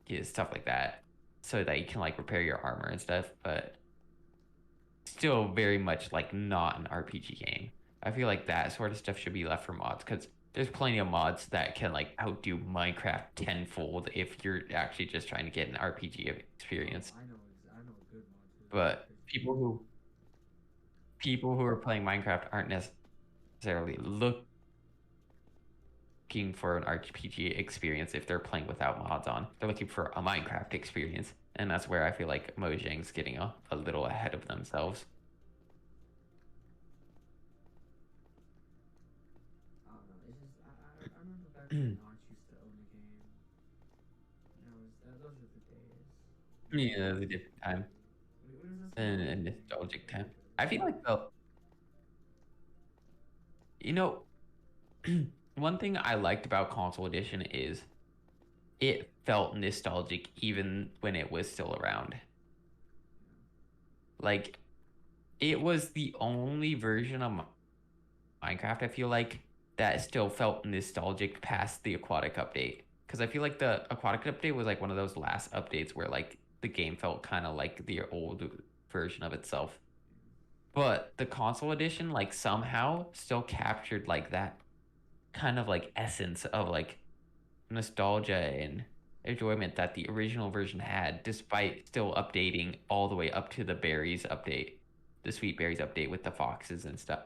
yeah, stuff like that, so that you can like repair your armor and stuff. But still, very much like not an RPG game. I feel like that sort of stuff should be left for mods because there's plenty of mods that can like outdo Minecraft tenfold if you're actually just trying to get an RPG experience. I know a good one too. But people who are playing Minecraft aren't necessarily looking for an RPG experience if they're playing without mods on. They're looking for a Minecraft experience, and that's where I feel like Mojang's getting a little ahead of themselves. I don't know. It's just I remember back when Notch used to own a game. Those are the days. Yeah, it was a different time What is this? and a nostalgic time. I feel like though, you know, one thing I liked about Console Edition is it felt nostalgic even when it was still around. Like, it was the only version of Minecraft, I feel like, that still felt nostalgic past the Aquatic update. Because I feel like the Aquatic update was like one of those last updates where like the game felt kind of like the old version of itself. But the Console Edition, like, somehow still captured like that kind of like essence of like nostalgia and enjoyment that the original version had, despite still updating all the way up to the berries update, the sweet berries update with the foxes and stuff.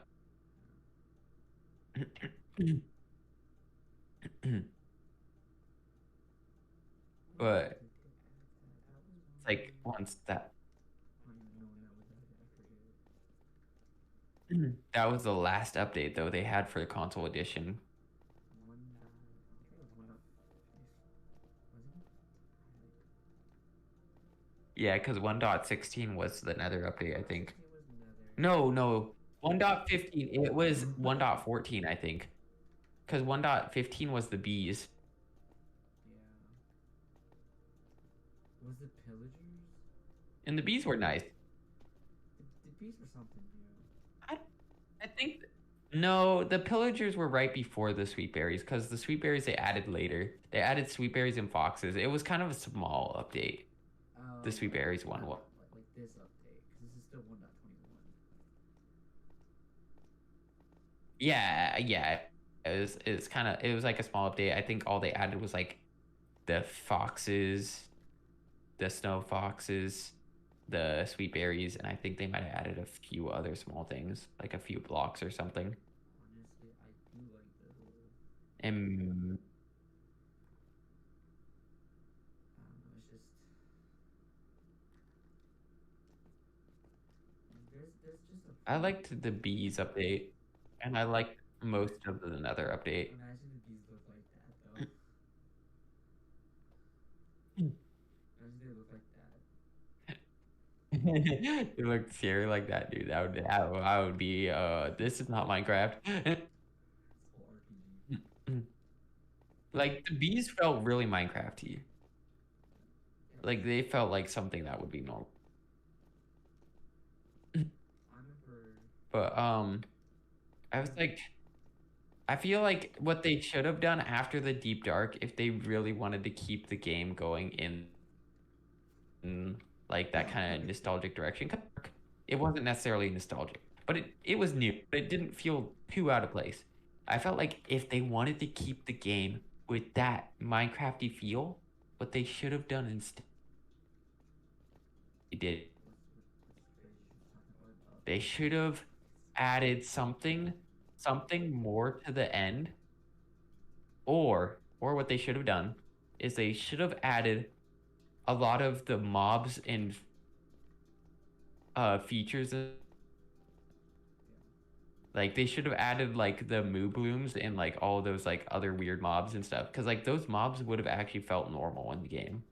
But it's like once that I don't even know when that was. I forget. that was the last update though they had for the Console Edition. I think it was 1.5. Was it? Yeah, because 1.16 was the Nether update, I think. It was Nether. No, 1.15. It was 1.14, I think. Because 1.15 was the bees. Yeah. And the bees were nice. The bees were something new. I think no, the pillagers were right before the sweet berries because the sweet berries they added later. They added sweet berries and foxes. It was kind of a small update. The sweet berries one. Like this update, because this is still 1.21. Yeah. It's kind of it was like a small update. I think all they added was like the foxes, the snow foxes, the sweet berries, and I think they might have added a few other small things, like a few blocks or something. Honestly, I do like the whole. And I don't know. It's just there's just a. I liked the bees update, and I liked most of the nether update. Imagine the bees look like that though. Imagine they look like that. It looked scary like that, dude. I would be this is not Minecraft. It's all RPG. Like the bees felt really Minecrafty. Like they felt like something that would be normal. I remember. But I was like I feel like what they should have done after the Deep Dark, if they really wanted to keep the game going in like that kind of nostalgic direction, 'cause it wasn't necessarily nostalgic, but it was new, but it didn't feel too out of place. I felt like if they wanted to keep the game with that Minecrafty feel, what they should have done instead, they did. What's crazy? Talking about They should have added something more to the end, or what they should have done is they should have added a lot of the mobs and features. Like they should have added like the moo blooms and like all those like other weird mobs and stuff, because like those mobs would have actually felt normal in the game.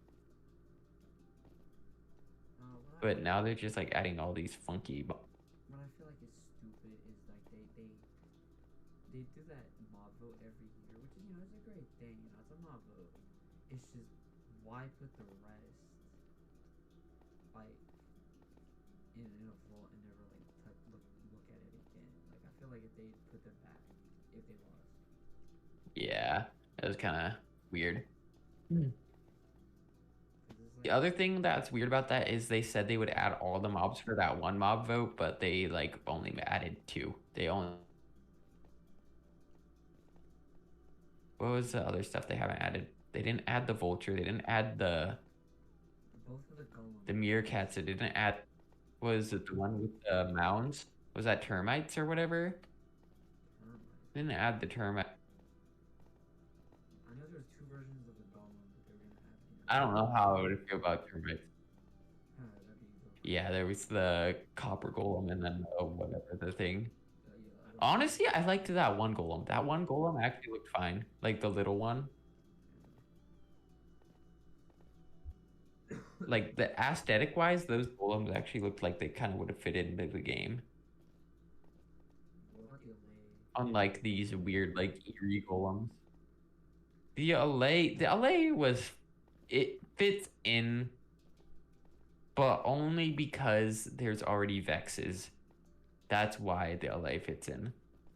But now they're just like adding all these funky. What I feel like is stupid is like they do that mob vote every year, which is it's a great thing, it's a mob vote. It's just why put the rest like in a vault and never like look at it again. Like I feel like if they put them back, if they lost. Yeah, it was kind of weird. 'Cause it's The like, other thing that's weird about that is they said they would add all the mobs for that one mob vote, but they like only added 2. They only what was the other stuff they haven't added? They didn't add the vulture. They didn't add both of the golems. the meerkats. They didn't add. Was it the one with the mounds? Was that termites or whatever? Termites. They didn't add the termite. I know there's 2 versions of the golem that they're gonna add. I don't know how I would feel about termites. That'd be dope. Yeah, there was the copper golem and then whatever the thing. Yeah, I don't Honestly, I liked that one golem. That one golem actually looked fine. Like the little one. Like the aesthetic wise, those golems actually looked like they kind of would have fit into the game. What about the LA? Unlike these weird like eerie golems. The LA was it fits in, but only because there's already Vexes. That's why the LA fits in.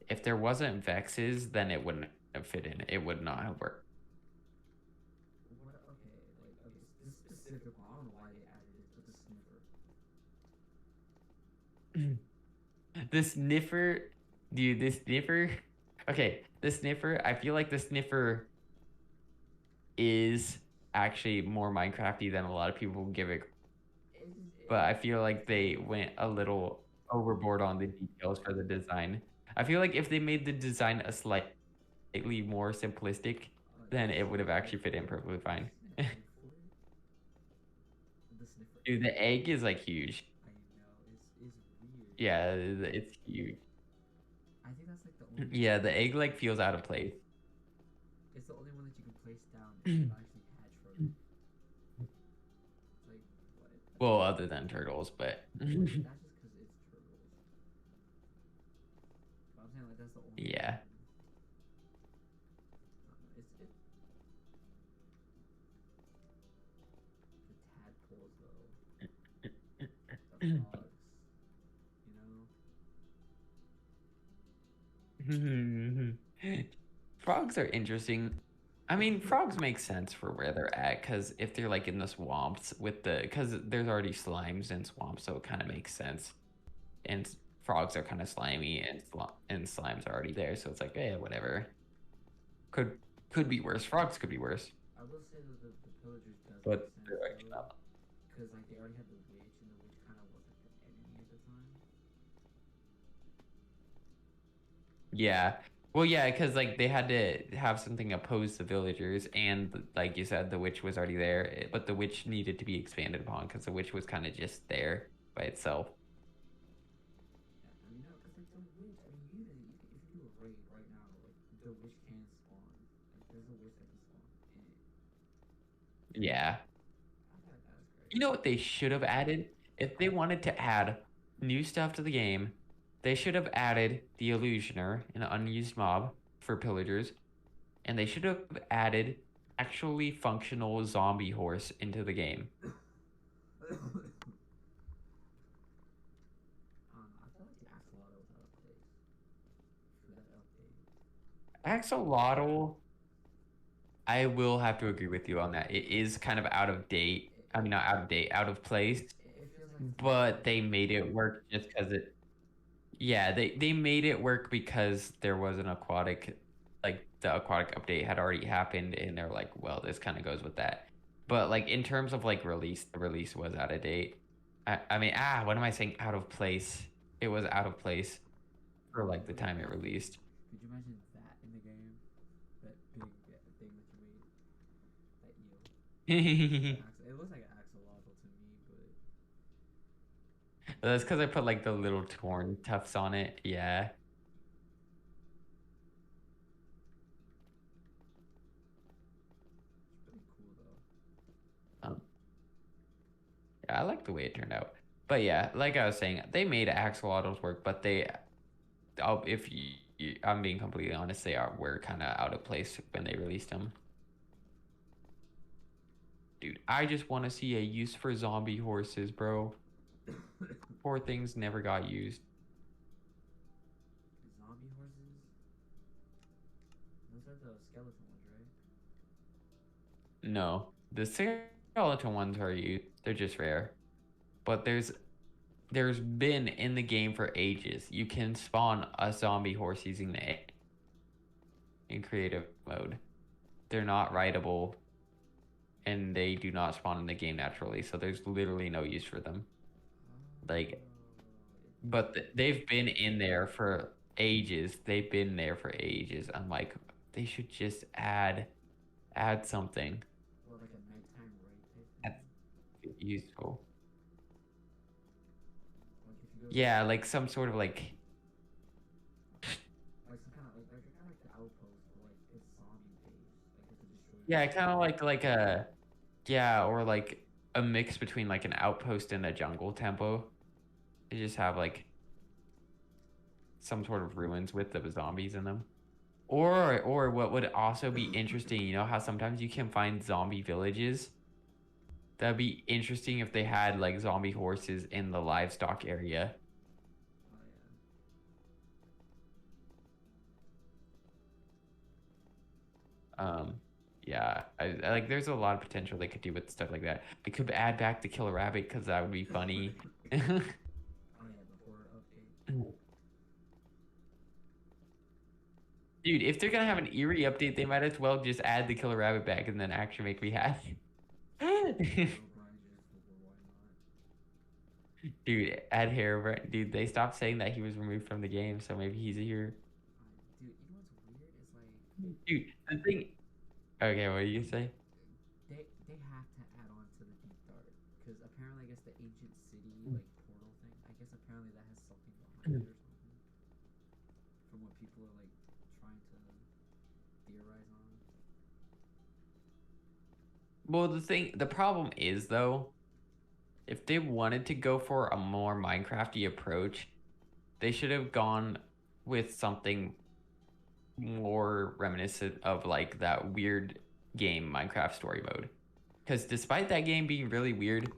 If there wasn't Vexes, then it wouldn't have fit in. It would not have worked. What? Okay, this specific one. I don't know why they added it, but the sniffer. The sniffer, dude, the sniffer. Okay, the sniffer. I feel like the sniffer is actually more Minecrafty than a lot of people give it. But I feel like they went a little overboard on the details for the design. I feel like if they made the design a slightly more simplistic, then it would have actually fit in perfectly fine. The sniffer. Dude, the egg is like huge. I know it's weird. Yeah, it's huge. I think that's like the only. Yeah, the egg like feels out of place. It's the only one that you can place down and it'll actually hatch from it. It's like what? Well, other than turtles, but That's just because it's turtles. But I'm saying like that's the only. yeah. One. It's the tadpoles though. frogs. You know. Frogs are interesting. I mean, frogs make sense for where they're at because if they're like in the swamps with the, because there's already slimes in swamps, so it kind of makes sense. And frogs are kind of slimy, and and slimes are already there, so it's like, yeah, whatever. Could could be worse. Frogs could be worse, I will say that the pillagers does make but sense they're like, though, because like they already had the witch, and the witch kind of was like the enemy at the time. yeah. Well, yeah, because like they had to have something oppose the villagers, and like you said, the witch was already there, but the witch needed to be expanded upon because the witch was kind of just there by itself. Yeah, I mean, no, because like the witch, I mean, you can if you do a raid right now, like the witch can spawn. Like there's a witch that can spawn in it. Yeah. I feel like that's You great. know what they should have added? If they wanted to add new stuff to the game, they should have added the Illusioner, an unused mob for pillagers, and they should have added actually functional zombie horse into the game. I feel like the axolotl was out of place for that update. Axolotl, I will have to agree with you on that. It is kind of out of date. I mean, not out of date, out of place, It feels like it's not but they relevant made it anymore. work just because it. Yeah, they made it work because there was an aquatic, like the aquatic update had already happened, and they're like, well, this kind of goes with that. But like in terms of like release, the release was out of date. I mean, what am I saying? Out of place. It was out of place for like the time it released. Could you imagine that in the game? That big thing that you made, that eel. It looks like an axolotl to me, but That's because I put like the little torn tufts on it. Yeah. it's pretty cool though. Um, yeah, I like the way it turned out. But yeah, like I was saying, they made axolotls work, but if I'm being completely honest, were kind of out of place when they released them. Dude, I just want to see a use for zombie horses, bro. Poor things never got used. Zombie horses? Those are the skeleton ones, right? No, the skeleton ones are used. They're just rare. But there's been in the game for ages. You can spawn a zombie horse using the in creative mode. They're not rideable, and they do not spawn in the game naturally, so there's literally no use for them. Like, but they've been in there for ages. They've been there for ages. I'm like, they should just add something Or like a nighttime raid type that's thing. useful. Like if you go Yeah, like some sort of like, like some kind of like kind of like the outpost, but like it's zombie based. Like you have to destroy yeah, zombies. kind of like a, yeah, or like a mix between like an outpost and a jungle tempo. They just have like some sort of ruins with the zombies in them. Or what would also be interesting, you know how sometimes you can find zombie villages? That'd be interesting if they had like zombie horses in the livestock area. Oh Um, yeah, I like there's a lot of potential they could do with stuff like that. They could add back the killer rabbit because that would be funny. Oh yeah, the horror update. Dude, if they're gonna have an eerie update, they might as well just add the killer rabbit back and then actually make me happy. O'Brien just why not? Dude, add Herobrine. Dude, they stopped saying that he was removed from the game, so maybe he's here. Dude, you know what's weird? It's like Dude, the thing. Okay, what do you say? they have to add on to the deep dark because apparently I guess the ancient city like portal thing. I guess apparently that has something behind it or something. From what people are like trying to theorize on. Well, the problem is though, if they wanted to go for a more Minecrafty approach, they should have gone with something more reminiscent of like that weird game Minecraft story mode. Because despite that game being really weird,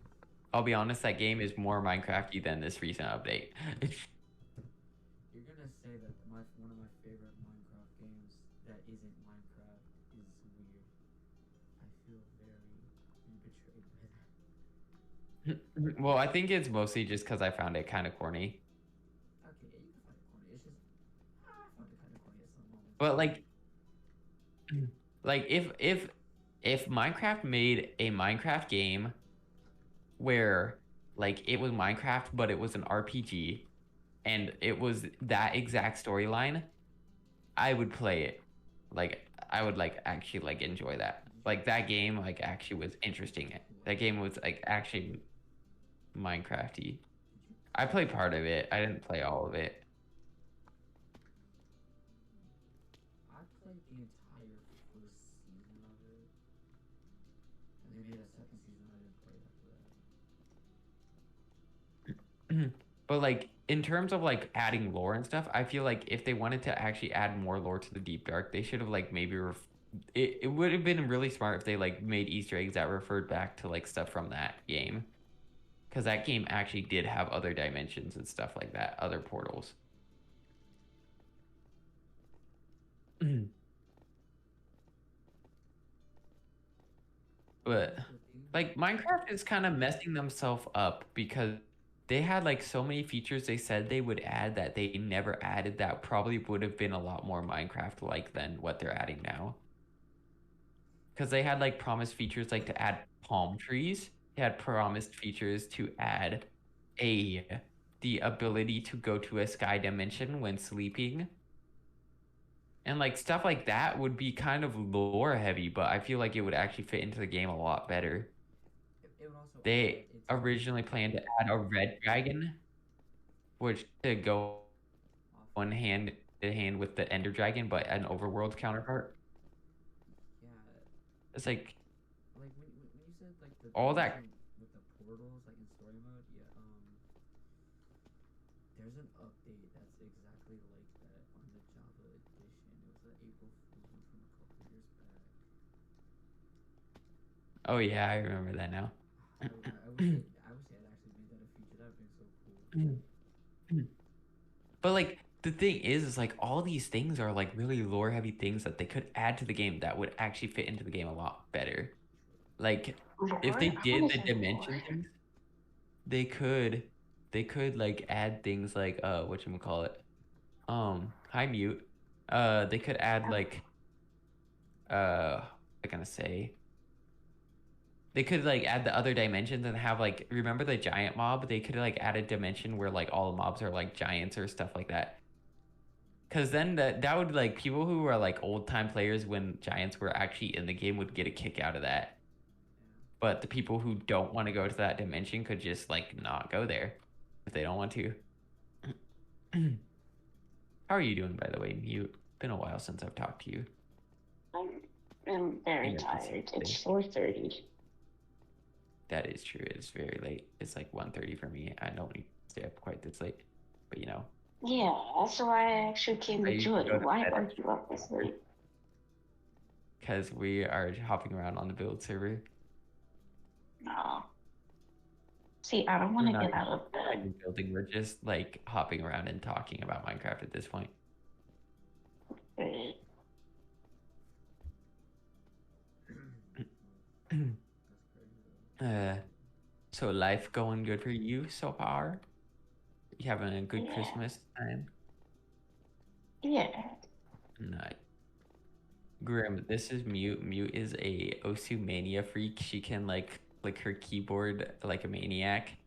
I'll be honest, that game is more Minecrafty than this recent update. You're gonna say that one of my favorite Minecraft games that isn't Minecraft is weird. I feel very betrayed by that. Well, I think it's mostly just because I found it kind of corny. Okay, yeah, you can find it corny. It's just I found it kind of corny at some moments. But like if Minecraft made a Minecraft game where like it was Minecraft but it was an RPG and it was that exact storyline, I would play it. Like I would like actually like enjoy that. Like that game like actually was interesting. That game was like actually Minecrafty. I played part of it. I didn't play all of it. I played the entire first season of it, and they made a second season. I didn't play after that. But like in terms of like adding lore and stuff, I feel like if they wanted to actually add more lore to the Deep Dark, they should have like maybe it would have been really smart if they like made Easter eggs that referred back to like stuff from that game. Because that game actually did have other dimensions and stuff like that, other portals. But like Minecraft is kind of messing themselves up because they had like so many features they said they would add that they never added that probably would have been a lot more Minecraft like than what they're adding now. Because they had like promised features like to add palm trees. They had promised features to add the ability to go to a sky dimension when sleeping. And like stuff like that would be kind of lore heavy, but I feel like it would actually fit into the game a lot better. It would also They originally planned to add a red dragon, which to go one hand in hand with the Ender Dragon, but an overworld counterpart. Yeah, It's like like when you said like the all that. dimension with the portals like in story mode, yeah, there's an update that's exactly like that on the Java edition. It was an April Fool's one from a couple years back. Oh yeah, I remember that now. I wish they had actually made that a feature. That would been so cool. But like the thing is like all these things are like really lore heavy things that they could add to the game that would actually fit into the game a lot better. Like if they did the dimension things, they could like add things like whatchamacallit. Hi mute. They could add like I'm gonna say they could like add the other dimensions and have like remember the giant mob? They could like add a dimension where like all the mobs are like giants or stuff like that. Cause then that would like people who are like old time players when giants were actually in the game would get a kick out of that. But the people who don't want to go to that dimension could just like not go there if they don't want to. How are you doing, by the way, Mute? Been a while since I've talked to you. I'm very Yeah, tired. it's It's 4:30. That is true. It's very late. It's like 1:30 for me. I don't need to stay up quite this late. But you know. Yeah, that's why I actually came I to used to join. go to Why bed are you up this late? because we are hopping around on the build server. No. See, I don't want to We're get not out of bed. even building. We're just like hopping around and talking about Minecraft at this point. Right. So life going good for you so far? You having a good Yeah. Christmas time? Yeah. Nice. Grim, this is Mute. Mute is a Osu mania freak. She can like click her keyboard like a maniac.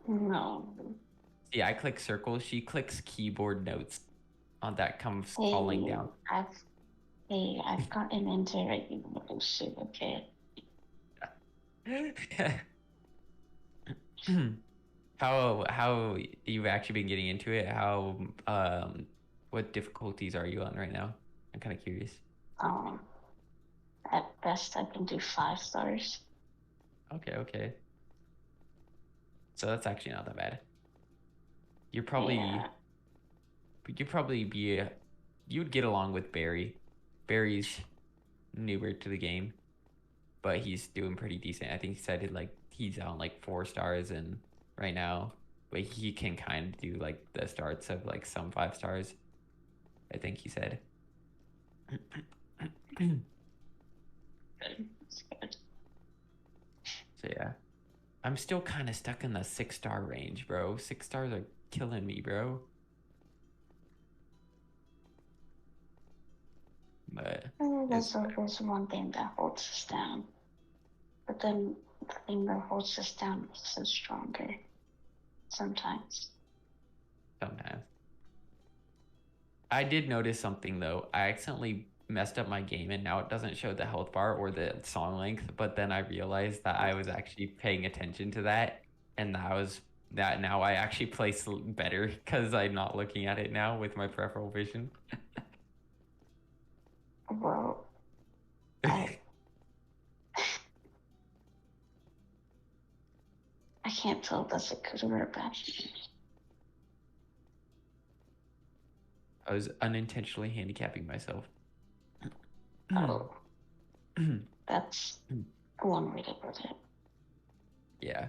No. See, I click circles. She clicks keyboard notes on that comes falling down. I've gotten into regular shit, okay? How you've actually been getting into it? How what difficulties are you on right now? I'm kind of curious. At best I can do 5 stars. Okay. So that's actually not that bad. You're probably Yeah. you'd probably be you'd get along with Barry. Barry's newer to the game, but he's doing pretty decent. I think he said he like he's on like 4 stars and right now, but he can kind of do like the starts of like some 5 stars. I think he said. Good. That's good. So yeah, I'm still kind of stuck in the 6 star range, bro. 6 stars are killing me, bro. But There's always one thing that holds us down. But then the thing that holds us down makes us stronger. Sometimes. sometimes I did notice something though. I accidentally messed up my game and now it doesn't show the health bar or the song length, but then I realized that I was actually paying attention to that and that now I actually play better because I'm not looking at it now with my peripheral vision. Well, I can't tell if that's a good or a bad thing. I was unintentionally handicapping myself. Oh, that's one way to put it. Yeah.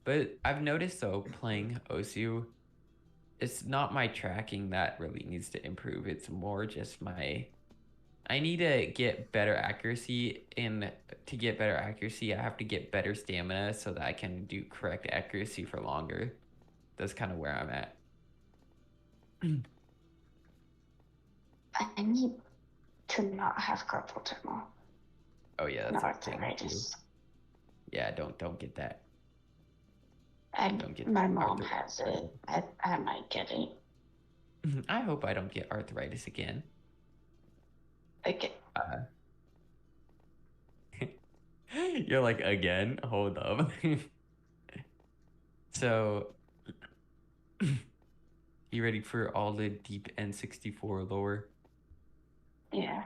But I've noticed though, playing Osu, it's not my tracking that really needs to improve. It's more just I need to get better accuracy, and to get better accuracy, I have to get better stamina so that I can do correct accuracy for longer. That's kind of where I'm at. I need to not have carpal tunnel. Oh yeah, And that's a thing too. arthritis. Yeah, don't get that. And Don't get my mom arthritis. has it. I might get it. I hope I don't get arthritis again. Okay. You're like, again? Hold up. So, you ready for all the deep N64 lore? Yeah.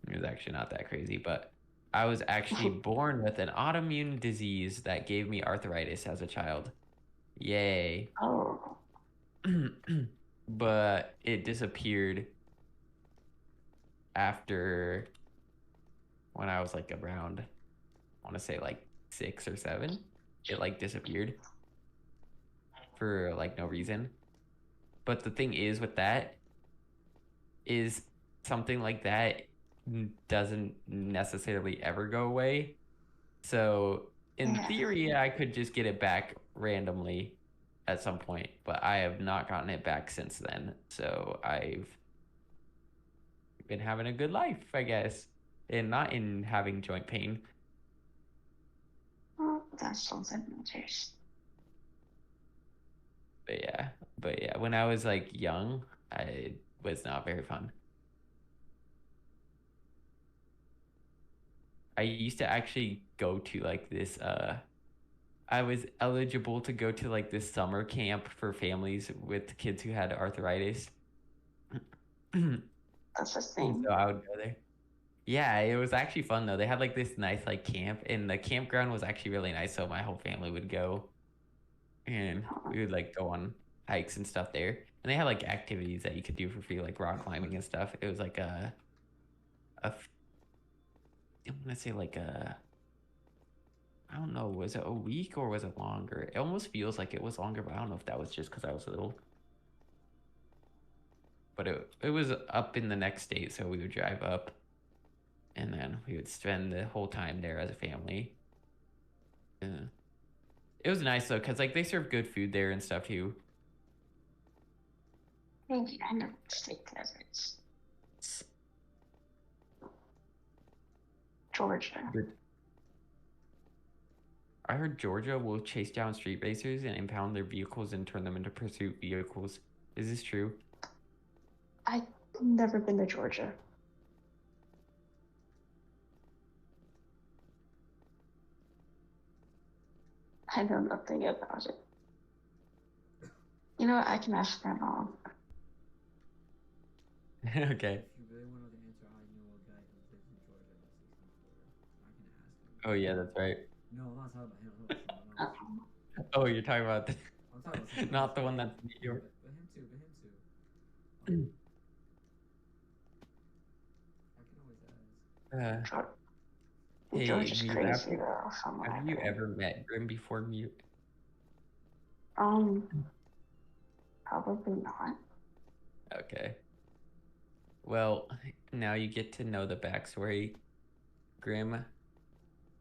It was actually not that crazy, but I was actually born with an autoimmune disease that gave me arthritis as a child. Yay. Oh. But it disappeared after when I was like around, I want to say like 6 or 7. It like disappeared for like no reason. But the thing is with that is something like that doesn't necessarily ever go away. So in Yeah. theory, I could just get it back randomly at some point, but I have not gotten it back since then. So I've been having a good life, I guess, and not in having joint pain. Well, that's something matters. But yeah, when I was like young, it was not very fun. I used to actually go to like this I was eligible to go to like this summer camp for families with kids who had arthritis. That's the thing. So I would go there. Yeah, it was actually fun though. They had like this nice like camp, and the campground was actually really nice. So my whole family would go, and we would like go on hikes and stuff there. And they had like activities that you could do for free, like rock climbing and stuff. It was like I want to say like I don't know, was it a week or was it longer? It almost feels like it was longer, but I don't know if that was just because I was little. But it was up in the next state, so we would drive up, and then we would spend the whole time there as a family. It was nice though, cause like they serve good food there and stuff too. Maybe I know state deserts. Georgia. I heard Georgia will chase down street racers and impound their vehicles and turn them into pursuit vehicles. Is this true? I've never been to Georgia. I know nothing about it. You know what? I can ask my mom. Okay. If you really want to know the answer, I know a guy who lives in Georgia in 64. I can ask him. Oh yeah, that's right. No, I'm not talking about him. I'm talking about someone else. Oh, you're talking about I'm talking about someone not else. the one that's in New York. But him too. I can always ask. Hey, George is Mute, crazy though, from what have I've you heard. ever met Grim before, Mute? Probably not. Okay. Well, now you get to know the backstory. Grim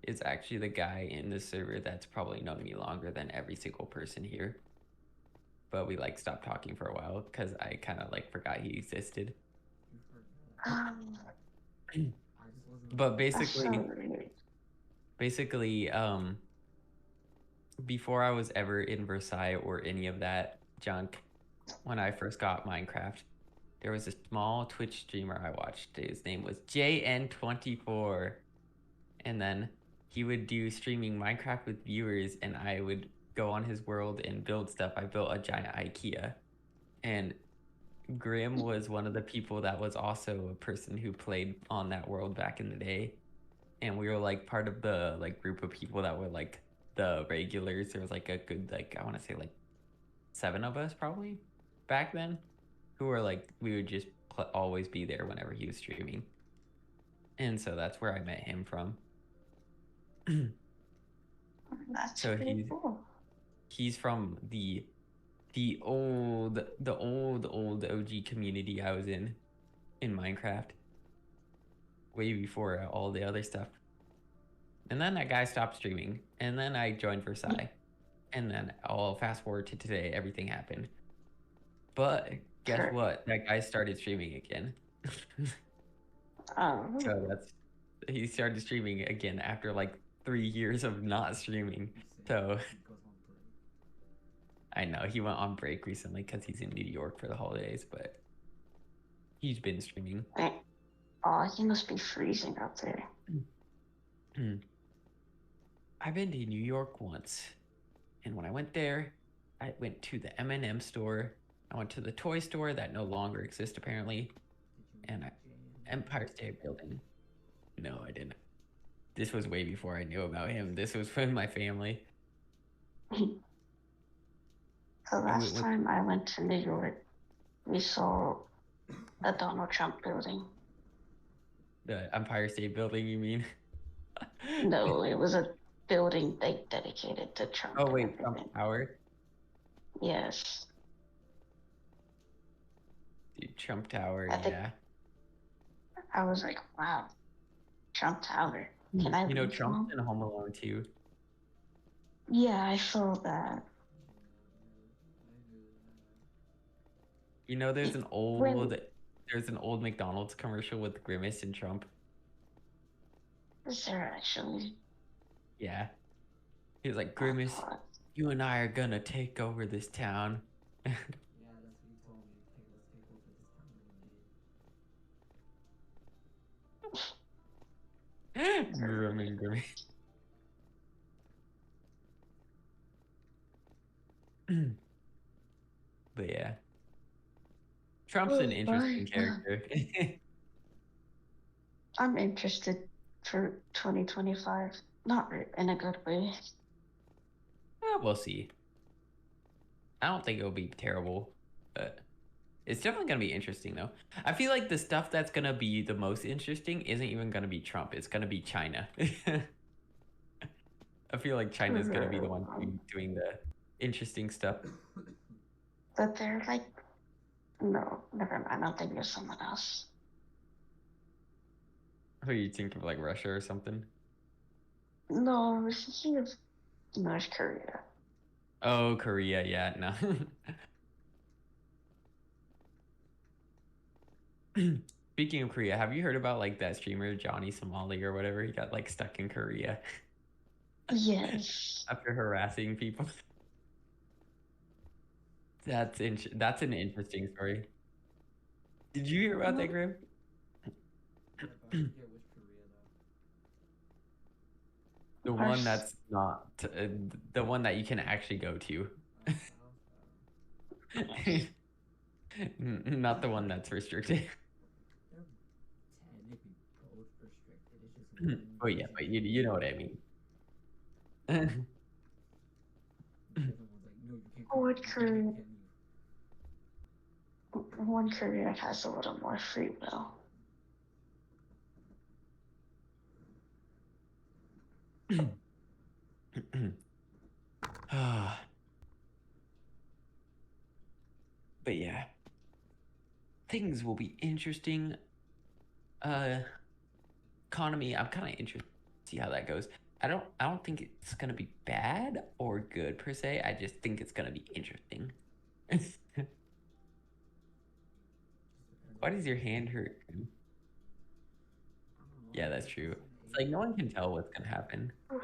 is actually the guy in the server that's probably known me longer than every single person here. But we like stopped talking for a while because I kind of like forgot he existed. You forgot. Um, I just wasn't. But that's so basically, weird. before I was ever in Versailles or any of that junk, when I first got Minecraft, there was a small Twitch streamer I watched. His name was JN24. And then he would do streaming Minecraft with viewers, and I would go on his world and build stuff. I built a giant IKEA. And Grim was one of the people that was also a person who played on that world back in the day. And we were like part of the like group of people that were like the regulars. There was like a good like I want to say like 7 of us probably back then who were like we would just always be there whenever he was streaming. And so that's where I met him from. That's So pretty cool. he's from the old OG community I was in Minecraft way before all the other stuff. And then that guy stopped streaming, and then I joined Versailles, and then I'll fast forward to today. Everything happened, but guess Sure. what? That guy started streaming again. Oh, So he started streaming again after like 3 years of not streaming. So He goes on break. I know he went on break recently because he's in New York for the holidays, but he's been streaming. oh, he must be freezing up there. I've been to New York once, and when I went there, I went to the M&M store. I went to the toy store that no longer exists apparently, Did you and meet Empire State Building. No, I didn't. This was way before I knew about him. This was from my family. The last time I went to New York, we saw a Donald Trump building. The Empire State Building, you mean? No, it was a building they dedicated to Trump. Oh and wait, everything. Trump Tower. Yes. Dude, Trump Tower, I think- yeah. I was like, wow, Trump Tower. Can I You know, read Trump's one? in Home Alone too. Yeah, I saw that. You know, there's an When- old McDonald's commercial with Grimace and Trump. Is there actually? Yeah. He was like, Grimace, you and I are gonna take over this town. Yeah, that's what he told me. Let's take over this town. Grim and Grimace. But yeah. Trump's an interesting character. I'm interested for 2025. Not in a good way. We'll see. I don't think it'll be terrible, but it's definitely going to be interesting, though. I feel like the stuff that's going to be the most interesting isn't even going to be Trump. It's going to be China. I feel like China's going to be the one doing the interesting stuff. But they're like, no, never mind. I'll think of someone else. Who you think of, like Russia or something? No, I was thinking of North Korea. Oh, Korea, yeah, no. Speaking of Korea, have you heard about like that streamer Johnny Somali or whatever? He got like stuck in Korea Yes. after harassing people. That's an interesting story. Did you hear about that, Grim? Yeah, but I forget which Korea though. The one that's not the one that you can actually go to. Not the one that's restricted. They're technically both restricted. It's just one Oh yeah, but you know what I mean. the other one's like, no, you can't. Oh, come, it you could. can't leave. One Korea has a little more free will. But yeah, things will be interesting. Uh, economy, I'm kind of interested to see how that goes. I don't think it's gonna be bad or good per se. I just think it's gonna be interesting. Why does your hand hurt? Yeah, that's true. It's like no one can tell what's gonna happen. Yeah, I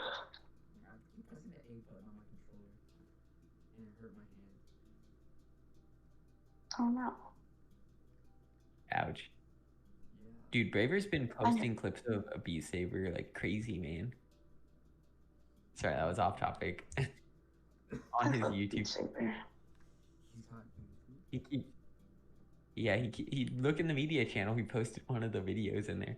keep pressing the A button on my controller, and it hurt my hand. Oh no. Ouch. Yeah. Dude, Braver's been I know. posting clips of a Beat Saber like crazy, man. Sorry, that was off topic. On I his love Beat YouTube. Saber. He's hot. YouTube. He look in the media channel. He posted one of the videos in there.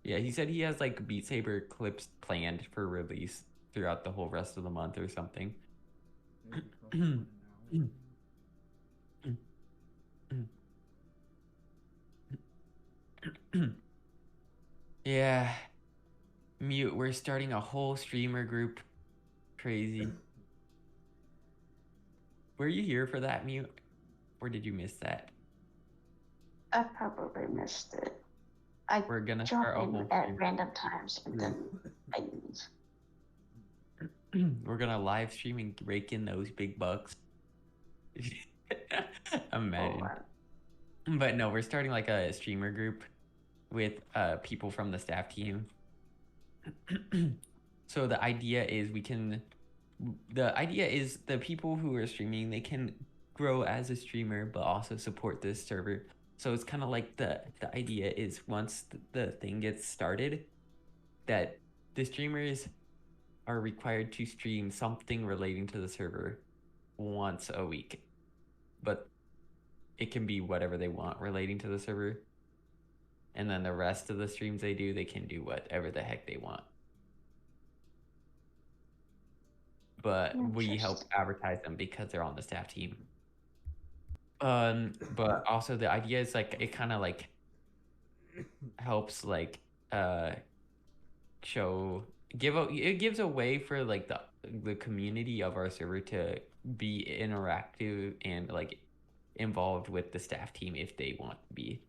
Yeah, he said he has like Beat Saber clips planned for release throughout the whole rest of the month or something. Maybe close to 1 hour. Yeah. Mute, we're starting a whole streamer group. Crazy. Were you here for that, Mute? Or did you miss that? I probably missed it. I We're gonna jump start a in whole at stream. random times and then I leave. We're gonna live stream and rake in those big bucks. Imagine. Or, But no, we're starting like a streamer group with people from the staff team. So the idea is the people who are streaming, they can grow as a streamer but also support this server. So it's kind of like the idea is once the thing gets started, that the streamers are required to stream something relating to the server once a week. But it can be whatever they want relating to the server. And then the rest of the streams they do, they can do whatever the heck they want. But we help advertise them because they're on the staff team. But also the idea is like it kind of like helps like it gives a way for like the community of our server to be interactive and like involved with the staff team if they want to be.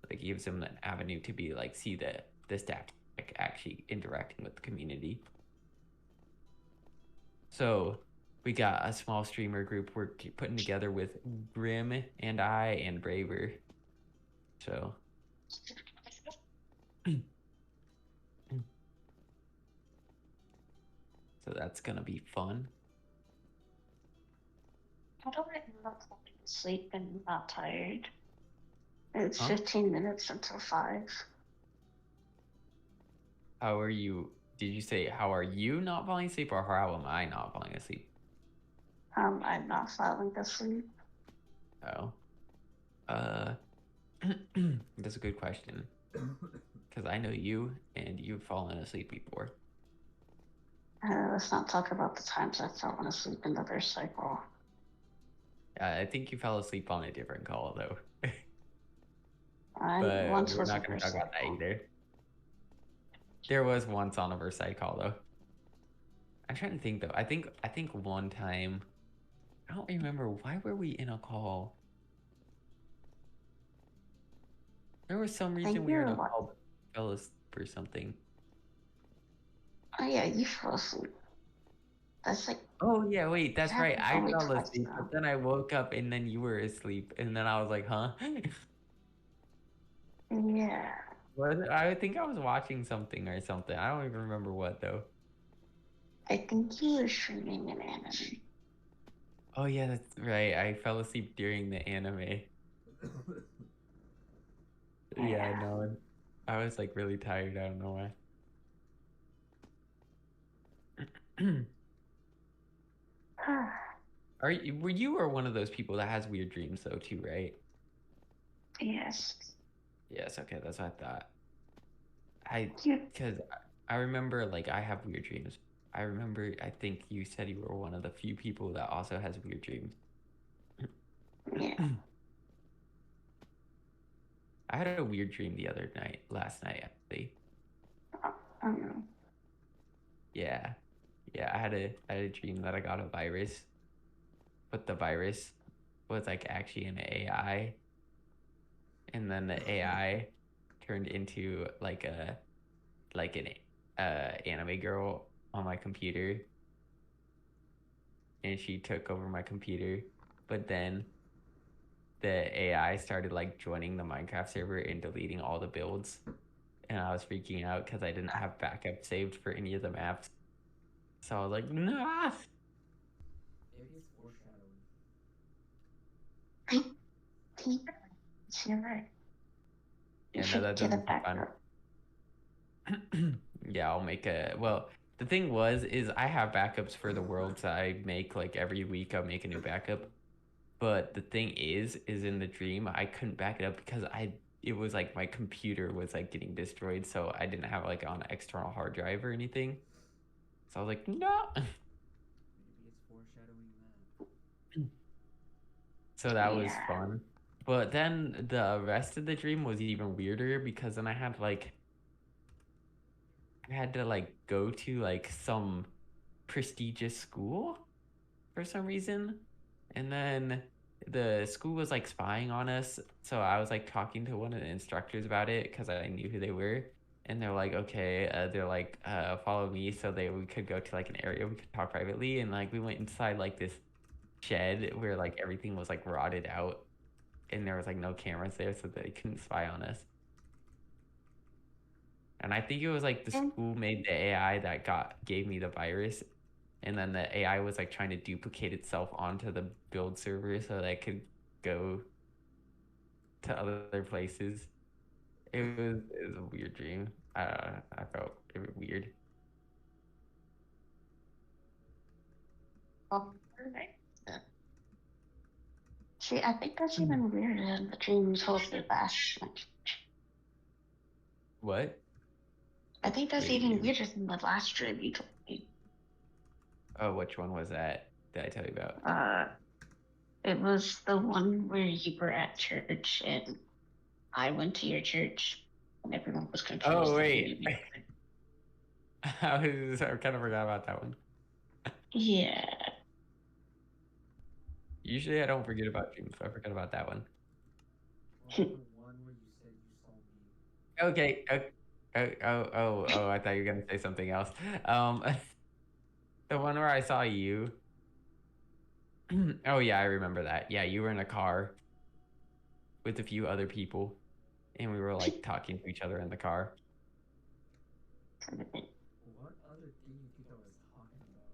Like it gives them an avenue to be like see the staff like actually interacting with the community. So we got a small streamer group we're putting together with Grim and I and Braver. So that's gonna be fun. how do I end up falling asleep and not tired? It's Huh? 15 minutes until 5. How are you? Did you say how are you not falling asleep or how am I not falling asleep? I'm not falling asleep. Oh. That's a good question. Because I know you and you've fallen asleep before. Let's not talk about the times I've fallen asleep in the verse cycle. I think you fell asleep on a different call though. I But once we're was not a going to verse talk about that cycle. either. There was once on a Versailles call though. I'm trying to think though. I think one time, I don't remember, why were we in a call? There was some reason we were in a call but fell asleep or something. Oh yeah, you fell asleep. That's like, Oh yeah, wait, that's It right. happens I only fell twice asleep, now. but then I woke up and then you were asleep, and then I was like, huh? yeah. I think I was watching something or something. I don't even remember what though. I think you were streaming an anime. Oh yeah, that's right. I fell asleep during the anime. Yeah, no, I was like really tired. I don't know why. Were you one of those people that has weird dreams though too, right? Yes. Yes, okay, that's what I thought. You, Because I remember like I have weird dreams. I remember I think you said you were one of the few people that also has weird dreams. yeah. I had a weird dream last night actually. I don't know. Yeah. Yeah, I had a dream that I got a virus, but the virus was like actually an AI, and then the AI turned into an anime girl on my computer, and she took over my computer. But then the AI started like joining the Minecraft server and deleting all the builds, and I was freaking out because I didn't have backup saved for any of the maps. So I was like, nah. Maybe it's foreshadowing. You're right. You Yeah, no, should that get a doesn't sound fun. backup. Yeah, I'll make well, the thing is I have backups for the worlds that I make like every week. I'll make a new backup. But the thing is in the dream I couldn't back it up because it was like my computer was like getting destroyed, so I didn't have like an external hard drive or anything. So I was like, no. Maybe it's foreshadowing that. So that was Yeah. fun. But then the rest of the dream was even weirder because then I had to like go to like some prestigious school for some reason. And then the school was like spying on us. So I was like talking to one of the instructors about it because I knew who they were. And they're like, okay, follow me. So we could go to like an area we could talk privately. And like we went inside like this shed where like everything was like rotted out and there was like no cameras there so they couldn't spy on us. And I think it was like the school made the AI that gave me the virus, and then the AI was like trying to duplicate itself onto the build server so that it could go to other places. It was a weird dream. I felt it was weird. Oh, alright. See, I think that's even weirder than the dream you told me last night. What? I think that's Wait, even weirder than the last dream you told me. oh, which one was that? Did I tell you about? It was the one where you were at church and I went to your church and everyone was confused. Oh that wait, you knew me. I kind of forgot about that one. Yeah. Usually I don't forget about dreams, but I forgot about that one. What about the one where you said you saw me? Okay. Oh, I thought you were gonna say something else. The one where I saw you. Oh yeah, I remember that. Yeah, you were in a car with a few other people, and we were like talking to each other in the car. What other thing you think I was talking about?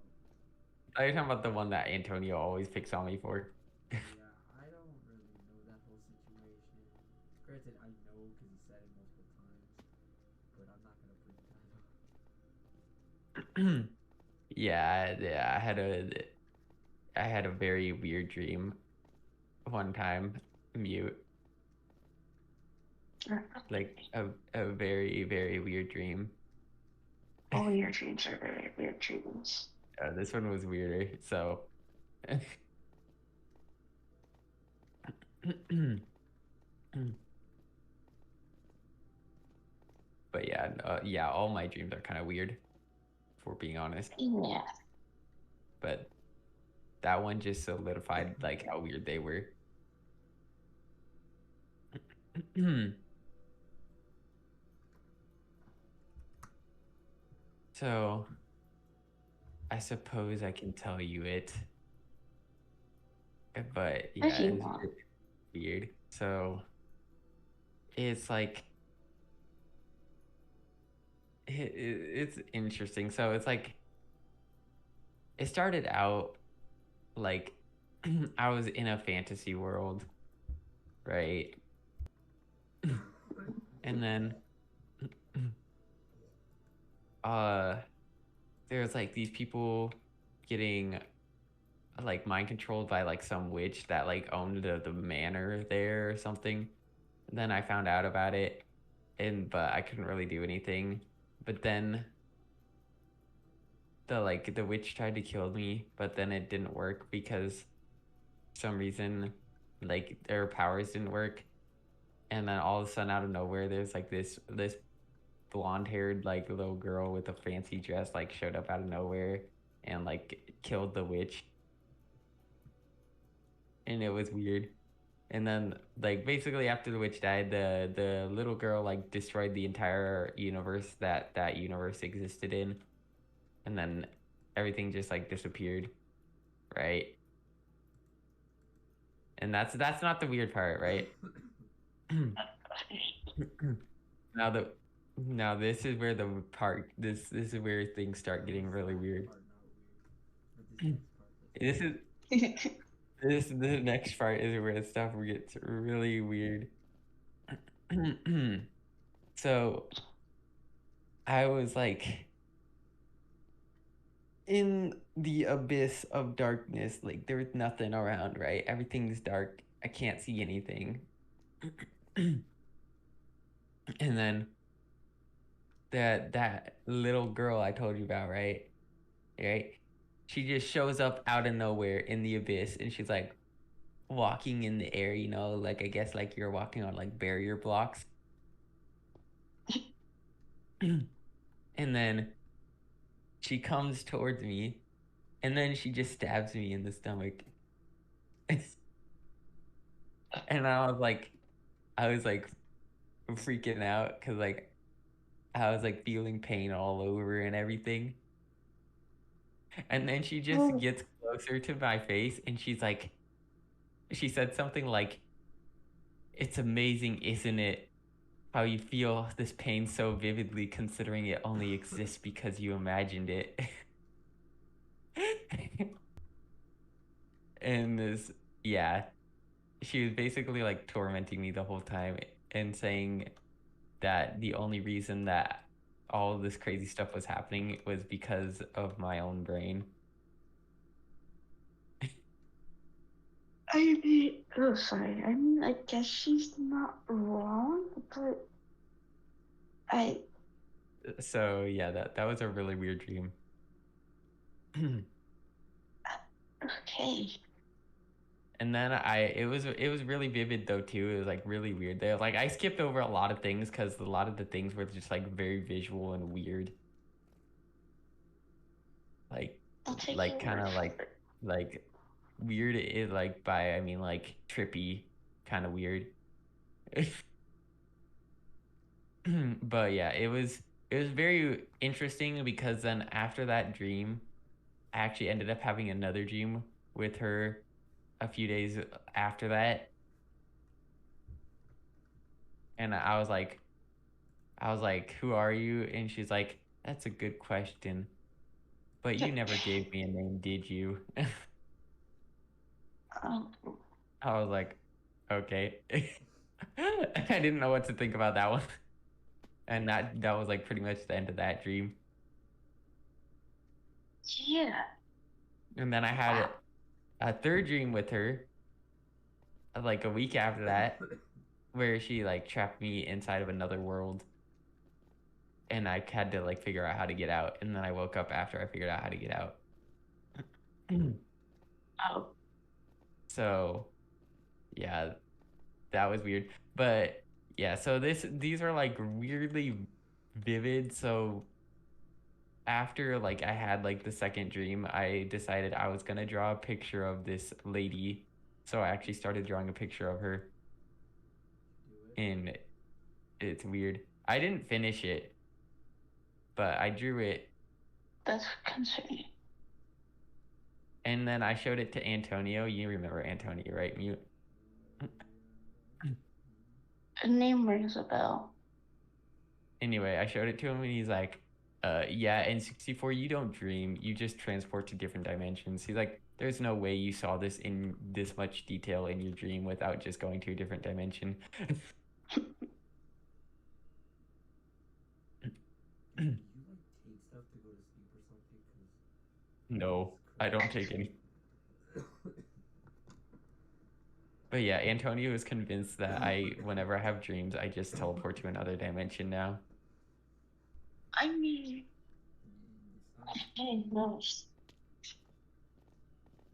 Are you talking about the one that Antonio always picks on me for? Yeah, I don't really know that whole situation. Granted, I know because he said it multiple times, but I'm not gonna bring that up. Yeah, I had a very weird dream one time, mute. Like a very, very weird dream. All your dreams are very weird dreams. This one was weirder, so. But yeah, all my dreams are kind of weird, if we're being honest. Yeah. But that one just solidified like how weird they were. So, I suppose I can tell you it, but yeah, If you it's want. weird. So, it's like it's interesting. So it's like it started out like I was in a fantasy world, right? And then there's like these people getting like mind controlled by like some witch that like owned the manor there or something. And then I found out about it, but I couldn't really do anything. But then the witch tried to kill me, but then it didn't work because for some reason like their powers didn't work. and then all of a sudden out of nowhere there's like this blonde haired like little girl with a fancy dress like showed up out of nowhere and like killed the witch, and it was weird. And then like basically after the witch died, the little girl like destroyed the entire universe that universe existed in, and then everything just like disappeared, right? And that's not the weird part, right? now the now this is where the part this is where things start getting really weird. This is the next part is where stuff gets really weird. So I was like in the abyss of darkness, like there was nothing around, right? Everything's dark. I can't see anything. And then that little girl I told you about, right? Right? She just shows up out of nowhere in the abyss, and she's like walking in the air, like I guess like you're walking on like barrier blocks. And then she comes towards me, and then she just stabs me in the stomach. And I was like freaking out because like I was like feeling pain all over and everything. And then she just gets closer to my face, and she said something like, "It's amazing, isn't it? How you feel this pain so vividly, considering it only exists because you imagined it." And yeah, she was basically like tormenting me the whole time and saying that the only reason that all of this crazy stuff was happening was because of my own brain. I mean, oh, sorry. I mean, I guess she's not wrong, but So yeah, that was a really weird dream. okay. And then it was really vivid though too. It was like really weird. Like I skipped over a lot of things because a lot of the things were just like very visual and weird. Like I'll take like your kind of word for it. like weird is like by I mean like trippy kind of weird. But yeah, it was very interesting because then after that dream, I actually ended up having another dream with her a few days after that. And I was like, "Who are you?" And she's like, "That's a good question. But you never gave me a name, did you?" Um, I was like, "Okay." I didn't know what to think about that one. And that was like pretty much the end of that dream. yeah. And then I had a third dream with her like a week after that where she like trapped me inside of another world, and I had to like figure out how to get out, and then I woke up after I figured out how to get out. Oh, So yeah, that was weird. But yeah, so these are like weirdly vivid. So after like I had like the second dream, I decided I was gonna draw a picture of this lady. So I actually started drawing a picture of her, and it's weird. I didn't finish it, but I drew it, that's concerning. and then I showed it to Antonio. You remember Antonio, right? Mute. The name rings a bell. Anyway, I showed it to him, and he's like, yeah, in 64, you don't dream. You just transport to different dimensions." He's like, "There's no way you saw this in this much detail in your dream without just going to a different dimension." Do you like take stuff to go to sleep or something? No, I don't take any. But yeah, Antonio is convinced that whenever I have dreams, I just teleport to another dimension now. I mean, I didn't know.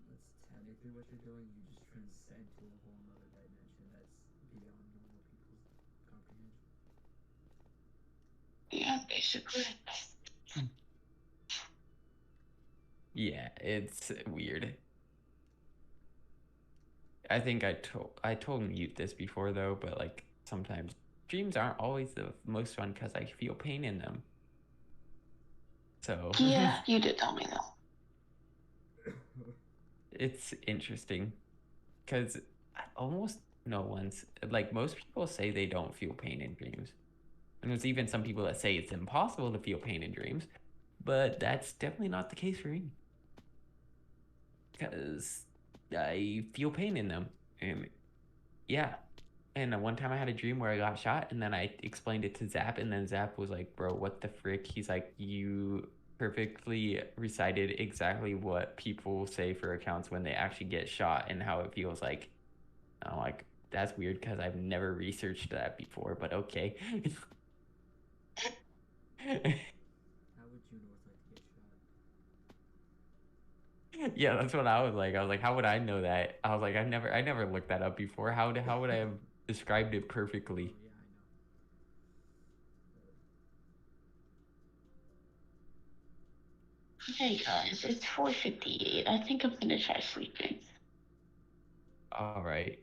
That's technically what you're doing. You just transcend to a whole nother dimension that's beyond normal people's comprehension. Yeah, basically. Yeah, it's weird. I think I told Mute this before though, but like sometimes dreams aren't always the most fun because I feel pain in them. So Yeah, you did tell me that. it's interesting because almost no one's like most people say they don't feel pain in dreams. And there's even some people that say it's impossible to feel pain in dreams, but that's definitely not the case for me. Because I feel pain in them. And yeah. And one time I had a dream where I got shot, and then I explained it to Zap, and then Zap was like, "Bro, what the frick?" He's like, "You perfectly recited exactly what people say for accounts when they actually get shot and how it feels like." I'm like, "That's weird because I've never researched that before, but okay." How would you know what it's like to get shot? Yeah, that's what I was like. I was like, "How would I know that?" I was like, I never looked that up before. How would I have described it perfectly?" Oh, yeah, I know. Hey guys, it's 4:58. I think I'm gonna try sleeping. All right.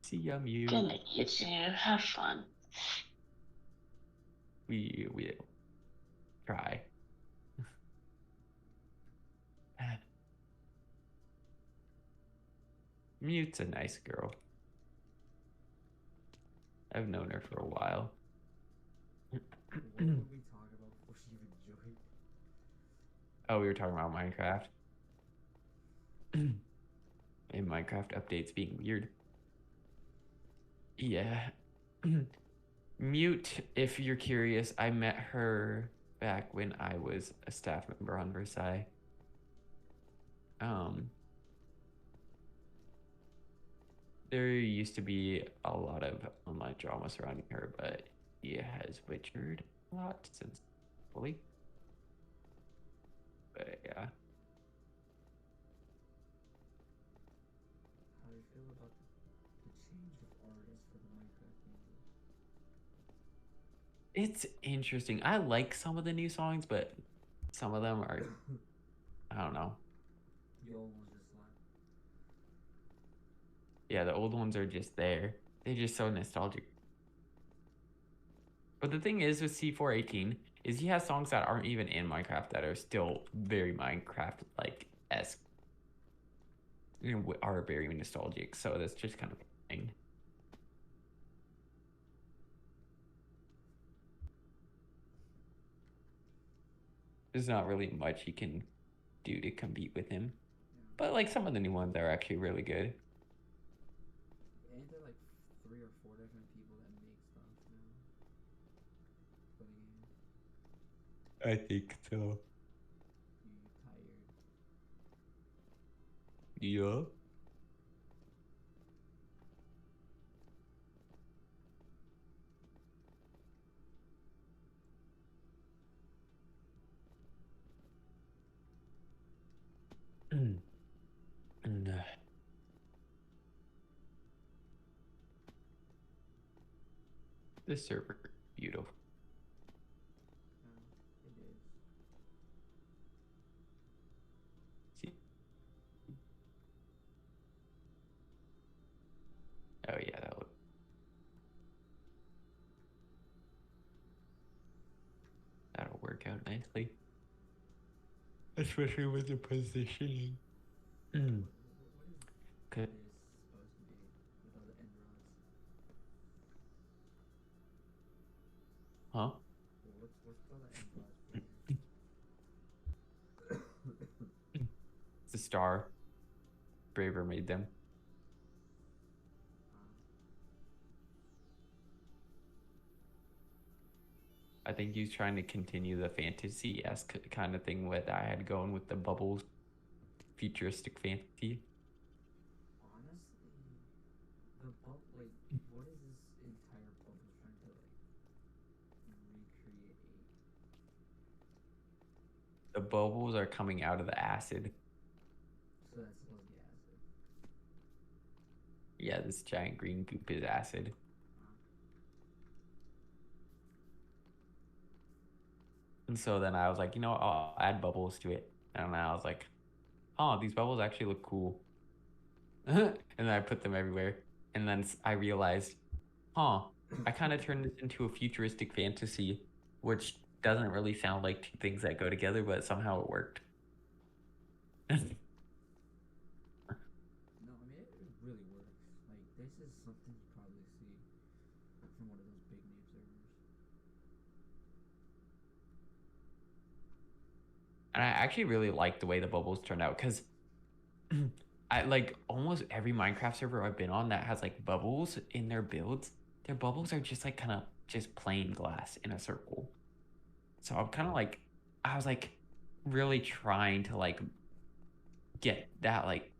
See ya, Mew. Good night, you two. Have fun. We will try. Mute's a nice girl. I've known her for a while. What would we talk about before you enjoyed? Oh, we were talking about Minecraft. And Minecraft updates being weird. Yeah. Mute, if you're curious, I met her back when I was a staff member on Versailles. There used to be a lot of online drama surrounding her, but he has matured a lot since fully. But yeah. How do you feel about the change of artists for the Minecraft music? It's interesting. I like some of the new songs, but some of them are, I don't know. The old ones just like. Yeah, the old ones are just there. They're just so nostalgic. But the thing is with C418 is he has songs that aren't even in Minecraft that are still very Minecraft like esque. You know, are very nostalgic. So that's just kind of a thing. There's not really much he can do to compete with him. Yeah. But like some of the new ones are actually really good. Ain't there like 3 or 4 different people that make stuff now for the game? I think so. You tired? Yeah. This server is beautiful. Yeah, it is. See? Oh yeah, that'll work out nicely. Especially with the positioning. What is Good. this supposed to be with all the end rods? Huh? Well, what's all the end rods for? It's a star. Braver made them. I think he's trying to continue the fantasy-esque kind of thing with I had going with the bubbles, futuristic fantasy. Honestly, the bubble, like, what is this entire bubble trying to like recreate? The bubbles are coming out of the acid. So that's supposed to be acid. Yeah, this giant green goop is acid. And so then I was like, you know, I'll add bubbles to it. And then I was like, oh, these bubbles actually look cool. And then I put them everywhere. And then I realized, huh, I kind of turned this into a futuristic fantasy, which doesn't really sound like two things that go together, but somehow it worked. No, I mean it really works. Like this is something you probably see from one of those big name servers. And I actually really like the way the bubbles turned out because I like almost every Minecraft server I've been on that has like bubbles in their builds. Their bubbles are just like kind of just plain glass in a circle. So I'm kind of like, I was like really trying to like get that like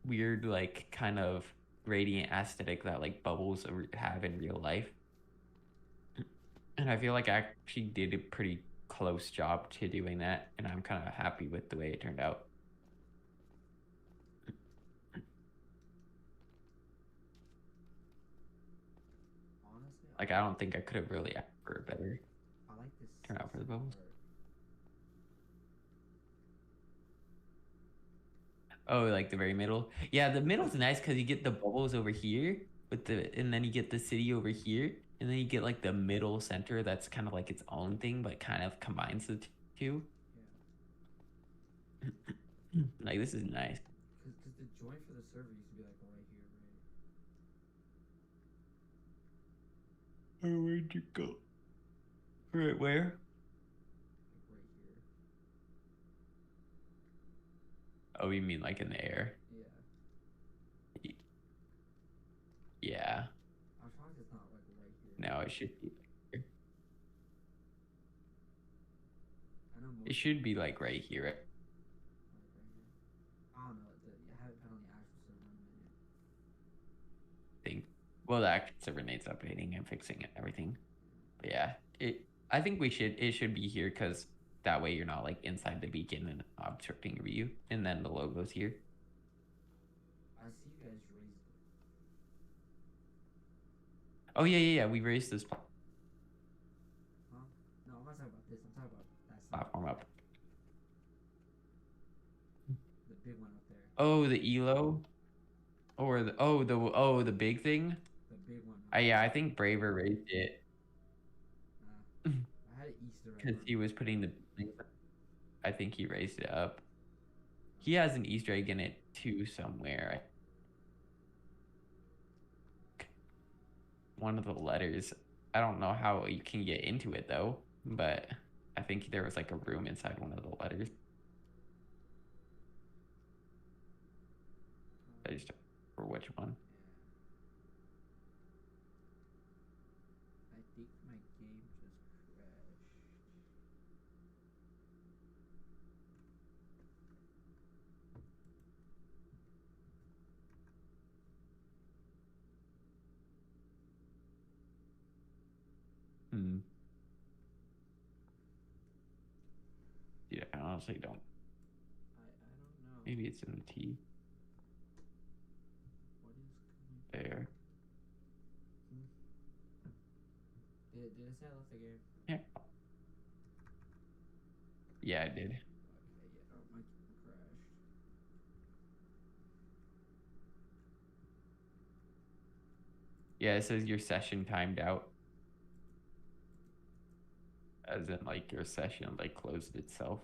weird like kind of radiant aesthetic that like bubbles have in real life. And I feel like I actually did a pretty close job to doing that, and I'm kind of happy with the way it turned out. Honestly, Like I don't think I could have really asked for a better I like this turnout for the bubbles. art. Oh, like the very middle. Yeah, the middle's nice because you get the bubbles over here with the, and then you get the city over here, and then you get like the middle center that's kind of like its own thing, but kind of combines the two. Yeah. Like this is nice. Cause the joint for the server used to be like right here, right? Where'd you go? Right where? Like right here. Oh, you mean like in the air? Yeah. Yeah. I'm trying it's not like right here. No, it should be. I know most It should be like right here. like right here. I don't know. I haven't been on the actual server in a minute. Thing. Well, the actual server needs updating and fixing and everything. But yeah, I think it should be here because that way you're not like inside the beacon and obstructing your view. And then the logo's here. I see you guys raised it. Oh yeah. We raised this Huh? No, I'm not talking about this. I'm talking about that side. platform up. The big one up there. Oh, the Elo, or the big thing. The big one. Yeah, I think Braver raised it I had an Easter egg. because on he it. was putting the. I think he raised it up. He has an Easter egg in it too somewhere. One of the letters. I don't know how you can get into it though, but I think there was like a room inside one of the letters. I just don't remember which one. I think my game just crashed. Hmm. Yeah, I honestly don't. I don't know. Maybe it's in the T What is coming? there. Did it say I left the game? Yeah. Yeah, I did. Okay, yeah. Oh, my game crashed. Yeah, it says your session timed out. As in, like, your session, like, closed itself.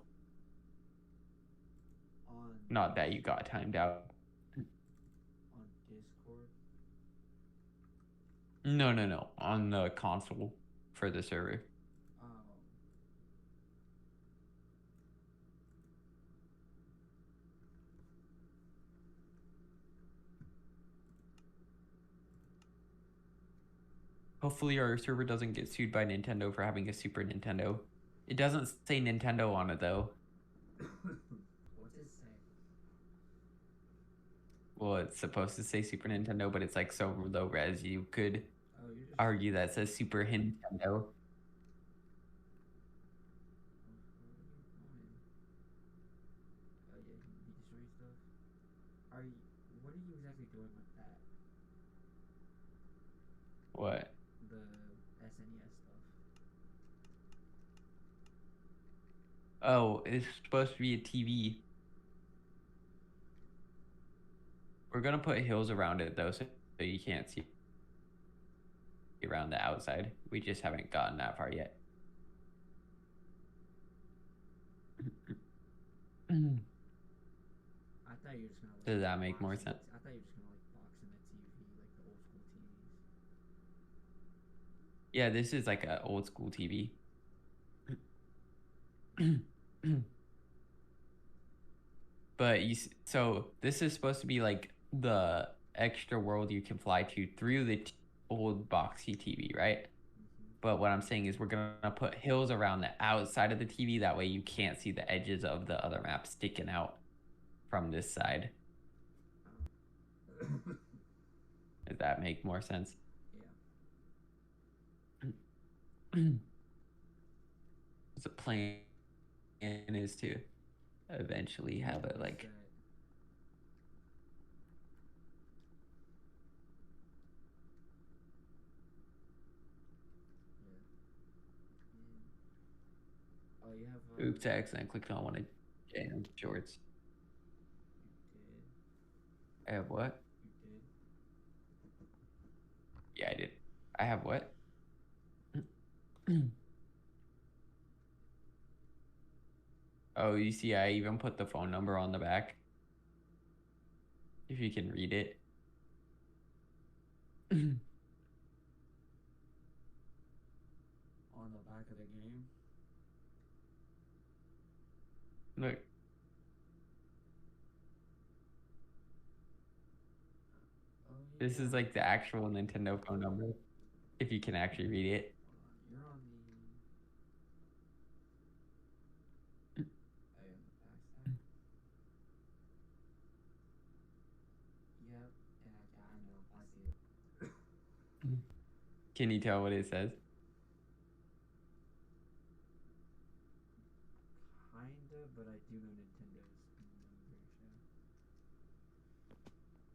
On Not that you got timed out. on Discord. No. On the console for the server. Oh. Hopefully our server doesn't get sued by Nintendo for having a Super Nintendo. It doesn't say Nintendo on it, though. What's it say? Well, it's supposed to say Super Nintendo, but it's, like, so low res you could Oh, you're just. argue that it says Super Nintendo. Oh, yeah, you destroying stuff? What are you exactly doing with that? What? The SNES stuff. Oh, it's supposed to be a TV. We're gonna put hills around it though, so you can't see around the outside. We just haven't gotten that far yet. I thought you were just gonna like Does that make more box in the sense? I thought you were just gonna like box in the TV like the old school TVs. Yeah, this is like an old school TV. But so this is supposed to be like the extra world you can fly to through the old boxy TV, right? But what I'm saying is we're gonna put hills around the outside of the TV. That way you can't see the edges of the other map sticking out from this side. Does that make more sense? Yeah. The plan is to eventually have it like. Oh, you have. Oops! I accidentally clicked on one of Jan's shorts. You did. I have what? You did. Yeah, I did. I have what? Oh, you see, I even put the phone number on the back. If you can read it. On the back of the game. Look. Oh, This yeah. is like the actual Nintendo phone number. If you can actually read it. You're on the. On the backside. Yep. Yeah, I know. I see it. Can you tell what it says? Kinda, but I do know Nintendo's numbers. Yeah.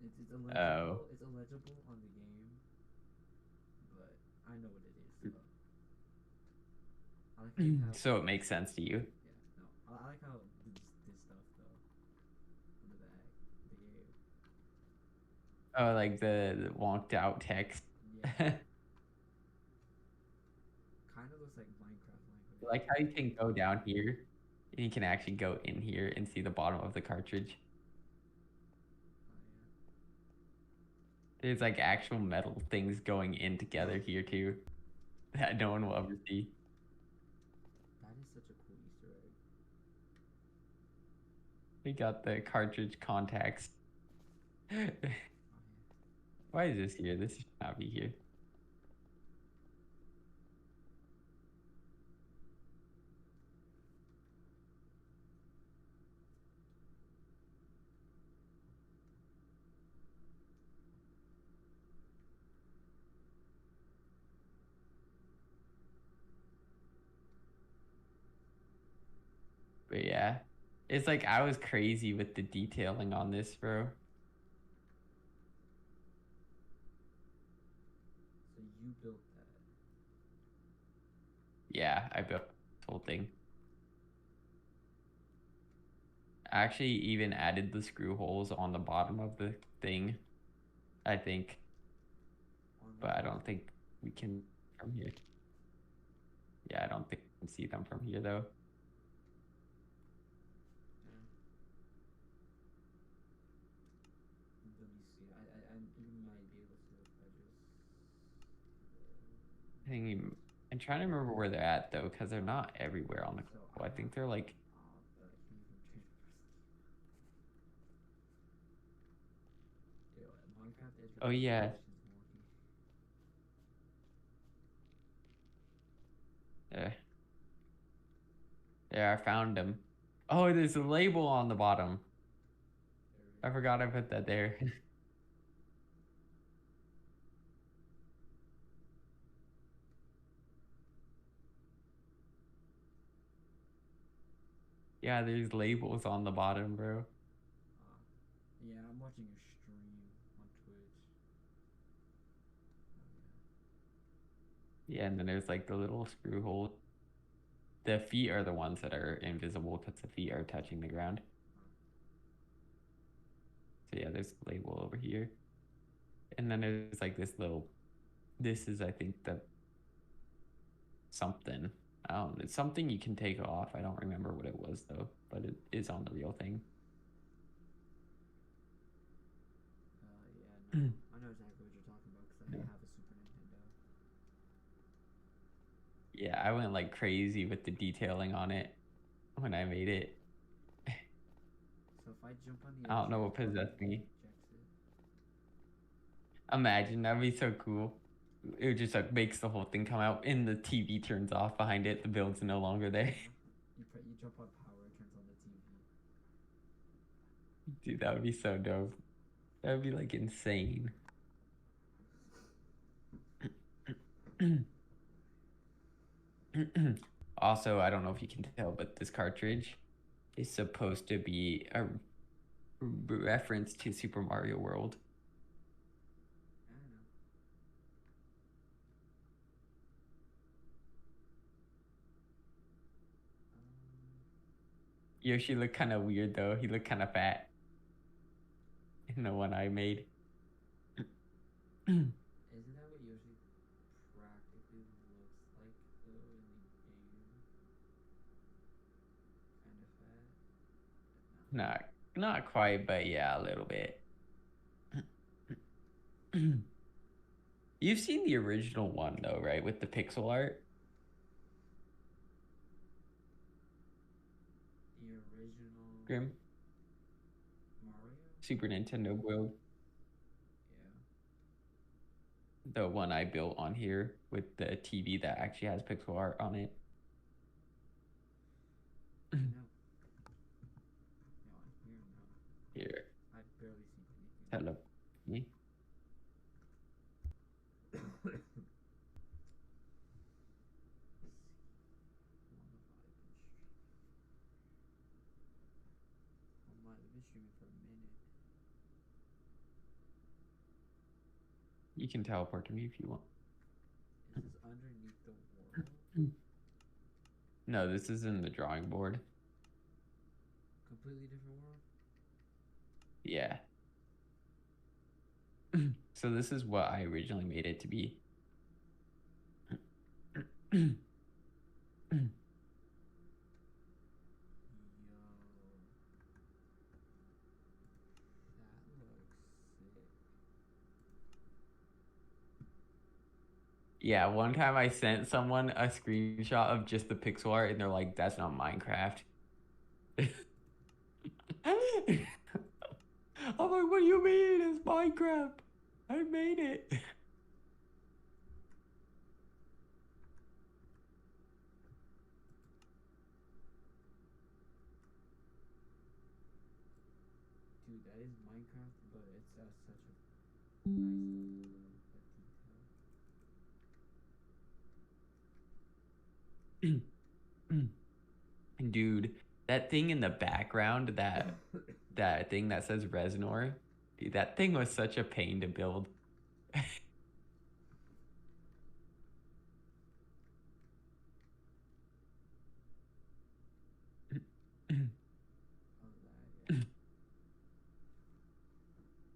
It's illegible. Oh. It's illegible on the game, but I know what it is. So. I like how you have. So it makes sense to you. Yeah. No. I like how this stuff though. On the back, the game. Oh, like the wonked out text. Yeah. Kind of looks like Minecraft language. Like how you can go down here and you can actually go in here and see the bottom of the cartridge. Oh There's like actual metal things going in together here too that no one will ever see. yeah. That is such a cool Easter egg. We got the cartridge contacts. Oh yeah. Why is this here? This should not be here. But yeah, it's like I was crazy with the detailing on this, bro. So you built that. Yeah, I built this whole thing. I actually even added the screw holes on the bottom of the thing, I think. But I don't think we can from here. Yeah, I don't think we can see them from here though. Let me see. You might be able to if I just. I think I'm trying to remember where they're at though, because they're not everywhere on the. So I think they're like. But I can't even change the Minecraft is. Oh yeah. There. There, I found them. Oh, there's a label on the bottom. I forgot I put that there. Yeah, there's labels on the bottom, bro. Yeah, I'm watching your stream on Twitch. Oh, Yeah, and then there's like the little screw hole The feet are the ones that are invisible because the feet are touching the ground. So yeah, there's a label over here. And then there's like this little, this is I think the something. It's something you can take off. I don't remember what it was though, but it is on the real thing. Yeah, no. I know exactly what you're talking about because I Yeah. have a Super Nintendo. Yeah, I went like crazy with the detailing on it when I made it. So if I jump on the I don't know what eject button, possessed me. it ejects it. Imagine that'd be so cool. It just like makes the whole thing come out and the TV turns off behind it. The build's no longer there. You jump on power, it turns on the TV. Dude, that would be so dope. That would be like insane. Also, I don't know if you can tell, but this cartridge is supposed to be a reference to Super Mario World. I don't know. Yoshi looked kind of weird though. He looked kind of fat in the one I made. Isn't that what Yoshi practically looks like though in the game? Kind of fat. Not quite, but yeah, a little bit. You've seen the original one though, right? With the pixel art. The original Grim. Mario? Super Nintendo World. Yeah. The one I built on here with the TV that actually has pixel art on it. No. No, I'm here now. Here. I barely see anything. Hello. Me. Oh my, they've been streaming for a minute. You can teleport to me if you want. Is this underneath the world? No, this is in the drawing board. Completely different world? Yeah. So this is what I originally made it to be. Yo. That looks sick. Yeah, one time I sent someone a screenshot of just the pixel art and they're like, that's not Minecraft. I'm like, what do you mean? It's Minecraft. I made it. Dude, that is Minecraft, but it's such a nice detail. Dude, that thing in the background, that thing that says Reznor, dude, that thing was such a pain to build.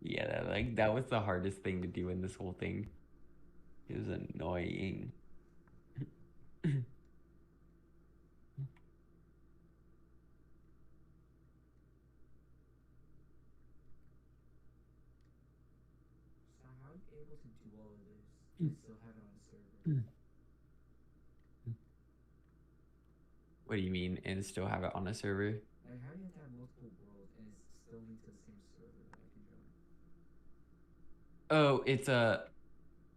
Yeah, that was the hardest thing to do in this whole thing. It was annoying. So how are you able to do all of this and still have it on a server? What do you mean, and still have it on a server? Like, how do you have to have multiple worlds and it's still linked to the same server that I can join? Oh, it's a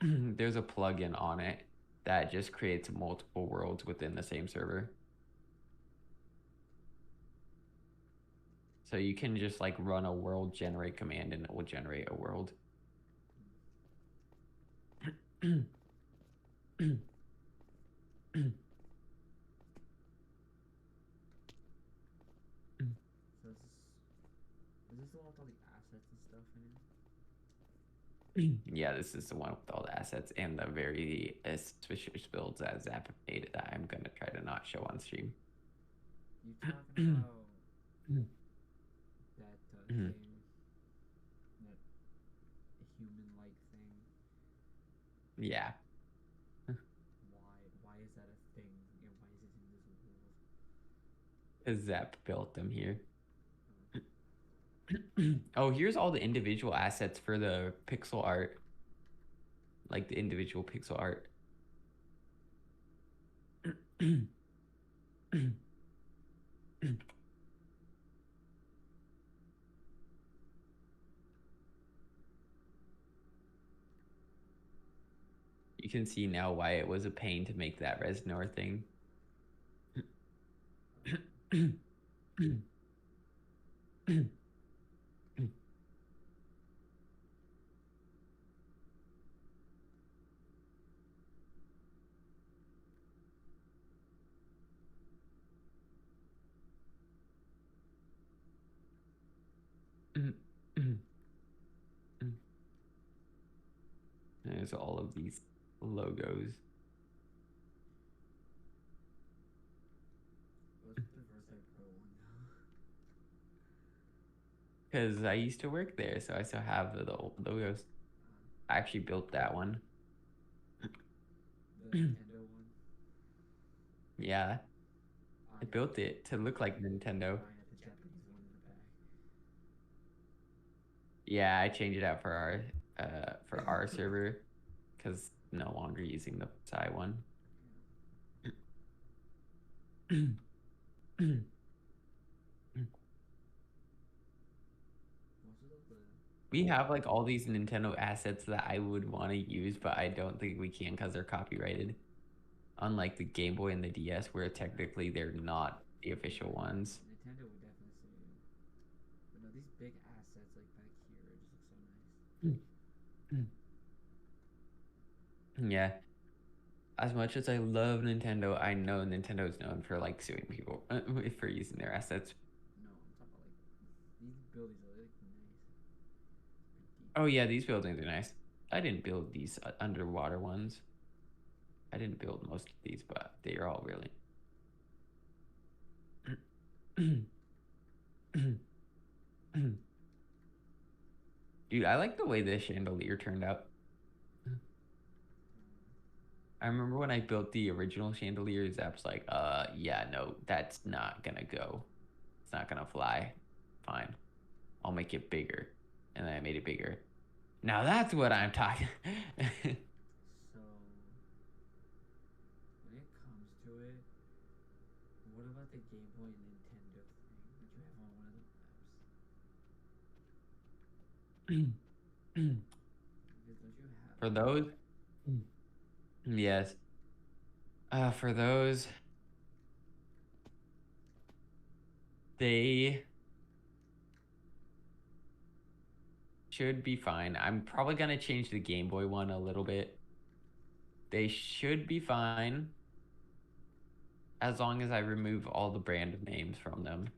there's a plugin on it that just creates multiple worlds within the same server. So you can just like run a world generate command and it will generate a world. So is this the one with all the assets and stuff in it? Yeah, this is the one with all the assets and the very suspicious builds that Zap made that I'm gonna try to not show on stream. You talking about that Mhm. thing, that human-like thing? Yeah, Why is that a thing, and why is it in this world? because Zap built them here. Oh, here's all the individual assets for the pixel art. Like the individual pixel art. You can see now why it was a pain to make that Reznor thing. There's all of these logos. What's the Versailles Pro one now? Because I used to work there, so I still have the old logos. I actually built that one. The Nintendo one? Yeah, Ah, I built it to look like Nintendo. I had the Japanese one in the back. Yeah, I changed it out for our server because no longer using the Psy one. We have like all these Nintendo assets that I would want to use, but I don't think we can because they're copyrighted. Unlike the Game Boy and the DS, where technically they're not the official ones. Nintendo would definitely say it. But no, these big assets like back here, it just looks so nice. Yeah. As much as I love Nintendo, I know Nintendo is known for like suing people for using their assets. No, I'm talking about like these buildings are like nice. Oh yeah, these buildings are nice. I didn't build these underwater ones. I didn't build most of these, but they are all really. Dude, I like the way this chandelier turned out. I remember when I built the original chandelier, Zap's like, yeah, no, that's not gonna go. It's not gonna fly. Fine. I'll make it bigger. And then I made it bigger. Now that's what I'm talking. So when it comes to it, what about the Game Boy and Nintendo thing that you have on one of the maps? Because don't you have For those, yes. For those, they should be fine. I'm probably gonna change the Game Boy one a little bit. They should be fine as long as I remove all the brand names from them.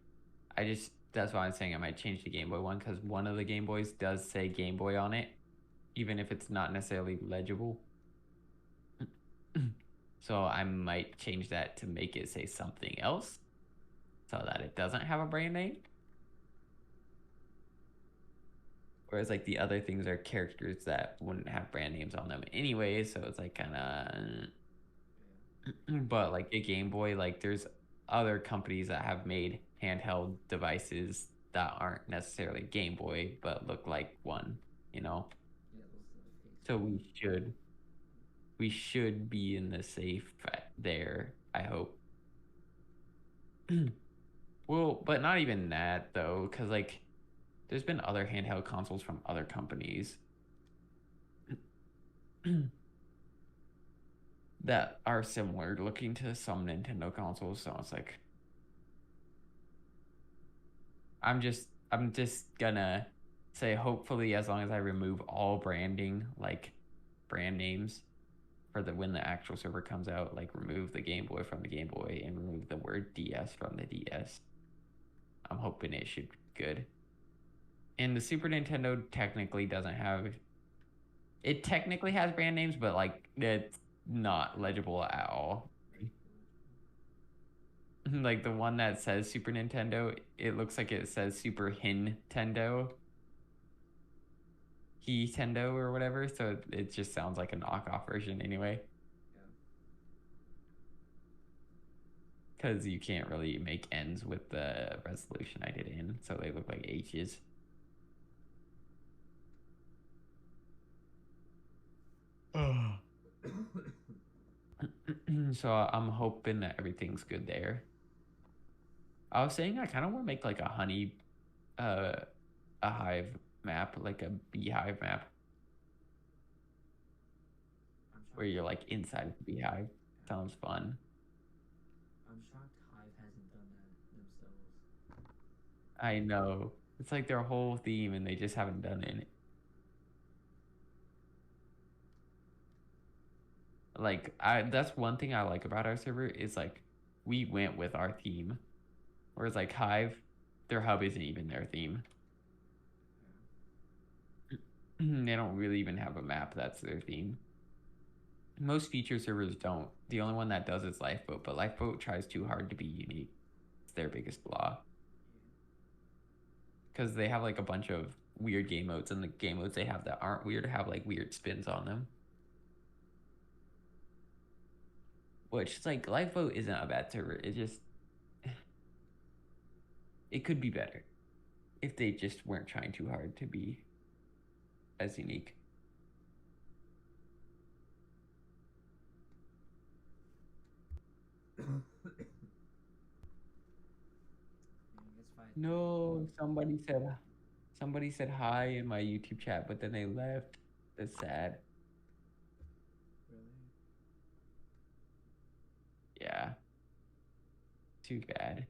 That's why I'm saying I might change the Game Boy one because one of the Game Boys does say Game Boy on it, even if it's not necessarily legible. So I might change that to make it say something else so that it doesn't have a brand name. Whereas like the other things are characters that wouldn't have brand names on them anyway, so it's like kind of. But like a Game Boy, like there's other companies that have made handheld devices that aren't necessarily Game Boy but look like one, you know. yeah, those So we should be in the safe there, I hope. Well, but not even that though, because like there's been other handheld consoles from other companies that are similar looking to some Nintendo consoles. So it's like I'm just gonna say hopefully as long as I remove all branding, like brand names for the when the actual server comes out, like remove the Game Boy from the Game Boy and remove the word DS from the DS. I'm hoping it should be good. And the Super Nintendo technically doesn't have It technically has brand names, but like it's not legible at all. Like the one that says Super Nintendo, it looks like it says Super Nintendo, He-Tendo or whatever. So it just sounds like a knockoff version anyway. Because you can't really make ends with the resolution I did in, so they look like H's. So I'm hoping that everything's good there. I was saying I kind of want to make like a honey, a hive map, like a beehive map, I'm shocked. where you're like inside the beehive. Sounds fun. I'm shocked Hive hasn't done that themselves. I know. It's like their whole theme and they just haven't done it. Like that's one thing I like about our server is like we went with our theme. Whereas like Hive, their hub isn't even their theme. They don't really even have a map that's their theme. Most feature servers don't. The only one that does is Lifeboat, but Lifeboat tries too hard to be unique. It's their biggest flaw. Because they have like a bunch of weird game modes, and the game modes they have that aren't weird have like weird spins on them. Which is like Lifeboat isn't a bad server. It just it could be better if they just weren't trying too hard to be as unique. It's fine. No, somebody said hi in my YouTube chat, but then they left. That's sad. Really? Yeah. Too bad.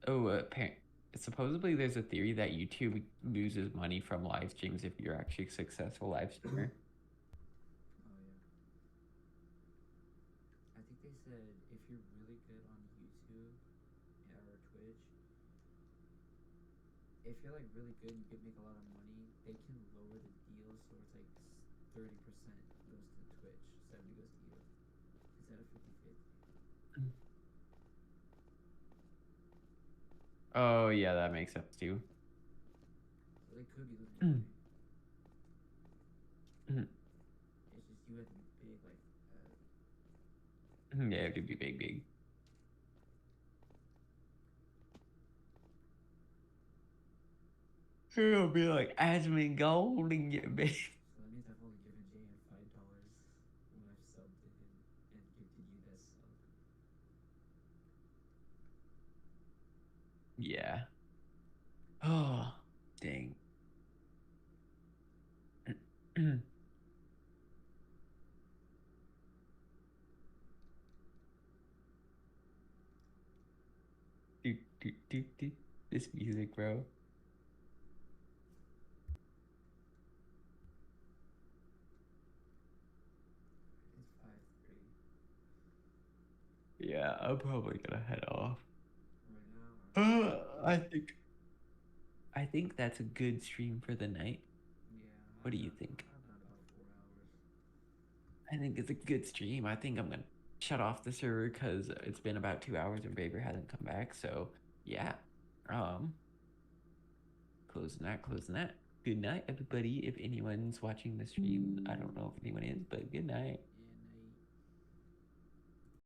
Oh, supposedly there's a theory that YouTube loses money from live streams if you're actually a successful live streamer. Oh yeah. I think they said if you're really good on YouTube or Twitch, if you're like really good and you could make a lot of money, they can lower the deals so it's like 30% goes to Twitch, 70 goes to you. Instead of 50-50. Oh yeah, that makes sense too. So they could be losing money. Mhm. It's just you have to be big like Yeah, it could be big. It'll be like Asmon Gold and get big. So that means I've only given JN $5 when I've subbed to him and gifted you that sub. Yeah. Oh, dang. Do. This music, bro. It's 5-3. Yeah, I'm probably gonna head off. Right now? I think that's a good stream for the night. Yeah. What do you think? I've done about 4 hours. I think it's a good stream. I think I'm gonna shut off the server because it's been about 2 hours and Baber hasn't come back. So yeah, closing that. Good night, everybody. If anyone's watching the stream, I don't know if anyone is, but good night.